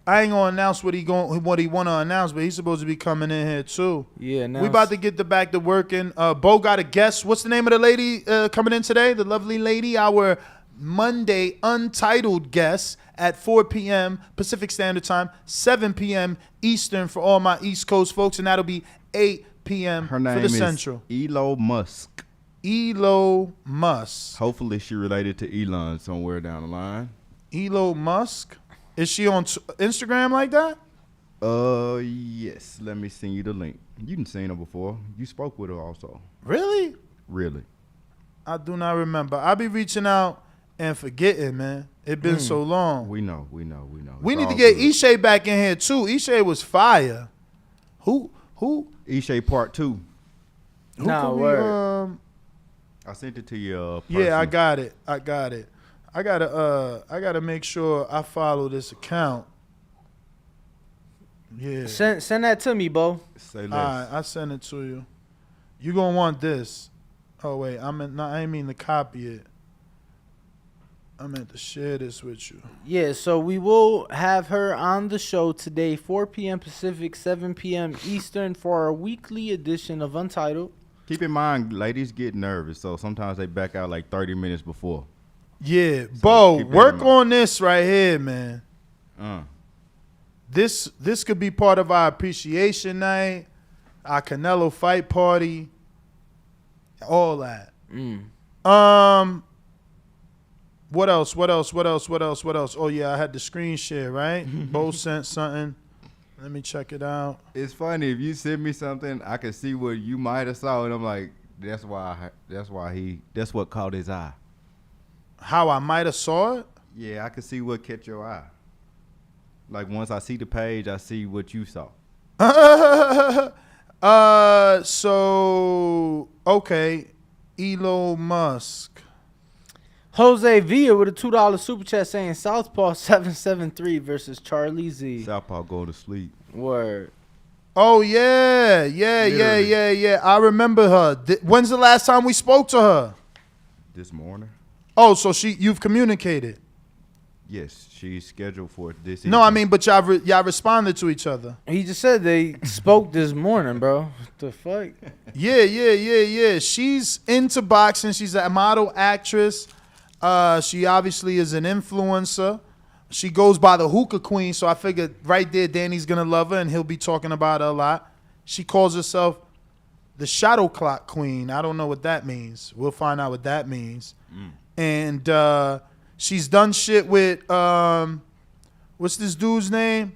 I ain't gonna announce what he want to announce, but he's supposed to be coming in here too. Yeah, now we about to get back to working. Bo got a guest. What's the name of the lady coming in today? The lovely lady, our Monday Untitled guest at 4 p.m. Pacific Standard Time, 7 p.m. Eastern for all my East Coast folks, and that'll be 8 p.m. Her name for the is Central. Elon Musk. Elon Musk. Hopefully she related to Elon somewhere down the line. Elon Musk. Is she on Instagram like that? Yes. Let me send you the link. You done seen her before. You spoke with her also. Really? Really. I do not remember. I be reaching out and forgetting, man. It been so long. We know. We need to get Ishay back in here too. Ishay was fire. Who? Ishay Part 2. Nah, word. I sent it to you. Yeah, I got it. I gotta make sure I follow this account. Yeah. Send that to me, Bo. Say less. All right, I send it to you. You gonna want this? Oh wait, I ain't mean to copy it. I meant to share this with you. Yeah, so we will have her on the show today, 4 p.m. Pacific, 7 p.m. Eastern, for our weekly edition of Untitled. Keep in mind, ladies get nervous, so sometimes they back out like 30 minutes before. Yeah, So Bo, work on this right here, man. This could be part of our appreciation night, our Canelo fight party, all that. What else? Oh yeah, I had the screen share, right? Bo sent something. Let me check it out. It's funny if you send me something, I can see what you might have saw, and I'm like, that's what caught his eye. How I might have saw it? Yeah, I can see what catch your eye. Like once I see the page, I see what you saw. So okay, Elon Musk. Jose Villa with a $2 super chat saying Southpaw 773 versus Charlie Z. Southpaw go to sleep. Word. Oh yeah. I remember her. When's the last time we spoke to her? This morning. Oh, so you've communicated. Yes, she's scheduled for this. No, I mean, but y'all responded to each other. He just said they spoke this morning, bro. What the fuck? Yeah. She's into boxing. She's a model actress. She obviously is an influencer. She goes by the Hookah Queen, so I figured right there Danny's gonna love her and he'll be talking about her a lot. She calls herself the Shadow Clock Queen. I don't know what that means. We'll find out what that means. And she's done shit with what's this dude's name?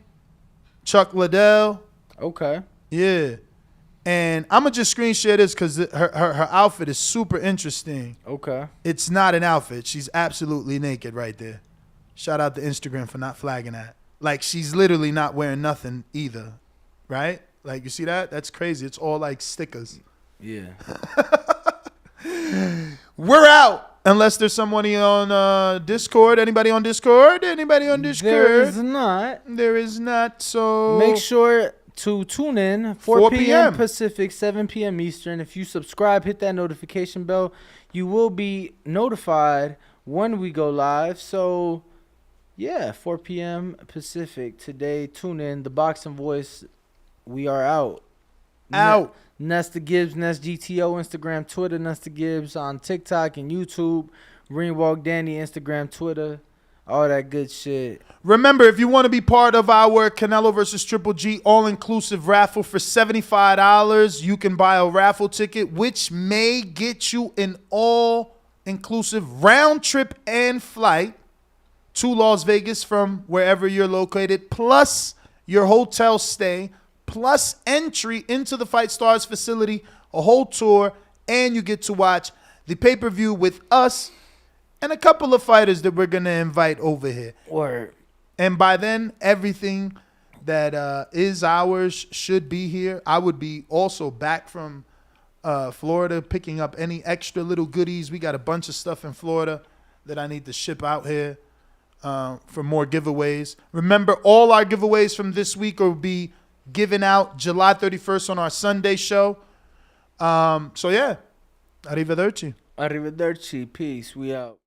Chuck Liddell. Okay. Yeah. And I'm gonna just screen share this because her outfit is super interesting. Okay. It's not an outfit. She's absolutely naked right there. Shout out to Instagram for not flagging that. Like she's literally not wearing nothing either, right? Like you see that? That's crazy. It's all like stickers. Yeah. We're out. Unless there's somebody on Discord. Anybody on Discord? There is not. There is not. So make sure to tune in 4 p.m. Pacific, 7 p.m. Eastern. If you subscribe, hit that notification bell. You will be notified when we go live. So, yeah, 4 p.m. Pacific today. Tune in. The Boxing Voice. We are out. Nesta Gibbs, Nest GTO, Instagram, Twitter, Nesta Gibbs on TikTok and YouTube. Ringwalk Danny, Instagram, Twitter, all that good shit. Remember, if you want to be part of our Canelo versus Triple G all-inclusive raffle for $75, you can buy a raffle ticket, which may get you an all-inclusive round trip and flight to Las Vegas from wherever you're located, plus your hotel stay, plus entry into the Fight Stars facility, a whole tour, and you get to watch the pay-per-view with us and a couple of fighters that we're going to invite over here. Word. And by then, everything that is ours should be here. I would be also back from Florida picking up any extra little goodies. We got a bunch of stuff in Florida that I need to ship out here for more giveaways. Remember, all our giveaways from this week will be given out July 31st on our Sunday show. So, yeah. Arrivederci. Arrivederci. Peace. We out.